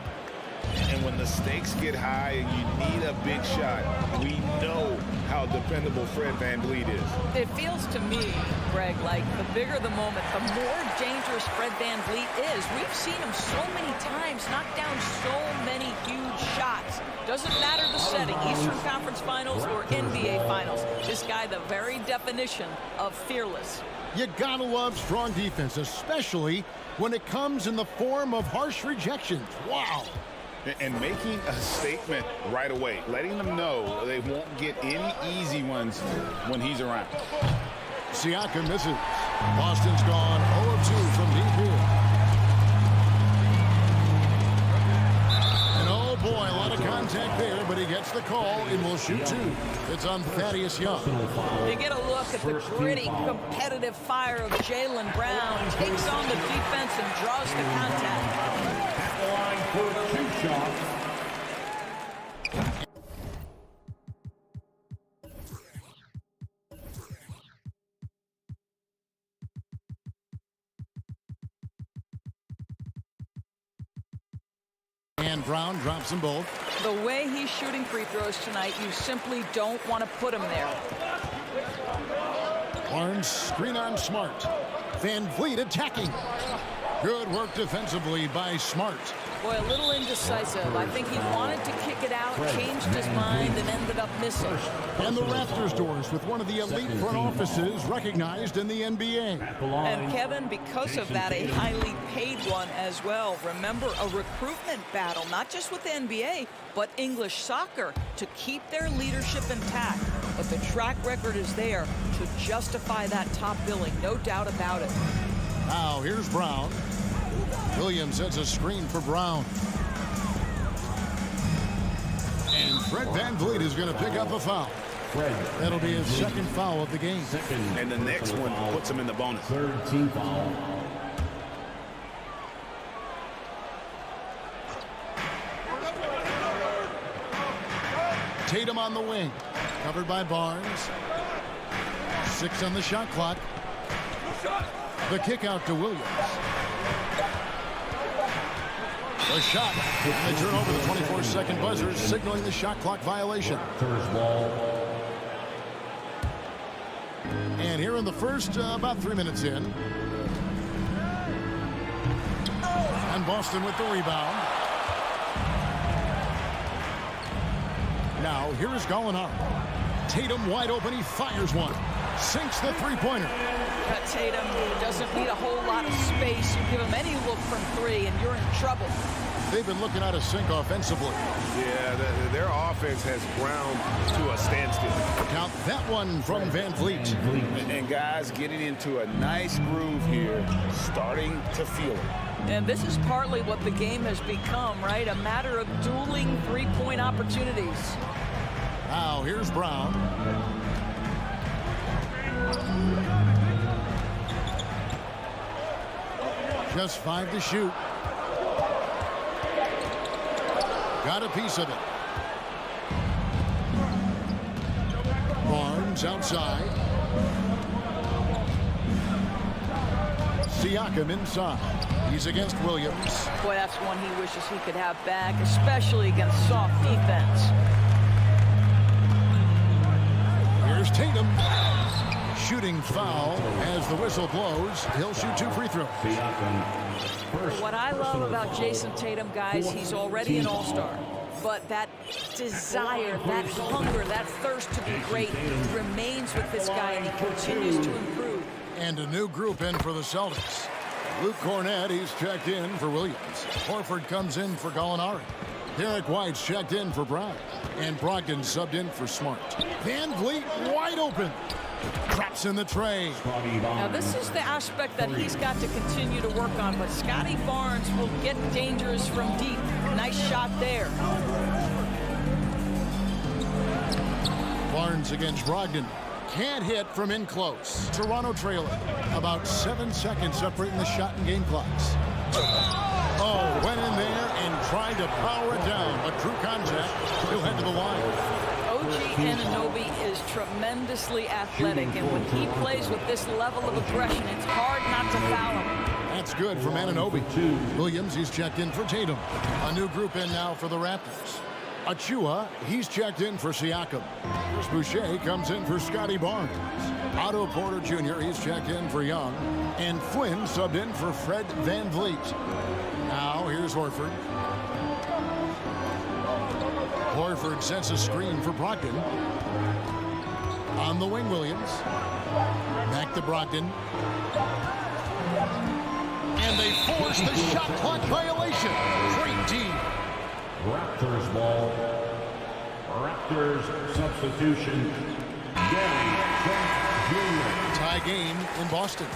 And when the stakes get high and you need a big shot, we know how dependable Fred VanVleet is. It feels to me, Greg, like the bigger the moment, the more dangerous Fred VanVleet is. We've seen him so many times knock down so many huge shots. Doesn't matter the setting, Eastern Conference Finals or NBA Finals. This guy, the very definition of fearless. You gotta love strong defense, especially when it comes in the form of harsh rejections. Wow. And making a statement right away, letting them know they won't get any easy ones when he's around. Siakam misses. Boston's gone 0-2 from deep here. And oh boy, a lot of contact there, but he gets the call and will shoot 2. It's on Thaddeus Young. You get a look at the gritty, competitive fire of Jaylen Brown. Takes on the defense and draws the contact. Line for 2 shots. And Brown drops them both. The way he's shooting free throws tonight, you simply don't want to put him there. Barnes, screen on Smart. VanVleet attacking. Good work defensively by Smart. Boy, a little indecisive. I think he wanted to kick it out, changed his mind, and ended up missing. And the Raptors doors with one of the elite front offices recognized in the NBA. And Kevin, because of that, a highly paid one as well. Remember, a recruitment battle, not just with the NBA, but English soccer to keep their leadership intact. But the track record is there to justify that top billing, no doubt about it. Now, here's Brown. Williams sets a screen for Brown. And Fred VanVleet is going to pick up a foul. That'll be his second foul of the game. And the next one puts him in the bonus. Third team foul. Tatum on the wing. Covered by Barnes. 6 on the shot clock. The kick out to Williams. The shot. And they turn over the 24-second buzzer, signaling the shot clock violation. First ball. And here in the first, about 3 minutes in. And Boston with the rebound. Now, here's Gallinari. Tatum wide open. He fires one. Sinks the three-pointer. Tatum doesn't need a whole lot of space. You give him any look from three, and you're in trouble. They've been looking out of sync offensively. Yeah, their offense has ground to a standstill. Count that one from Van Vliet. And guys getting into a nice groove here, starting to feel it. And this is partly what the game has become, right? A matter of dueling three-point opportunities. Now, here's Brown. Just 5 to shoot. Got a piece of it. Barnes outside. Siakam inside. He's against Williams. Boy, that's one he wishes he could have back, especially against soft defense. Here's Tatum. Shooting foul as the whistle blows. He'll shoot 2 free throws. What I love about Jason Tatum, guys, he's already an all-star. But that desire, that hunger, that thirst to be great remains with this guy, and he continues to improve. And a new group in for the Celtics. Luke Cornett, he's checked in for Williams. Horford comes in for Gallinari. Derek White's checked in for Brown. And Brogdon subbed in for Smart. Van Vliet wide open. Traps in the tray. Now, this is the aspect that he's got to continue to work on, but Scotty Barnes will get dangerous from deep. Nice shot there. Barnes against Brogdon. Can't hit from in close. Toronto trailing. About 7 seconds separating the shot and game clocks. Oh, went in there and tried to power it down, but true contact. He'll head to the line. OG Anunoby is tremendously athletic, and when he plays with this level of aggression, it's hard not to foul him. That's good from Anunoby. Williams, he's checked in for Tatum. A new group in now for the Raptors. Achua, he's checked in for Siakam. Boucher comes in for Scotty Barnes. Otto Porter Jr., he's checked in for Young. And Flynn subbed in for Fred Van Vliet. Now, here's Horford. Horford sets a screen for Brogdon. On the wing, Williams. Back to Brogdon. And they force the shot clock violation. Great D. Raptors ball. Raptors substitution. Gary Trent Jr. Tie game in Boston.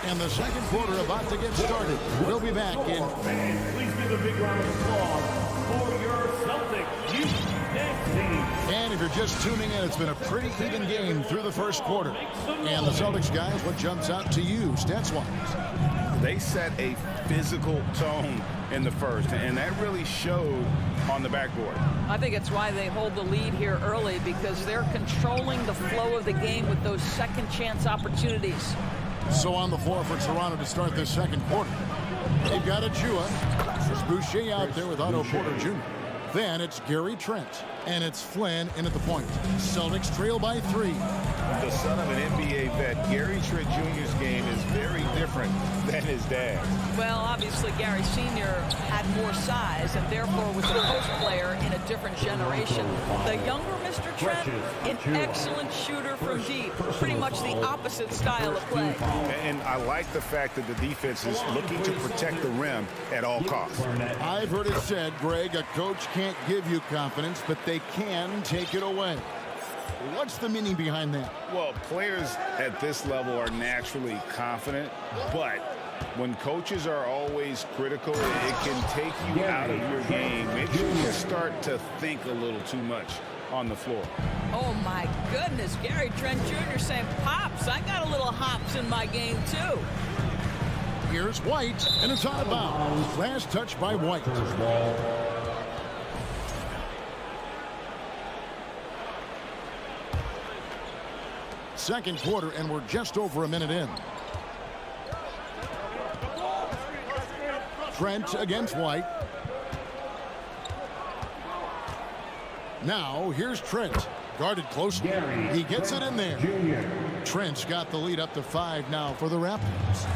And the second quarter about to get started. We'll be back in. Please give a big round of applause for your Celtics youth next team. And if you're just tuning in, it's been a pretty even game through the first quarter. And the Celtics guys, what jumps out to you stats-wise? They set a physical tone in the first, and that really showed on the backboard. I think it's why they hold the lead here early, because they're controlling the flow of the game with those second chance opportunities. So on the floor for Toronto to start this second quarter. They've got Achua. There's Boucher out there with Otto Porter Jr. Then it's Gary Trent. And it's Flynn in at the point. Celtics trail by 3. The son of an NBA vet, Gary Trent Jr.'s game is very different than his dad. Well, obviously, Gary Sr. had more size and therefore was a post player in a different generation. The younger Mr. Trent, an excellent shooter from deep. Pretty much the opposite style of play. And I like the fact that the defense is looking to protect the rim at all costs. I've heard it said, Greg, a coach can't give you confidence, but they can take it away. What's the meaning behind that? Well, players at this level are naturally confident, but when coaches are always critical, it can take you out of your game. Makes you start to think a little too much on the floor. Oh, my goodness. Gary Trent Jr. saying, Pops, I got a little hops in my game, too. Here's White, and it's out of bounds. Last touch by White. Second quarter, and we're just over a minute in. Trent against White. Now, here's Trent. Guarded closely. He gets it in there. Trent's got the lead up to 5 now for the Raptors.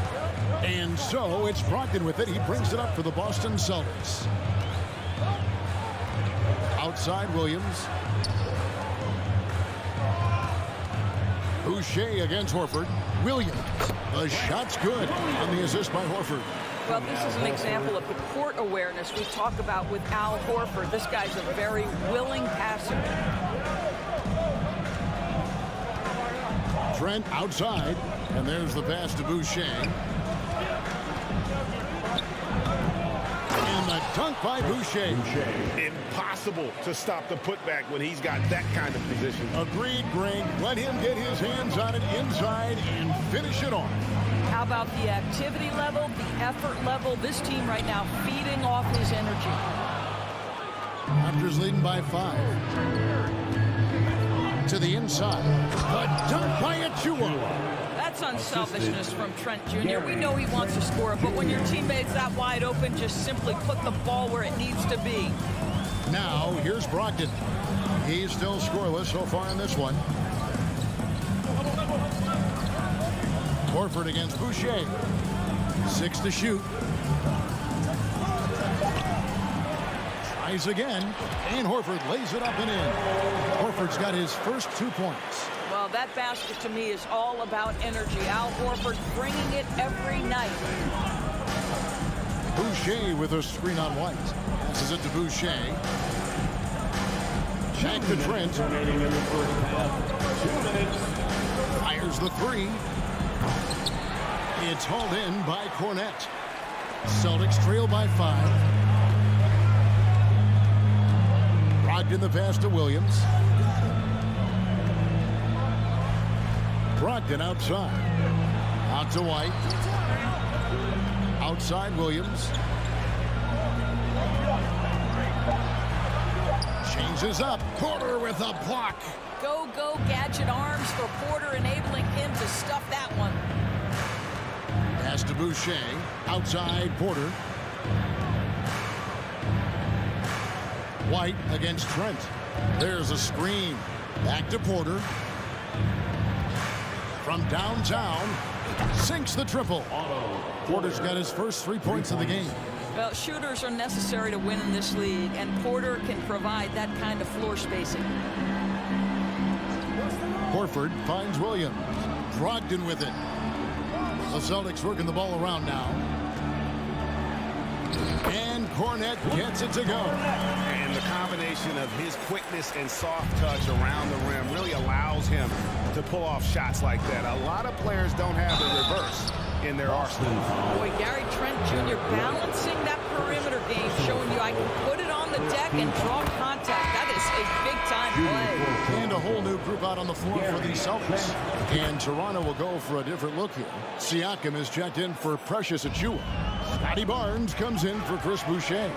And so it's Brogdon with it. He brings it up for the Boston Celtics. Outside Williams. Boucher against Horford. Williams. The shot's good on the assist by Horford. Well, this is an example of the court awareness we talk about with Al Horford. This guy's a very willing passer. Trent outside, and there's the pass to Boucher. And the dunk by Boucher. Impossible to stop the putback when he's got that kind of position. Agreed, Greg. Let him get his hands on it inside and finish it off. How about the activity level, the effort level? This team right now feeding off his energy. Raptors leading by 5. To the inside. A dunk by Achua. That's unselfishness from Trent Jr. We know he wants to score, but when your teammate's that wide open, just simply put the ball where it needs to be. Now, here's Brogdon. He's still scoreless so far in this one. Horford against Boucher. 6 to shoot. Tries again, and Horford lays it up and in. Horford's got his first 2 points. Well, that basket to me is all about energy. Al Horford bringing it every night. Boucher with a screen on White. Passes it to Boucher. Back to Trent. Fires the 3. It's hauled in by Cornette. Celtics trail by 5. Brogdon the pass to Williams. Brogdon outside. Out to White. Outside Williams. Changes up. Porter with a block. Go, gadget arms for Porter, enabling him to stuff that one. Pass to Boucher. Outside Porter. White against Trent. There's a screen. Back to Porter. From downtown. Sinks the triple. Porter's got his first 3 points of the game. Well, shooters are necessary to win in this league, and Porter can provide that kind of floor spacing. Horford finds Williams. Brogdon with it. The Celtics working the ball around now. And Cornette gets it to go. And the combination of his quickness and soft touch around the rim really allows him to pull off shots like that. A lot of players don't have the reverse in their arsenal. Boy, Gary Trent Jr. balancing that perimeter game, showing you I can put it on the deck and draw contact. That is a big-time play. And a whole new group out on the floor for the Celtics. And Toronto will go for a different look here. Siakam is checked in for Precious Achua. Scotty Barnes comes in for Chris Boucher.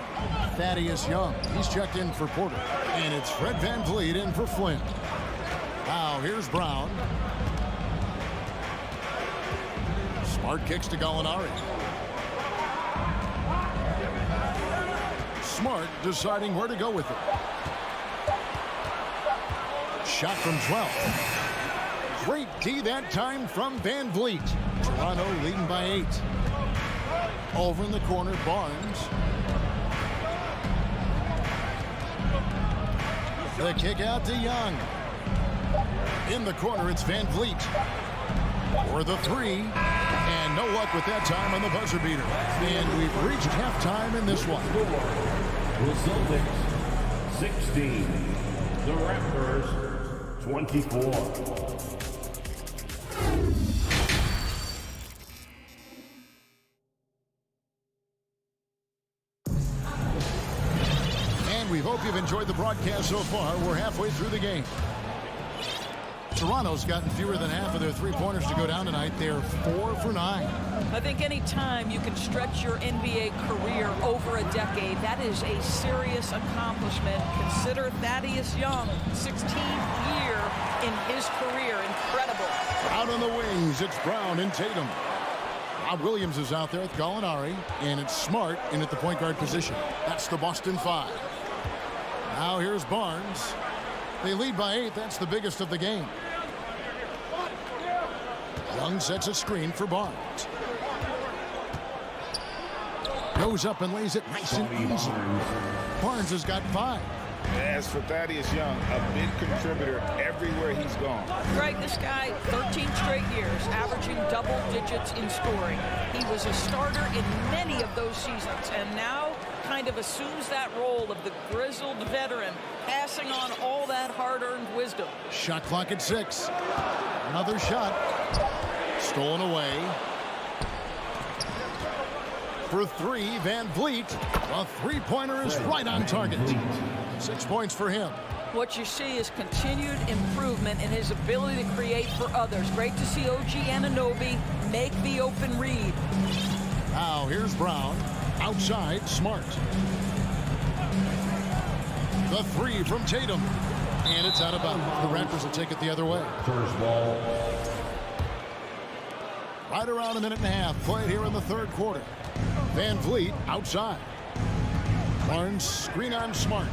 Thaddeus Young, he's checked in for Porter. And it's Fred VanVleet in for Flynn. Now here's Brown. Smart kicks to Gallinari. Smart deciding where to go with it. Shot from 12. Great D that time from VanVleet. Toronto leading by 8. Over in the corner, Barnes. The kick out to Young. In the corner, it's VanVleet. For the 3. And no luck with that time on the buzzer beater. And we've reached halftime in this one. The Celtics 16. The Raptors 24. We hope you've enjoyed the broadcast so far. We're halfway through the game. Toronto's gotten fewer than half of their three-pointers to go down tonight. They're 4 for 9. I think any time you can stretch your NBA career over a decade, that is a serious accomplishment. Consider Thaddeus Young, 16th year in his career. Incredible. Out on the wings, it's Brown and Tatum. Rob Williams is out there with Gallinari, and it's Smart in at the point guard position. That's the Boston 5. Now here's Barnes. They lead by 8. That's the biggest of the game. Young sets a screen for Barnes. Goes up and lays it nice and easy. Barnes has got 5. As for Thaddeus Young, a big contributor everywhere he's gone. Greg, this guy, 13 straight years, averaging double digits in scoring. He was a starter in many of those seasons, and now kind of assumes that role of the grizzled veteran, passing on all that hard-earned wisdom. Shot clock at 6. Another shot. Stolen away. For 3, Van Vliet. A three-pointer is right on target. 6 points for him. What you see is continued improvement in his ability to create for others. Great to see OG Anunoby make the open read. Now here's Brown. Outside, Smart. The 3 from Tatum. And it's out of bounds. The Raptors will take it the other way. First ball. Right around a minute and a half played here in the third quarter. Van Vliet outside. Barnes screen on Smart.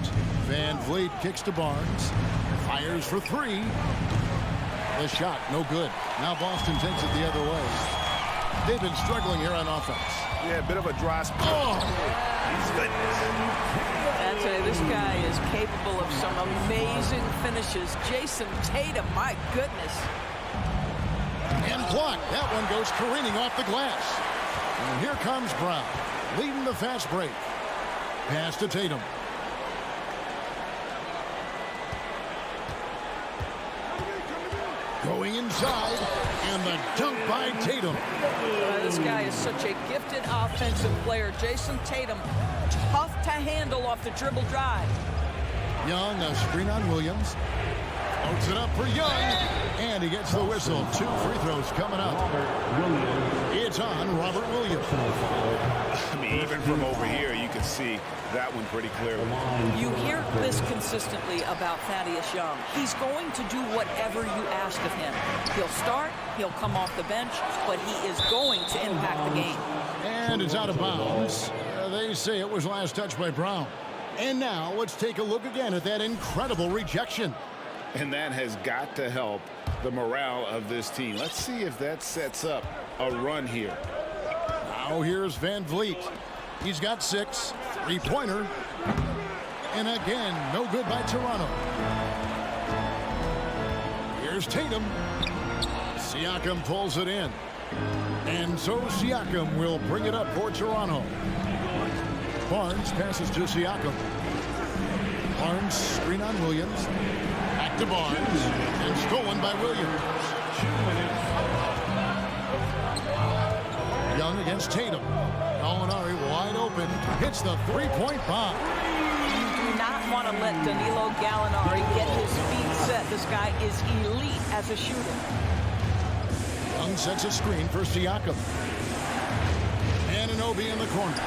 Van Vliet kicks to Barnes. Fires for 3. The shot, no good. Now Boston takes it the other way. They've been struggling here on offense. Yeah, a bit of a dry spot. Oh! I tell you, this guy is capable of some amazing finishes. Jason Tatum, my goodness. And blocked. That one goes careening off the glass. And here comes Brown, leading the fast break. Pass to Tatum. Going inside, and the dunk by Tatum. This guy is such a gifted offensive player. Jason Tatum, tough to handle off the dribble drive. Young, a screen on Williams. Floats it up for Young, and he gets the whistle. 2 free throws coming up. It's on Robert Williams. I mean, even from over here, you can see that one pretty clearly. You hear this consistently about Thaddeus Young. He's going to do whatever you ask of him. He'll start, he'll come off the bench, but he is going to impact the game. And it's out of bounds. They say it was last touched by Brown. And now let's take a look again at that incredible rejection. And that has got to help the morale of this team. Let's see if that sets up a run here. Now here's Van Vliet. He's got 6. Three-pointer. And again, no good by Toronto. Here's Tatum. Siakam pulls it in. And so Siakam will bring it up for Toronto. Barnes passes to Siakam. Barnes screen on Williams. Back to Barnes. And stolen by Williams. Young against Tatum. Gallinari wide open. Hits the three-point bomb. You do not want to let Danilo Gallinari get his feet set. This guy is elite as a shooter. Young sets a screen for Siakam. Anunoby in the corner.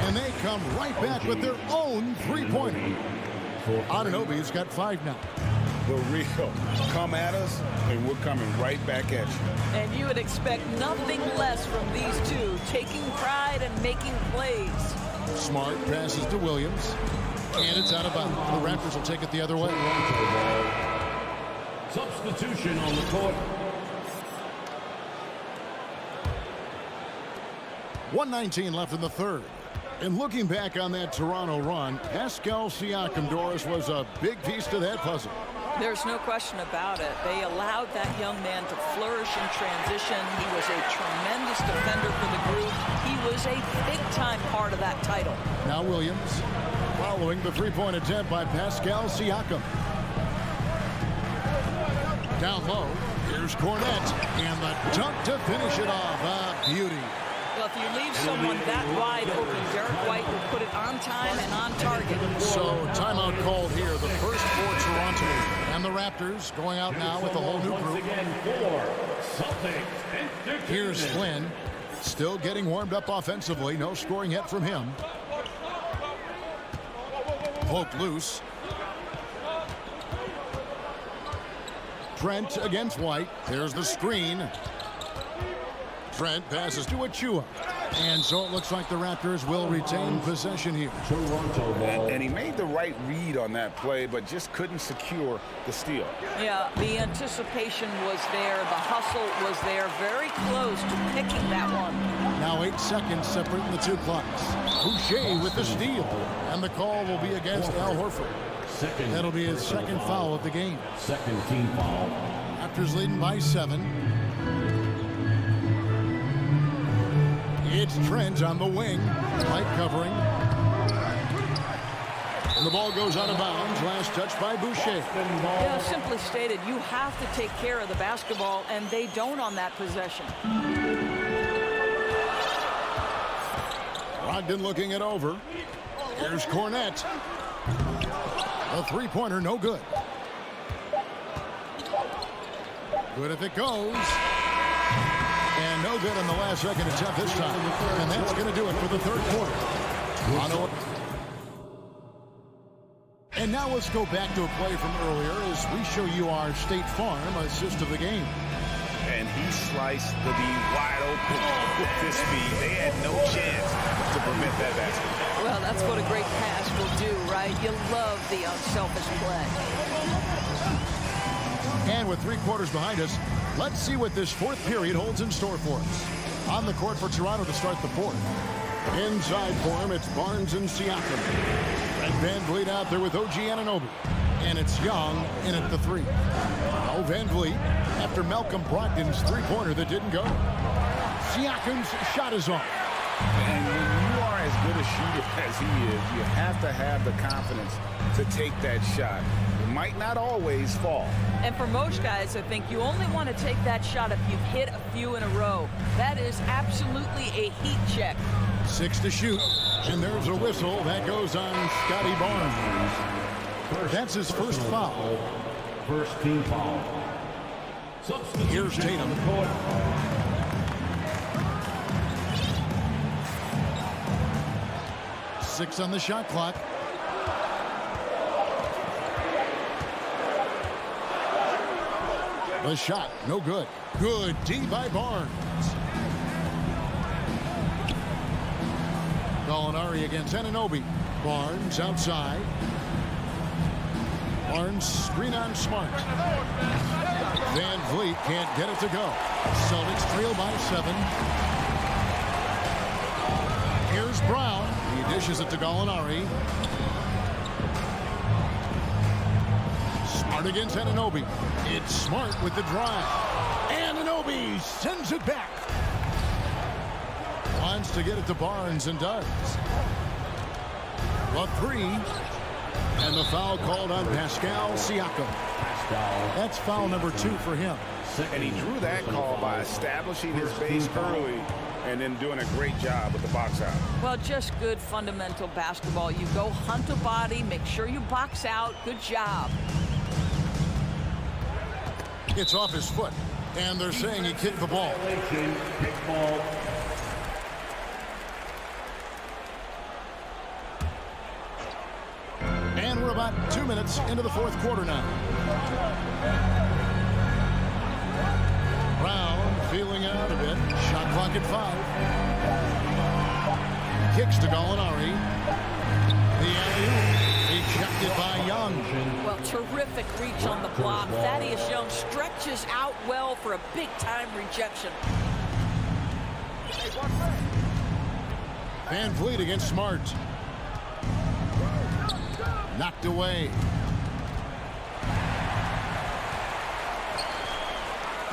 And they come right back with their own three-pointer. Anunoby's got 5 now. The real come at us, and we're coming right back at you. And you would expect nothing less from these two, taking pride and making plays. Smart passes to Williams. And it's out of bounds. The Raptors will take it the other way. Substitution on the court. 1:19 left in the third. And looking back on that Toronto run, Pascal Siakam, Doris, was a big piece to that puzzle. There's no question about it. They allowed that young man to flourish in transition. He was a tremendous defender for the group. He was a big-time part of that title. Now Williams following the three-point attempt by Pascal Siakam. Down low, here's Cornette, and the dunk to finish it off. A beauty. Well, if you leave someone that wide open, Derek White will put it on time and on target. So, timeout called here. The first for Toronto. And the Raptors going out now with a whole new group. Here's Flynn. Still getting warmed up offensively. No scoring yet from him. Poked loose. Trent against White. There's the screen. Trent passes to Achua. And so it looks like the Raptors will retain possession here. And he made the right read on that play, but just couldn't secure the steal. Yeah, the anticipation was there. The hustle was there. Very close to picking that one. Now 8 seconds separating the two clocks. Boucher with the steal. And the call will be against Al Horford. That'll be his second foul of the game. Second team foul. Raptors leading by 7. It's Trent on the wing. Light covering. And the ball goes out of bounds. Last touch by Boucher. Yeah, simply stated, you have to take care of the basketball, and they don't on that possession. Brogdon looking it over. Here's Cornette. A three-pointer, no good. Good if it goes. And no good on the last second attempt this time. And that's going to do it for the third quarter. And now let's go back to a play from earlier as we show you our State Farm assist of the game. And he sliced the D wide open with this speed. They had no chance to prevent that basket. Well, that's what a great pass will do, right? You love the unselfish play. And with 3 quarters behind us, let's see what this fourth period holds in store for us. On the court for Toronto to start the fourth. Inside for him, it's Barnes and Siakam. And VanVleet out there with OG Anunoby. And it's Young in at the 3. Now VanVleet after Malcolm Brogdon's three-pointer that didn't go. Siakam's shot is off. And when you are as good a shooter as he is, you have to have the confidence to take that shot. It might not always fall. And for most guys, I think you only want to take that shot if you've hit a few in a row. That is absolutely a heat check. 6 to shoot. And there's a whistle. That goes on Scotty Barnes. That's his first foul. First team foul. Here's Tatum. 6 on the shot clock. The shot, no good. Good D by Barnes. Gallinari against Anunoby. Barnes outside. Barnes screen on Smart. VanVleet can't get it to go. Celtics trail by 7. Here's Brown. He dishes it to Gallinari. Smart against Anunoby. It's Smart with the drive. Anunoby sends it back. Wants to get it to Barnes and does. A 3. And the foul called on Pascal Siakam. That's foul number 2 for him. And he drew that call by establishing his base early and then doing a great job with the box out. Well, just good fundamental basketball. You go hunt a body, make sure you box out. Good job. It's off his foot, and they're saying he kicked the ball. And we're about 2 minutes into the fourth quarter now. Brown feeling out a bit. Shot clock at 5. Kicks to Gallinari. The alley-oop. He checked it by Young. Well, terrific reach on the block. Thaddeus Young stretches out well for a big-time rejection. VanVleet against Smart. Knocked away.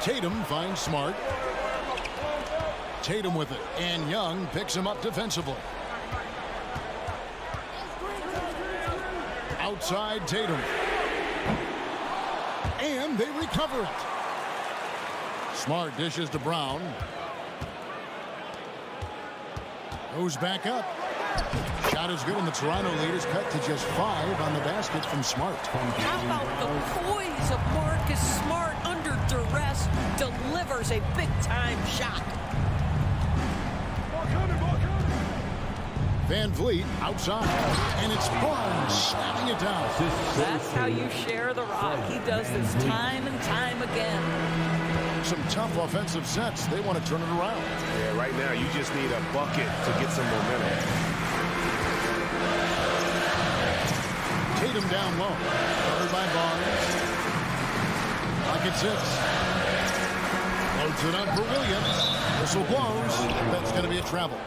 Tatum finds Smart. Tatum with it. And Young picks him up defensively. Outside Tatum. And they recover it. Smart dishes to Brown. Goes back up. Shot is good, and the Toronto lead is cut to just 5 on the basket from Smart. How about the poise of Marcus Smart under duress? Delivers a big-time shot. VanVleet outside, and it's Barnes slamming it down. That's how you share the rock. He does this time and time again. Some tough offensive sets. They want to turn it around. Yeah, right now you just need a bucket to get some momentum. Tatum down low. Covered by Barnes. Clock at 6. Loads it up for Williams. Whistle blows. That's going to be a to travel.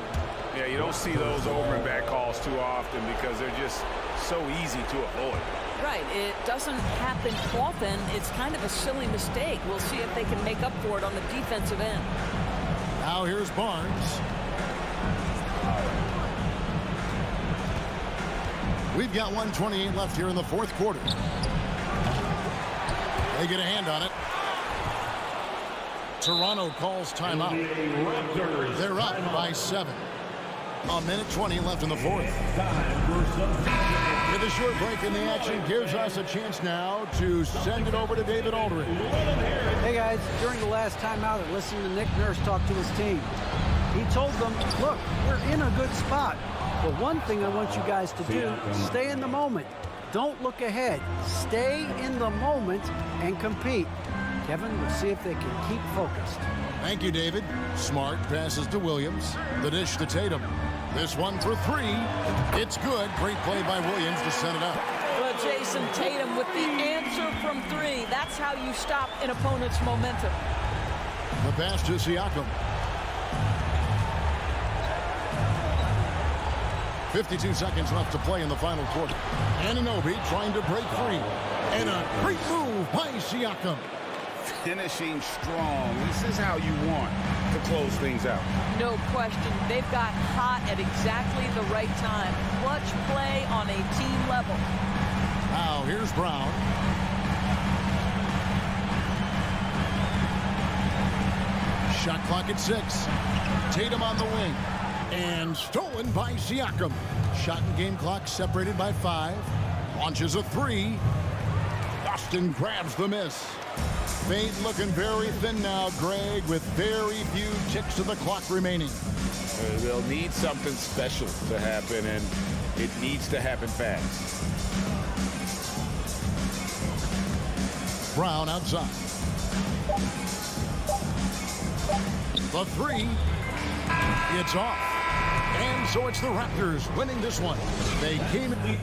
Yeah, you don't see those over and back calls too often because they're just so easy to avoid. Right. It doesn't happen often. It's kind of a silly mistake. We'll see if they can make up for it on the defensive end. Now here's Barnes. We've got 1:28 left here in the fourth quarter. They get a hand on it. Toronto calls timeout. They're up by 7. A minute 20 left in the fourth. With a short break in the action gives us a chance now to send it over to David Aldridge. Hey guys, during the last timeout, I listened to Nick Nurse talk to his team. He told them, look, we're in a good spot. But one thing I want you guys to do, stay in the moment. Don't look ahead. Stay in the moment and compete. Kevin, we'll see if they can keep focused. Thank you, David. Smart passes to Williams. The dish to Tatum. This one for 3. It's good. Great play by Williams to set it up. Well, Jason Tatum with the answer from 3. That's how you stop an opponent's momentum. The pass to Siakam. 52 seconds left to play in the final quarter. Anunoby trying to break free. And a great move by Siakam. Finishing strong. This is how you want to close things out. No question. They've got hot at exactly the right time. Clutch play on a team level. Now here's Brown. Shot clock at 6. Tatum on the wing. And stolen by Siakam. Shot and game clock separated by 5. Launches a 3. Boston grabs the miss. Fate looking very thin now, Greg, with very few ticks of the clock remaining. They'll need something special to happen, and it needs to happen fast. Brown outside. The 3. It's off. And so it's the Raptors winning this one. They came in.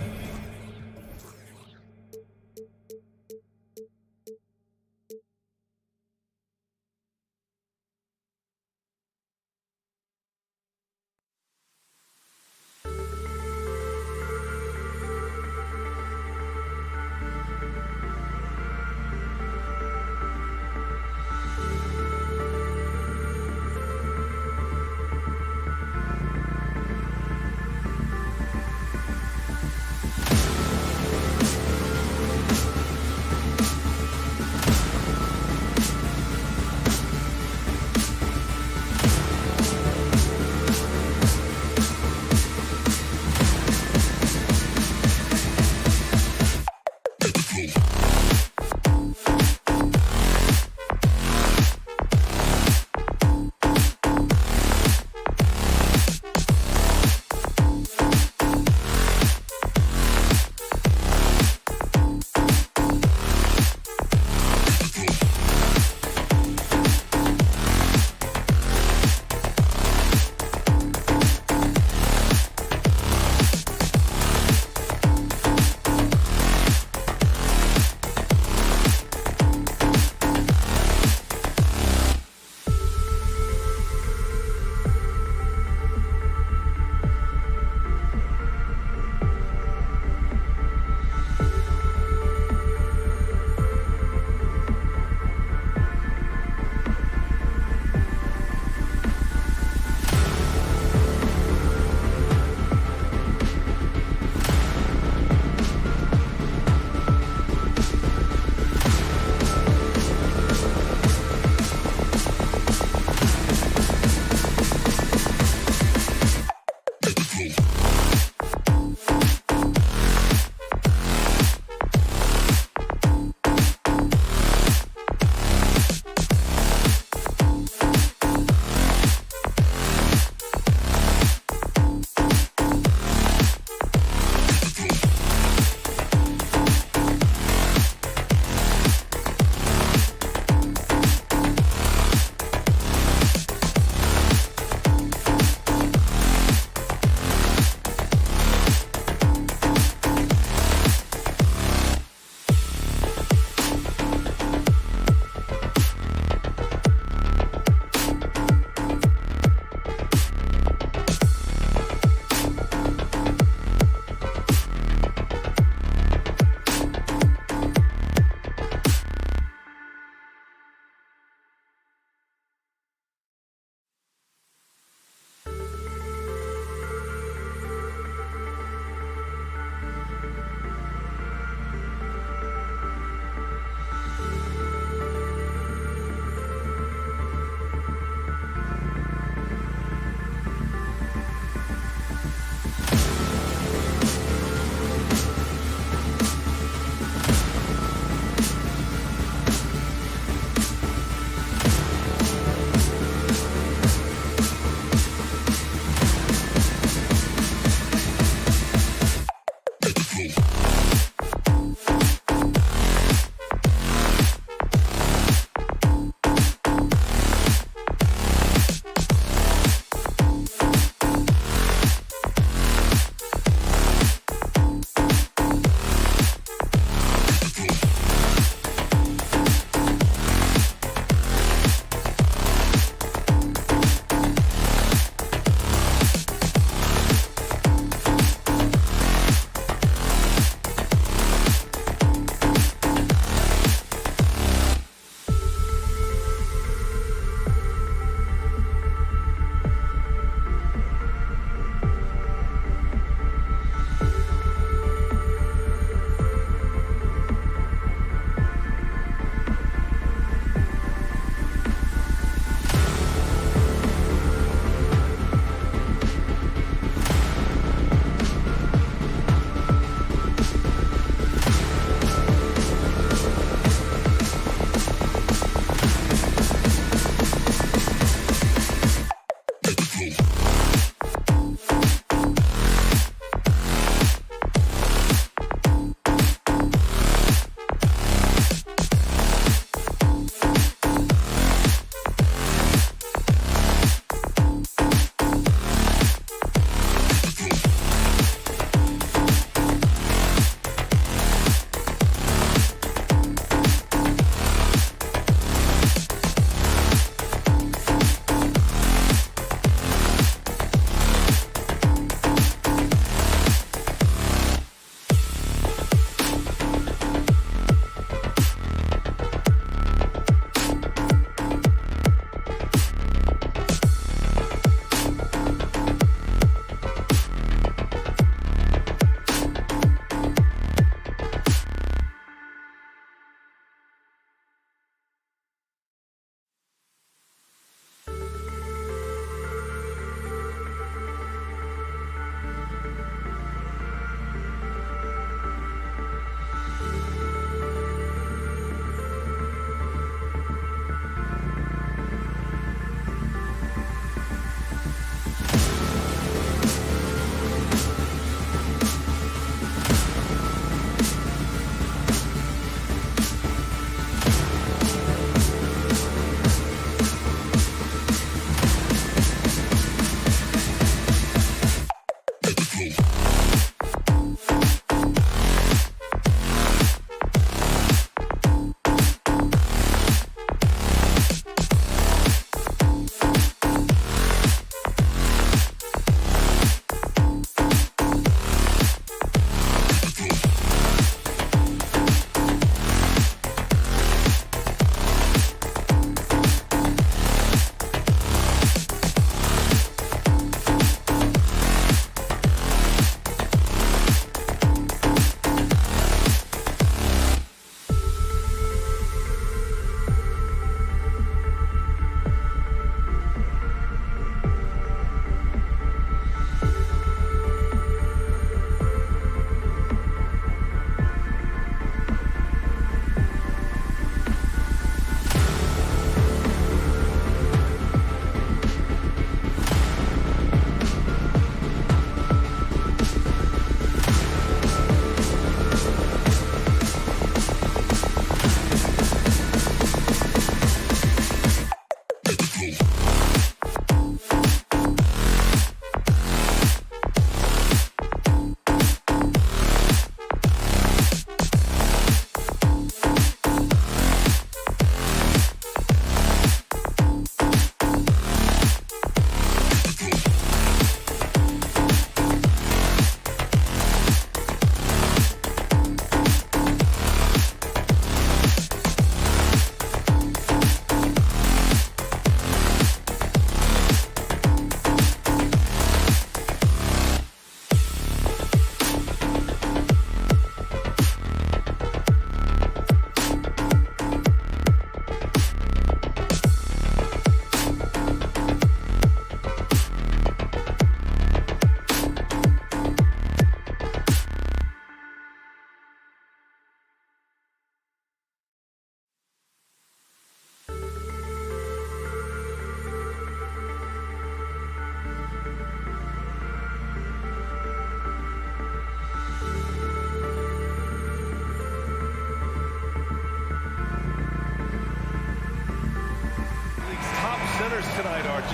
tonight, RJ.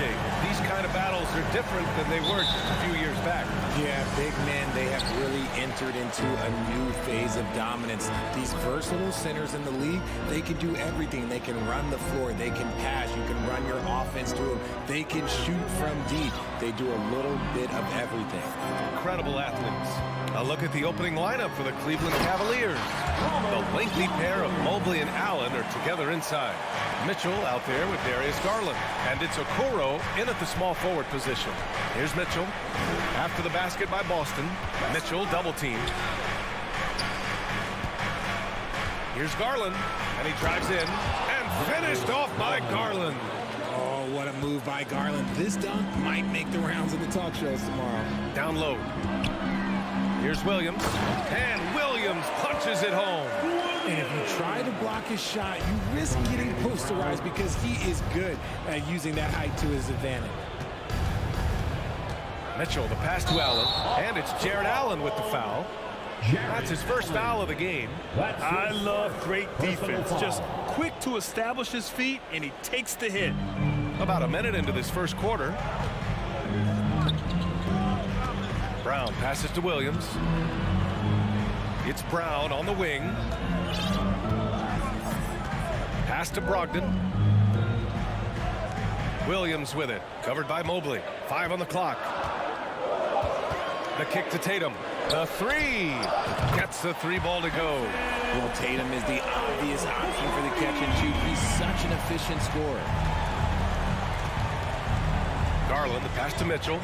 These kind of battles are different than they were just a few years back. Yeah, big men, they have really entered into a new phase of dominance. These versatile centers in the league, they can do everything. They can run the floor. They can pass. You can run your offense through them. They can shoot from deep. They do a little bit of everything. Incredible athletes. A look at the opening lineup for the Cleveland Cavaliers. The lengthy pair of Mobley and Allen are together inside. Mitchell out there with Darius Garland. And it's Okoro in at the small forward position. Here's Mitchell. After the basket by Boston. Mitchell double teamed. Here's Garland. And he drives in. And finished off by Garland. Oh, what a move by Garland. This dunk might make the rounds of the talk shows tomorrow. Down low. Here's Williams. And Williams punches it home. And if you try to block his shot, you risk getting posterized because he is good at using that height to his advantage. Mitchell, the pass to Allen. And it's Jared Allen with the foul. That's his first foul of the game. I love great defense. Just quick to establish his feet, and he takes the hit. About a minute into this first quarter. Brown passes to Williams. It's Brown on the wing. Pass to Brogdon. Williams with it. Covered by Mobley. 5 on the clock. The kick to Tatum. The three. Gets the three ball to go. Well, Tatum is the obvious option for the catch and shoot. He's such an efficient scorer. Garland, the pass to Mitchell.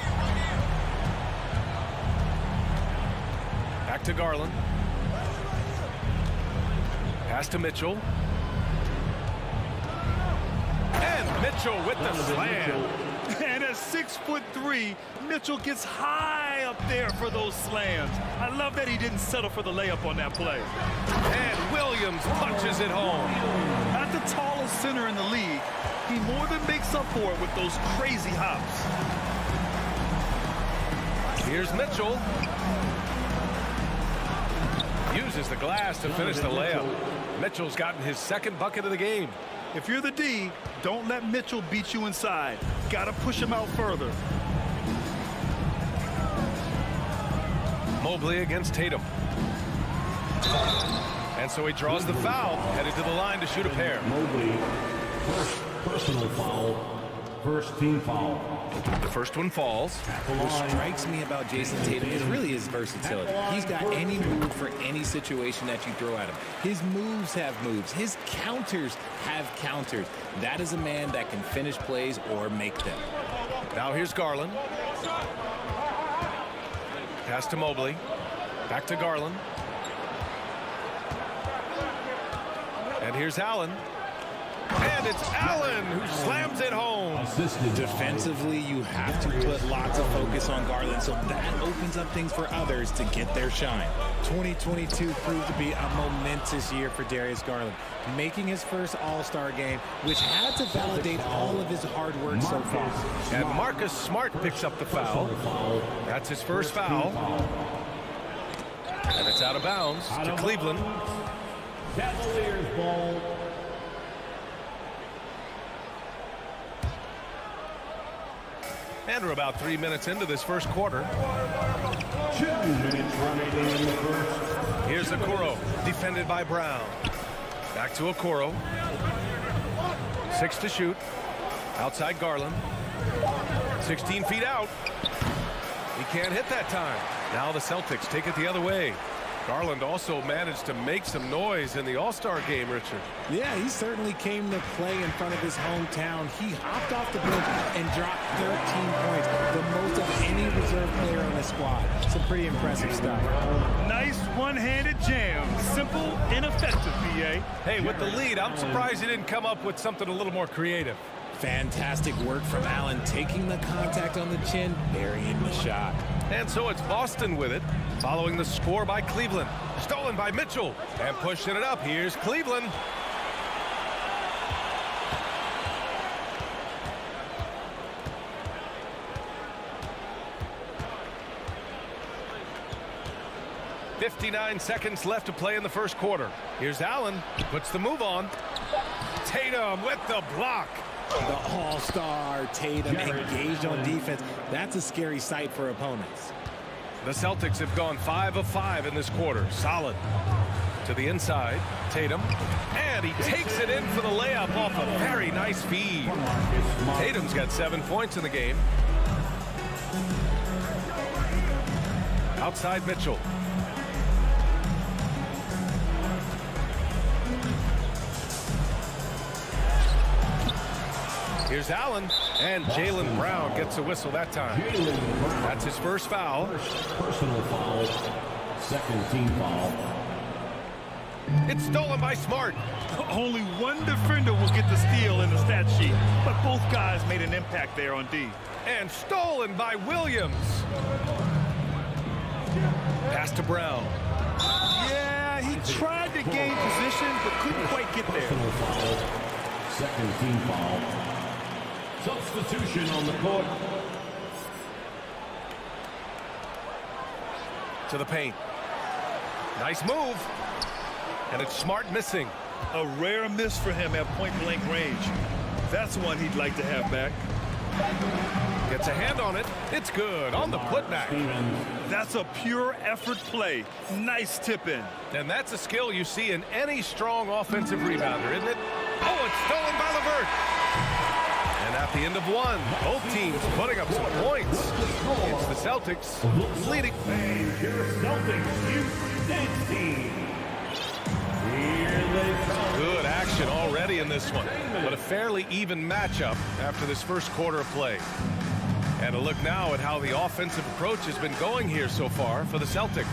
Back to Garland. Pass to Mitchell. And Mitchell with the slam. And at 6'3", Mitchell gets high up there for those slams. I love that he didn't settle for the layup on that play. And Williams punches it home. At the tallest center in the league, he more than makes up for it with those crazy hops. Here's Mitchell. Uses the glass to finish the layup. Mitchell's gotten his second bucket of the game. If you're the D, don't let Mitchell beat you inside. Got to push him out further. Mobley against Tatum. And so he draws the foul, headed to the line to shoot a pair. Mobley, first personal foul, first team foul. The first one falls. What strikes me about Jason Tatum is really his versatility. He's got any move for any situation that you throw at him. His moves have moves. His counters have counters. That is a man that can finish plays or make them. Now here's Garland. Pass to Mobley. Back to Garland. And here's Allen. And it's Allen who slams it home. Defensively, you have to put lots of focus on Garland, so that opens up things for others to get their shine. 2022 proved to be a momentous year for Darius Garland, making his first All-Star game, which had to validate all of his hard work so far. And Marcus Smart picks up the foul. That's his first foul. And it's out of bounds to Cleveland. Cavaliers ball. And we're about 3 minutes into this first quarter. 2 minutes remaining in the first. Here's Okoro, defended by Brown. Back to Okoro. 6 to shoot. Outside Garland. 16 feet out. He can't hit that time. Now the Celtics take it the other way. Garland also managed to make some noise in the All-Star game, Richard. Yeah, he certainly came to play in front of his hometown. He hopped off the bench and dropped 13 points, the most of any reserve player on the squad. Some pretty impressive stuff. Nice one-handed jam. Simple and effective, BA. Hey, with the lead, I'm surprised he didn't come up with something a little more creative. Fantastic work from Allen, taking the contact on the chin, burying the shot. And so it's Boston with it, following the score by Cleveland. Stolen by Mitchell, and pushing it up. Here's Cleveland. .59 seconds left to play in the first quarter. Here's Allen, puts the move on. Tatum with the block. The all-star Tatum engaged on defense. That's a scary sight for opponents. The Celtics have gone 5 of 5 in this quarter. Solid. To the inside, Tatum. And he takes it in for the layup off a very nice feed. Tatum's got 7 points in the game. Outside Mitchell. Here's Allen, and Jaylen Brown gets a whistle that time. That's his first foul. Personal foul. Second team foul. It's stolen by Smart. Only one defender will get the steal in the stat sheet, but both guys made an impact there on D. And stolen by Williams. Pass to Brown. Yeah, he tried to gain position, but couldn't quite get there. Personal foul. Second team foul. Substitution on the court. To the paint. Nice move. And it's Smart missing. A rare miss for him at point-blank range. That's one he'd like to have back. Gets a hand on it. It's good on the putback. That's a pure effort play. Nice tip-in. And that's a skill you see in any strong offensive rebounder, isn't it? Oh, it's stolen by LeVert. And at the end of one, both teams putting up some points. It's the Celtics leading. Celtics youth dance team. Good action already in this one, but a fairly even matchup after this first quarter of play. And a look now at how the offensive approach has been going here so far for the Celtics.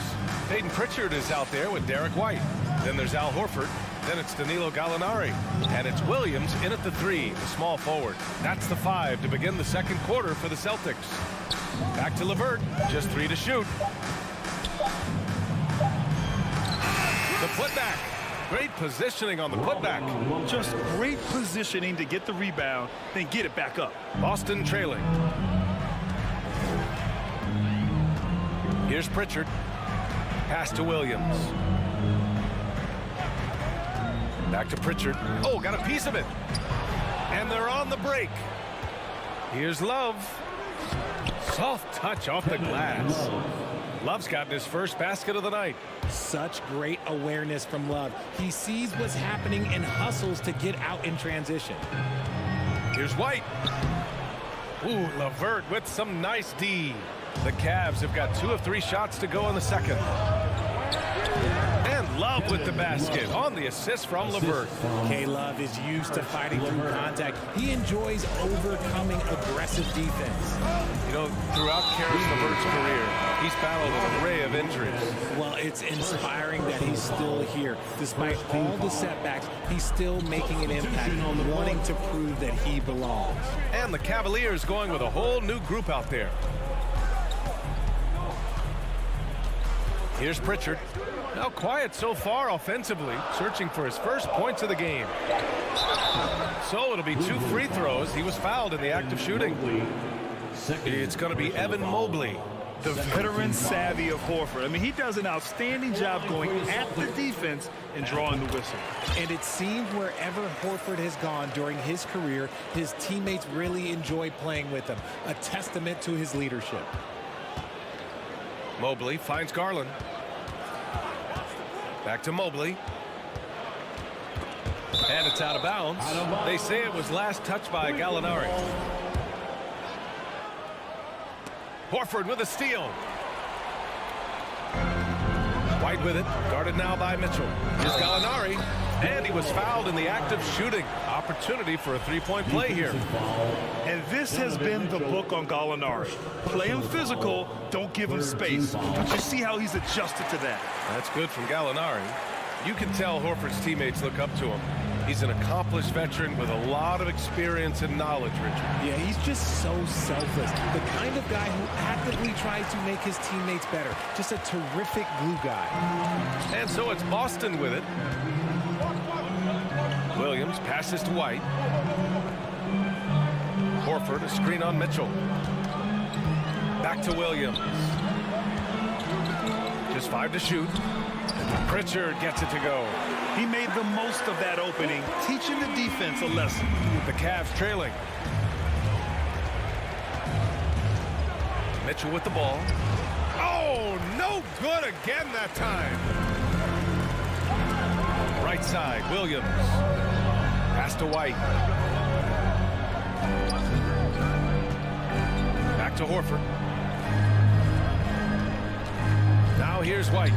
Peyton Pritchard is out there with Derek White. Then there's Al Horford. Then it's Danilo Gallinari. And it's Williams in at the 3, the small forward. That's the 5 to begin the second quarter for the Celtics. Back to LeVert, just 3 to shoot. The putback. Great positioning on the putback. Just great positioning to get the rebound, then get it back up. Boston trailing. Here's Pritchard. Pass to Williams. Back to Pritchard. Oh, got a piece of it. And they're on the break. Here's Love. Soft touch off the glass. Love's gotten his first basket of the night. Such great awareness from Love. He sees what's happening and hustles to get out in transition. Here's White. Ooh, LeVert with some nice D. The Cavs have got 2 of 3 shots to go in the second. And Love with the basket on the assist from LeVert. K-Love is used to fighting through contact. He enjoys overcoming aggressive defense. You know, throughout Karis LeVert's career, he's battled an array of injuries. Well, it's inspiring that he's still here. Despite all the setbacks, he's still making an impact, wanting to prove that he belongs. And the Cavaliers going with a whole new group out there. Here's Pritchard. Now quiet so far offensively, searching for his first points of the game. So it'll be 2 free throws. He was fouled in the act of shooting. It's going to be Evan Mobley. The veteran savvy of Horford. I mean, he does an outstanding job going at the defense and drawing the whistle. And it seems wherever Horford has gone during his career, his teammates really enjoy playing with him. A testament to his leadership. Mobley finds Garland. Back to Mobley. And it's out of bounds. They say it was last touched by Gallinari. Horford with a steal. White with it. Guarded now by Mitchell. Here's Gallinari. And he was fouled in the act of shooting. Opportunity for a 3-point play here. And this has been the book on Gallinari. Play him physical, don't give him space. But you see how he's adjusted to that. That's good from Gallinari. You can tell Horford's teammates look up to him. He's an accomplished veteran with a lot of experience and knowledge, Richard. Yeah, he's just so selfless. The kind of guy who actively tries to make his teammates better. Just a terrific glue guy. And so it's Boston with it. Williams passes to White. Horford, a screen on Mitchell. Back to Williams. Just 5 to shoot. Pritchard gets it to go. He made the most of that opening, teaching the defense a lesson. The Cavs trailing. Mitchell with the ball. Oh, no good again that time. Right side, Williams. Pass to White. Back to Horford. Now here's White.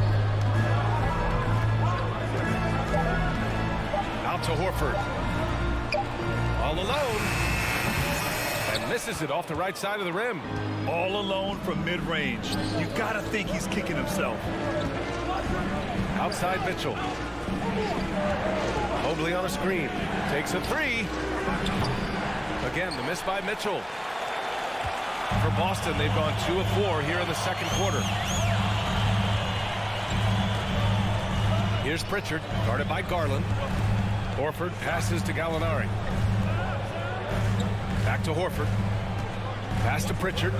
Out to Horford. All alone. And misses it off the right side of the rim. All alone from mid-range. You gotta think he's kicking himself. Outside Mitchell. Mobley on a screen. Takes a three. Again, the miss by Mitchell. For Boston, they've gone 2 of 4 here in the second quarter. Here's Pritchard, guarded by Garland. Horford passes to Gallinari. Back to Horford. Pass to Pritchard.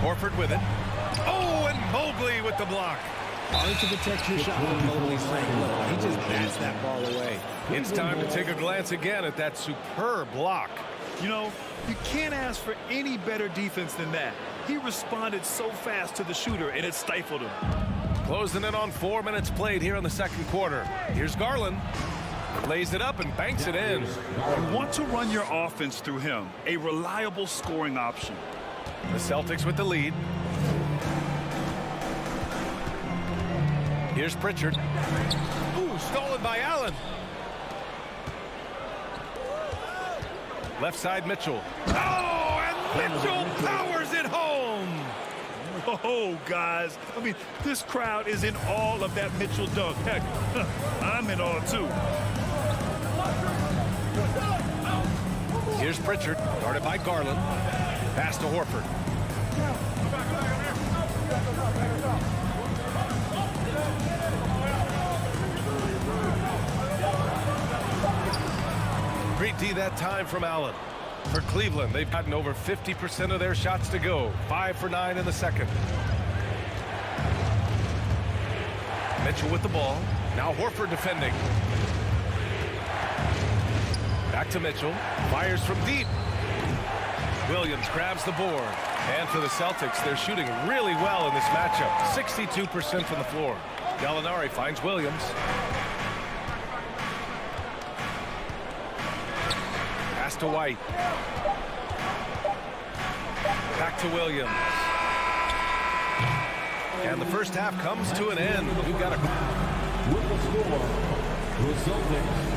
Horford with it. Oh, and Mobley with the block. Hard to protect your shot from Mobley's saying, look, he just bats that ball away. It's time to take a glance again at that superb block. You know, you can't ask for any better defense than that. He responded so fast to the shooter, and it stifled him. Closing in on 4 minutes played here in the second quarter. Here's Garland. Lays it up and banks it in. You want to run your offense through him, a reliable scoring option. The Celtics with the lead. Here's Pritchard. Ooh, stolen by Allen. Left side Mitchell. Oh, and Mitchell powers it home. Oh, guys. I mean, this crowd is in awe of that Mitchell dunk. Heck, I'm in awe, too. Here's Pritchard, guarded by Garland. Pass to Horford. Great D that time from Allen. For Cleveland, they've gotten over 50% of their shots to go. 5 for 9 in the second. Mitchell with the ball. Now Horford defending. Back to Mitchell. Fires from deep. Williams grabs the board. And for the Celtics, they're shooting really well in this matchup. 62% from the floor. Gallinari finds Williams. Pass to White. Back to Williams. And the first half comes to an end. We've got a... With the score, the Celtics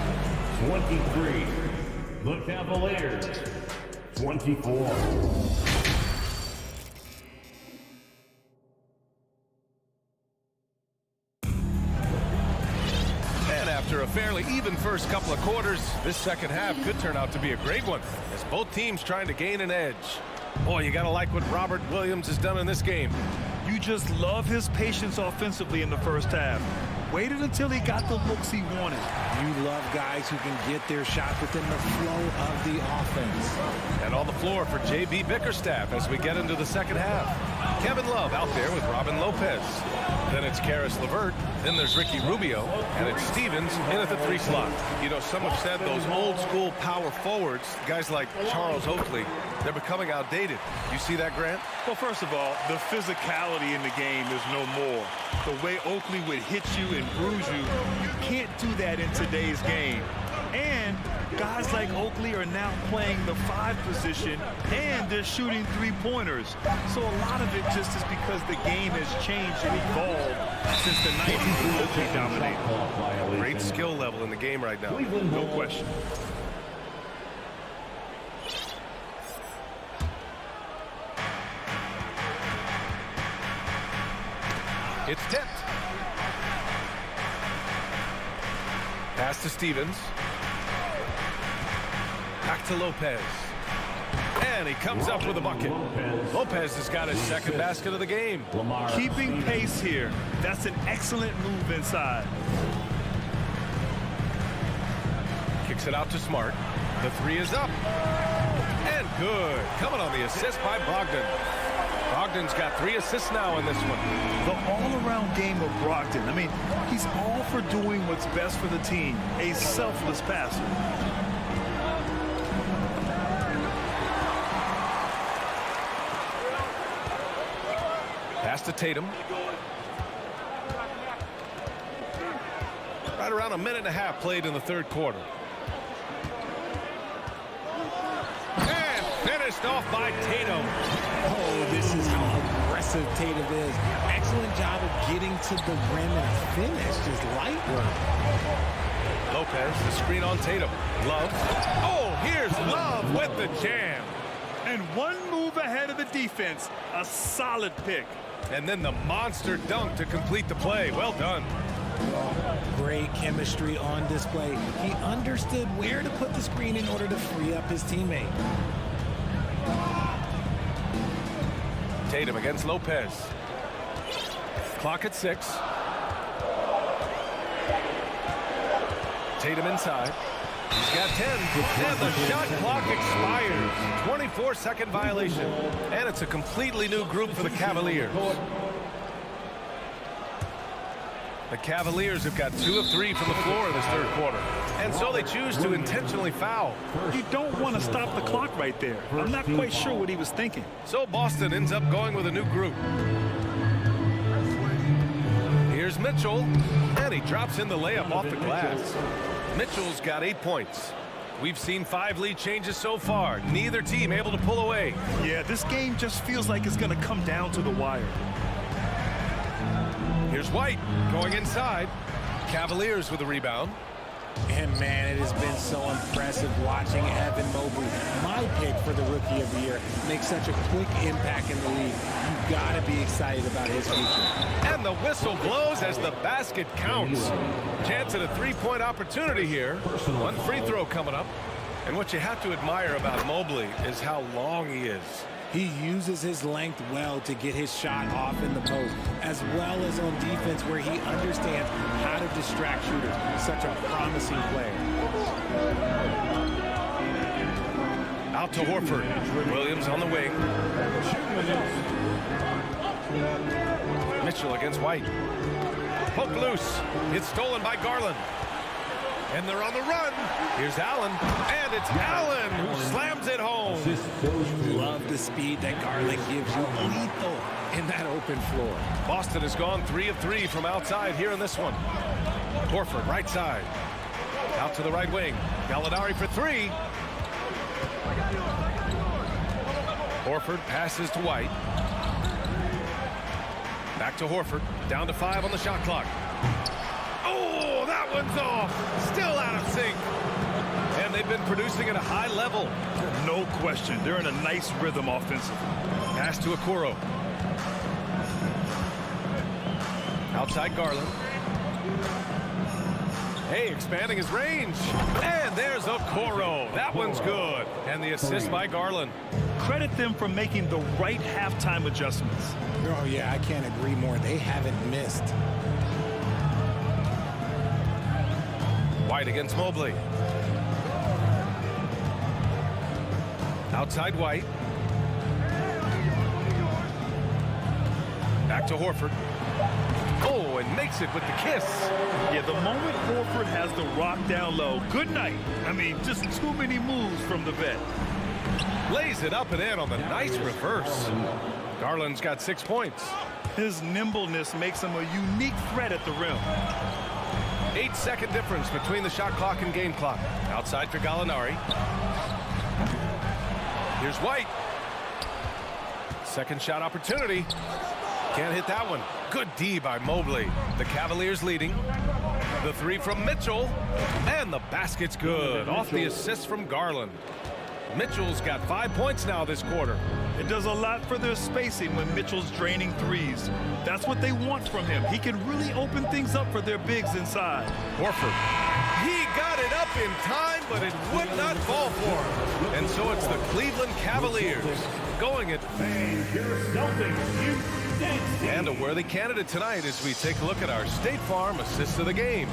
23, the Cavaliers 24. After a fairly even first couple of quarters, this second half could turn out to be a great one, as both teams trying to gain an edge. Boy, you gotta like what Robert Williams has done in this game. You just love his patience offensively in the first half. Waited until he got the looks he wanted. You love guys who can get their shot within the flow of the offense. And on the floor for J.B. Bickerstaff as we get into the second half. Kevin Love out there with Robin Lopez. Then it's Karis LeVert. Then there's Ricky Rubio. And it's Stevens in at the 3 slot. You know, some have said those old school power forwards, guys like Charles Oakley, they're becoming outdated. You see that, Grant? Well, first of all, the physicality in the game is no more. The way Oakley would hit you and bruise you, you can't do that in today's game. And guys like Oakley are now playing the 5 position, and they're shooting 3-pointers. So a lot of it just is because the game has changed and evolved since the 90s when Oakley dominated. Great skill level in the game right now. No question. It's tipped. Pass to Stevens. Back to Lopez. And he comes up with a bucket. Lopez has got his second basket of the game. Keeping pace here. That's an excellent move inside. Kicks it out to Smart. The 3 is up. And good. Coming on the assist by Brogdon. Brogdon's got 3 assists now in this one. The all-around game of Brogdon. I mean, he's all for doing what's best for the team. A selfless passer. Pass to Tatum. Right around a minute and a half played in the third quarter. And finished off by Tatum. Oh, this is how aggressive Tatum is. Excellent job of getting to the rim and a finish. Just light work. Lopez, the screen on Tatum. Love. Oh, here's Love with the jam. And one move ahead of the defense. A solid pick. And then the monster dunk to complete the play. Well done. Great chemistry on display. He understood where to put the screen in order to free up his teammate. Tatum against Lopez. Clock at 6. Tatum inside. He's got 10. And the shot clock expires. 24-second violation. And it's a completely new group for the Cavaliers. The Cavaliers have got 2 of 3 from the floor in this third quarter. And so they choose to intentionally foul. You don't want to stop the clock right there. I'm not quite sure what he was thinking. So Boston ends up going with a new group. Here's Mitchell. And he drops in the layup off the glass. Mitchell's got 8 points. We've seen 5 lead changes so far. Neither team able to pull away. Yeah, this game just feels like it's going to come down to the wire. Here's White going inside. Cavaliers with the rebound. And man, it has been so impressive watching Evan Mobley, my pick for the Rookie of the Year, make such a quick impact in the league. You've got to be excited about his future. And the whistle blows as the basket counts. Chance at a 3-point opportunity here. One free throw coming up. And what you have to admire about Mobley is how long he is. He uses his length well to get his shot off in the post, as well as on defense where he understands how to distract shooters. Such a promising player. Out to Horford. Williams on the wing. Mitchell against White. Poked loose. It's stolen by Garland. And they're on the run. Here's Allen. And it's Allen who slams it home. Love the speed that Garland gives you. Lethal in that open floor. Boston has gone 3 of 3 from outside here in this one. Horford, right side. Out to the right wing. Gallinari for 3. Horford passes to White. Back to Horford. Down to 5 on the shot clock. Oh, that one's off. Still out of sync. And they've been producing at a high level. No question. They're in a nice rhythm offensively. Pass to Okoro. Outside Garland. Hey, expanding his range. And there's Okoro. That one's good. And the assist by Garland. Credit them for making the right halftime adjustments. Oh, yeah, I can't agree more. They haven't missed. White against Mobley. Outside White. Back to Horford. Oh, and makes it with the kiss. Yeah, the moment Horford has the rock down low, good night. I mean, just too many moves from the vet. Lays it up and in on the nice reverse. Garland's got 6 points. His nimbleness makes him a unique threat at the rim. 8-second difference between the shot clock and game clock. Outside for Gallinari. Here's White. Second shot opportunity. Can't hit that one. Good D by Mobley. The Cavaliers leading. The 3 from Mitchell. And the basket's good. Off the assist from Garland. Mitchell's got 5 points now this quarter. It does a lot for their spacing when Mitchell's draining threes. That's what they want from him. He can really open things up for their bigs inside. Horford. He got it up in time, but it would not fall for him. And so it's the Cleveland Cavaliers going at and a worthy candidate tonight as we take a look at our State Farm assist of the game.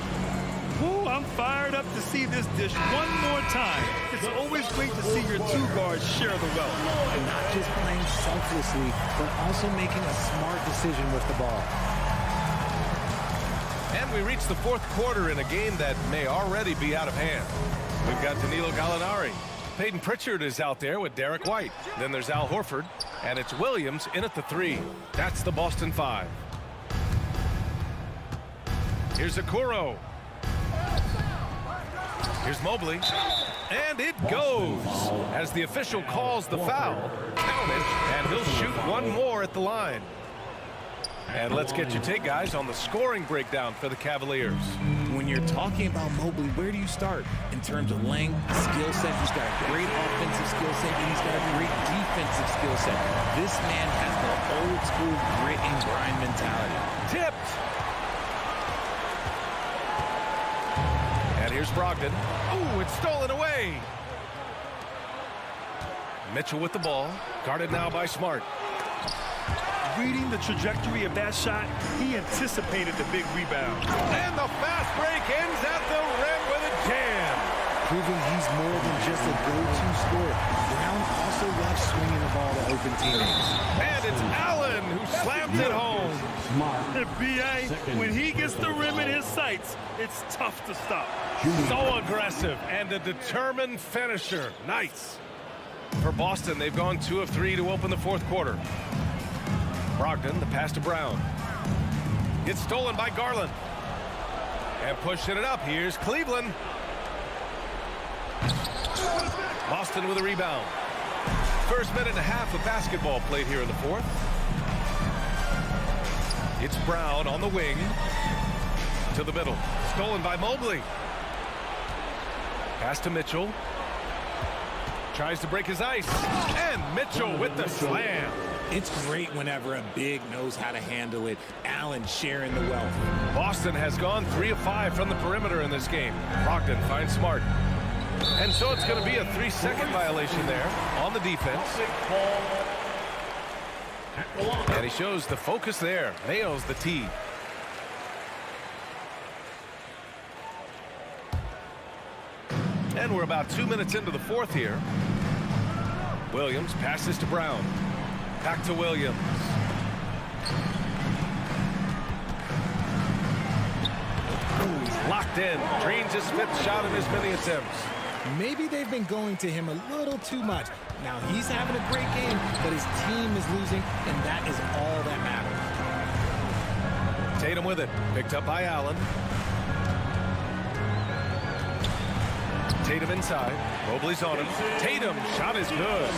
Ooh, I'm fired up to see this dish one more time. It's always great to see your 2 guards share the wealth. Not just playing selflessly, but also making a smart decision with the ball. And we reach the fourth quarter in a game that may already be out of hand. We've got Danilo Gallinari. Peyton Pritchard is out there with Derek White. Then there's Al Horford, and it's Williams in at the 3. That's the Boston 5. Here's Okoro. Here's Mobley. And it goes as the official calls the foul. Count it, and he'll shoot one more at the line. And let's get your take, guys, on the scoring breakdown for the Cavaliers. When you're talking about Mobley, where do you start? In terms of length, skill set, he's got a great offensive skill set, and he's got a great defensive skill set. This man has the old school grit and grind mentality. Tipped. And here's Brogdon. Oh, it's stolen away. Mitchell with the ball, guarded now by Smart. Reading the trajectory of that shot, he anticipated the big rebound. And the fast break ends at the rim with a jam. Proving he's more than just a go-to scorer. Brown also loves swinging the ball to open teammates. And it's Allen who slams it home. B.A., when he gets the rim in his sights, it's tough to stop. So aggressive and a determined finisher. Nice. For Boston, they've gone 2 of 3 to open the fourth quarter. Brogdon, the pass to Brown. It's stolen by Garland. And pushing it up, here's Cleveland. Boston with a rebound. First minute and a half of basketball played here in the fourth. It's Brown on the wing. To the middle. Stolen by Mobley. Pass to Mitchell. Tries to break his ice. And Mitchell with the slam. It's great whenever a big knows how to handle it. Allen sharing the wealth. Boston has gone 3 of 5 from the perimeter in this game. Brogdon finds Smart. And so it's going to be a 3-second violation there on the defense. And he shows the focus there. Nails the tee. And we're about 2 minutes into the fourth here. Williams passes to Brown. Back to Williams. Ooh, he's locked in. Drains his 5th shot in as many attempts. Maybe they've been going to him a little too much. Now he's having a great game, but his team is losing, and that is all that matters. Tatum with it. Picked up by Allen. Tatum inside. Mobley's on him. Tatum, shot is good.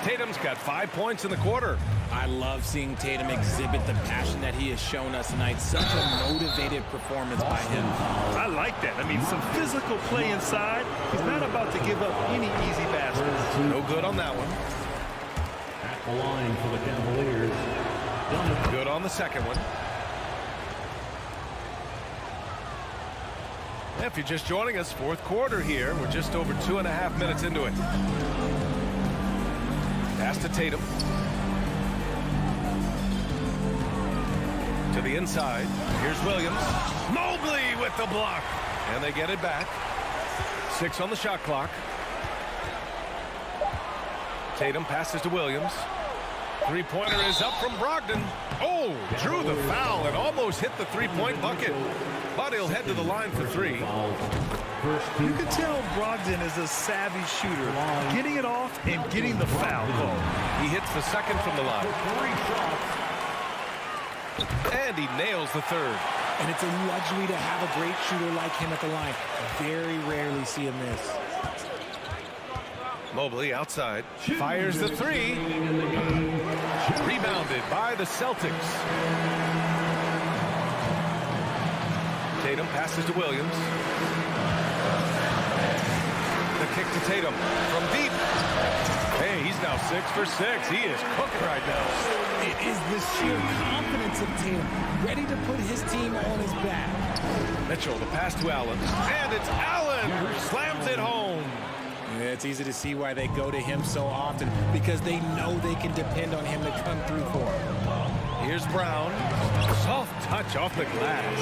Tatum's got 5 points in the quarter. I love seeing Tatum exhibit the passion that he has shown us tonight. Such a motivated performance by him. I like that. I mean, some physical play inside. He's not about to give up any easy baskets. No good on that one. At the line for the Cavaliers. Good on the second one. If you're just joining us, fourth quarter here. We're just over 2.5 minutes into it. Pass to Tatum. To the inside. Here's Williams. Mobley with the block. And they get it back. 6 on the shot clock. Tatum passes to Williams. Three-pointer is up from Brogdon. Oh, drew the foul and almost hit the three-point bucket. But he'll head to the line for 3. You can tell Brogdon is a savvy shooter, getting it off and getting the foul call. He hits the second from the line. And he nails the 3rd. And it's a luxury to have a great shooter like him at the line. Very rarely see him miss. Mobley outside. Fires the 3. Rebounded by the Celtics. Tatum passes to Williams. The kick to Tatum from deep. Hey, he's now 6 for 6. He is cooking right now. It is the sheer confidence of Tatum, ready to put his team on his back. Mitchell, the pass to Allen. And it's Allen who slams it home. Yeah, it's easy to see why they go to him so often, because they know they can depend on him to come through for them. Here's Brown. Soft touch off the glass.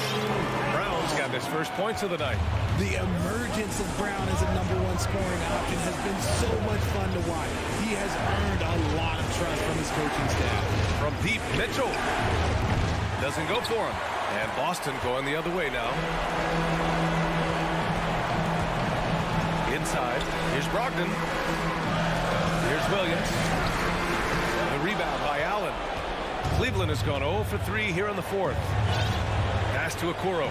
Brown Brown's got his first points of the night. The emergence of Brown as a #1 scoring option has been so much fun to watch. He has earned a lot of trust from his coaching staff. From deep, Mitchell. Doesn't go for him. And Boston going the other way now. Inside. Here's Brogdon. Here's Williams. The rebound by Allen. Cleveland has gone 0 for 3 here in the fourth. Pass to Okoro.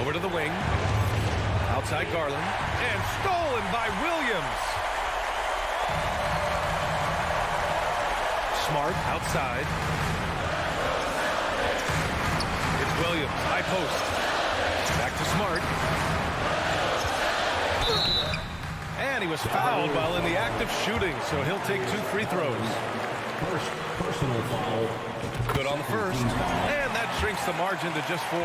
Over to the wing. Outside Garland. And stolen by Williams. Smart outside. It's Williams. High post. Back to Smart. And he was fouled while in the act of shooting, so he'll take 2 free throws. First personal foul. Good on the first. And that shrinks the margin to just 4.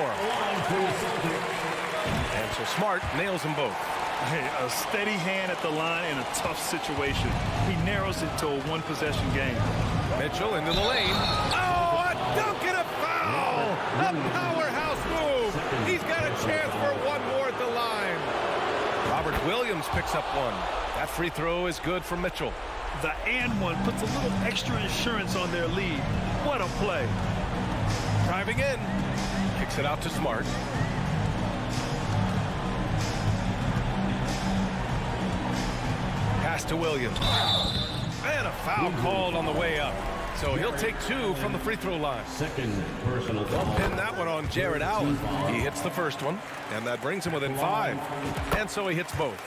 And so Smart nails them both. Hey, a steady hand at the line in a tough situation. He narrows it to a one-possession game. Mitchell into the lane. Oh, a dunk and a foul! A powerhouse move. He's got a chance for one more at the line. Robert Williams picks up one. That free throw is good for Mitchell. The and one puts a little extra insurance on their lead. What a play. Driving in. Kicks it out to Smart. Pass to Williams. And a foul called on the way up. So he'll take 2 from the free throw line. Second personal foul. Pin that one on Jared Allen. He hits the first one, and that brings him within 5. And so he hits both.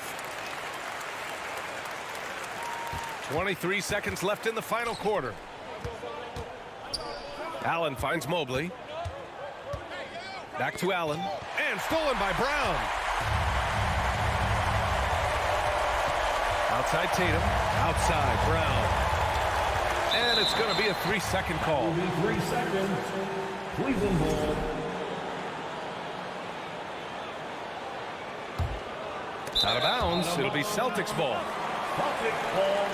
23 seconds left in the final quarter. Allen finds Mobley. Back to Allen. And stolen by Brown. Outside Tatum. Outside Brown. And it's going to be a 3-second call. 3 seconds. Cleveland ball. Out of bounds. It'll be Celtics ball. Celtics ball.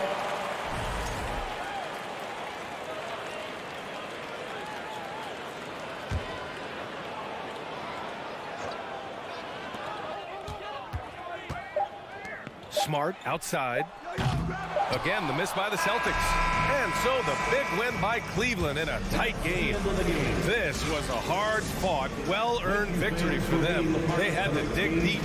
Smart outside. Again, the miss by the Celtics. And so the big win by Cleveland in a tight game. This was a hard-fought, well-earned victory for them. They had to dig deep.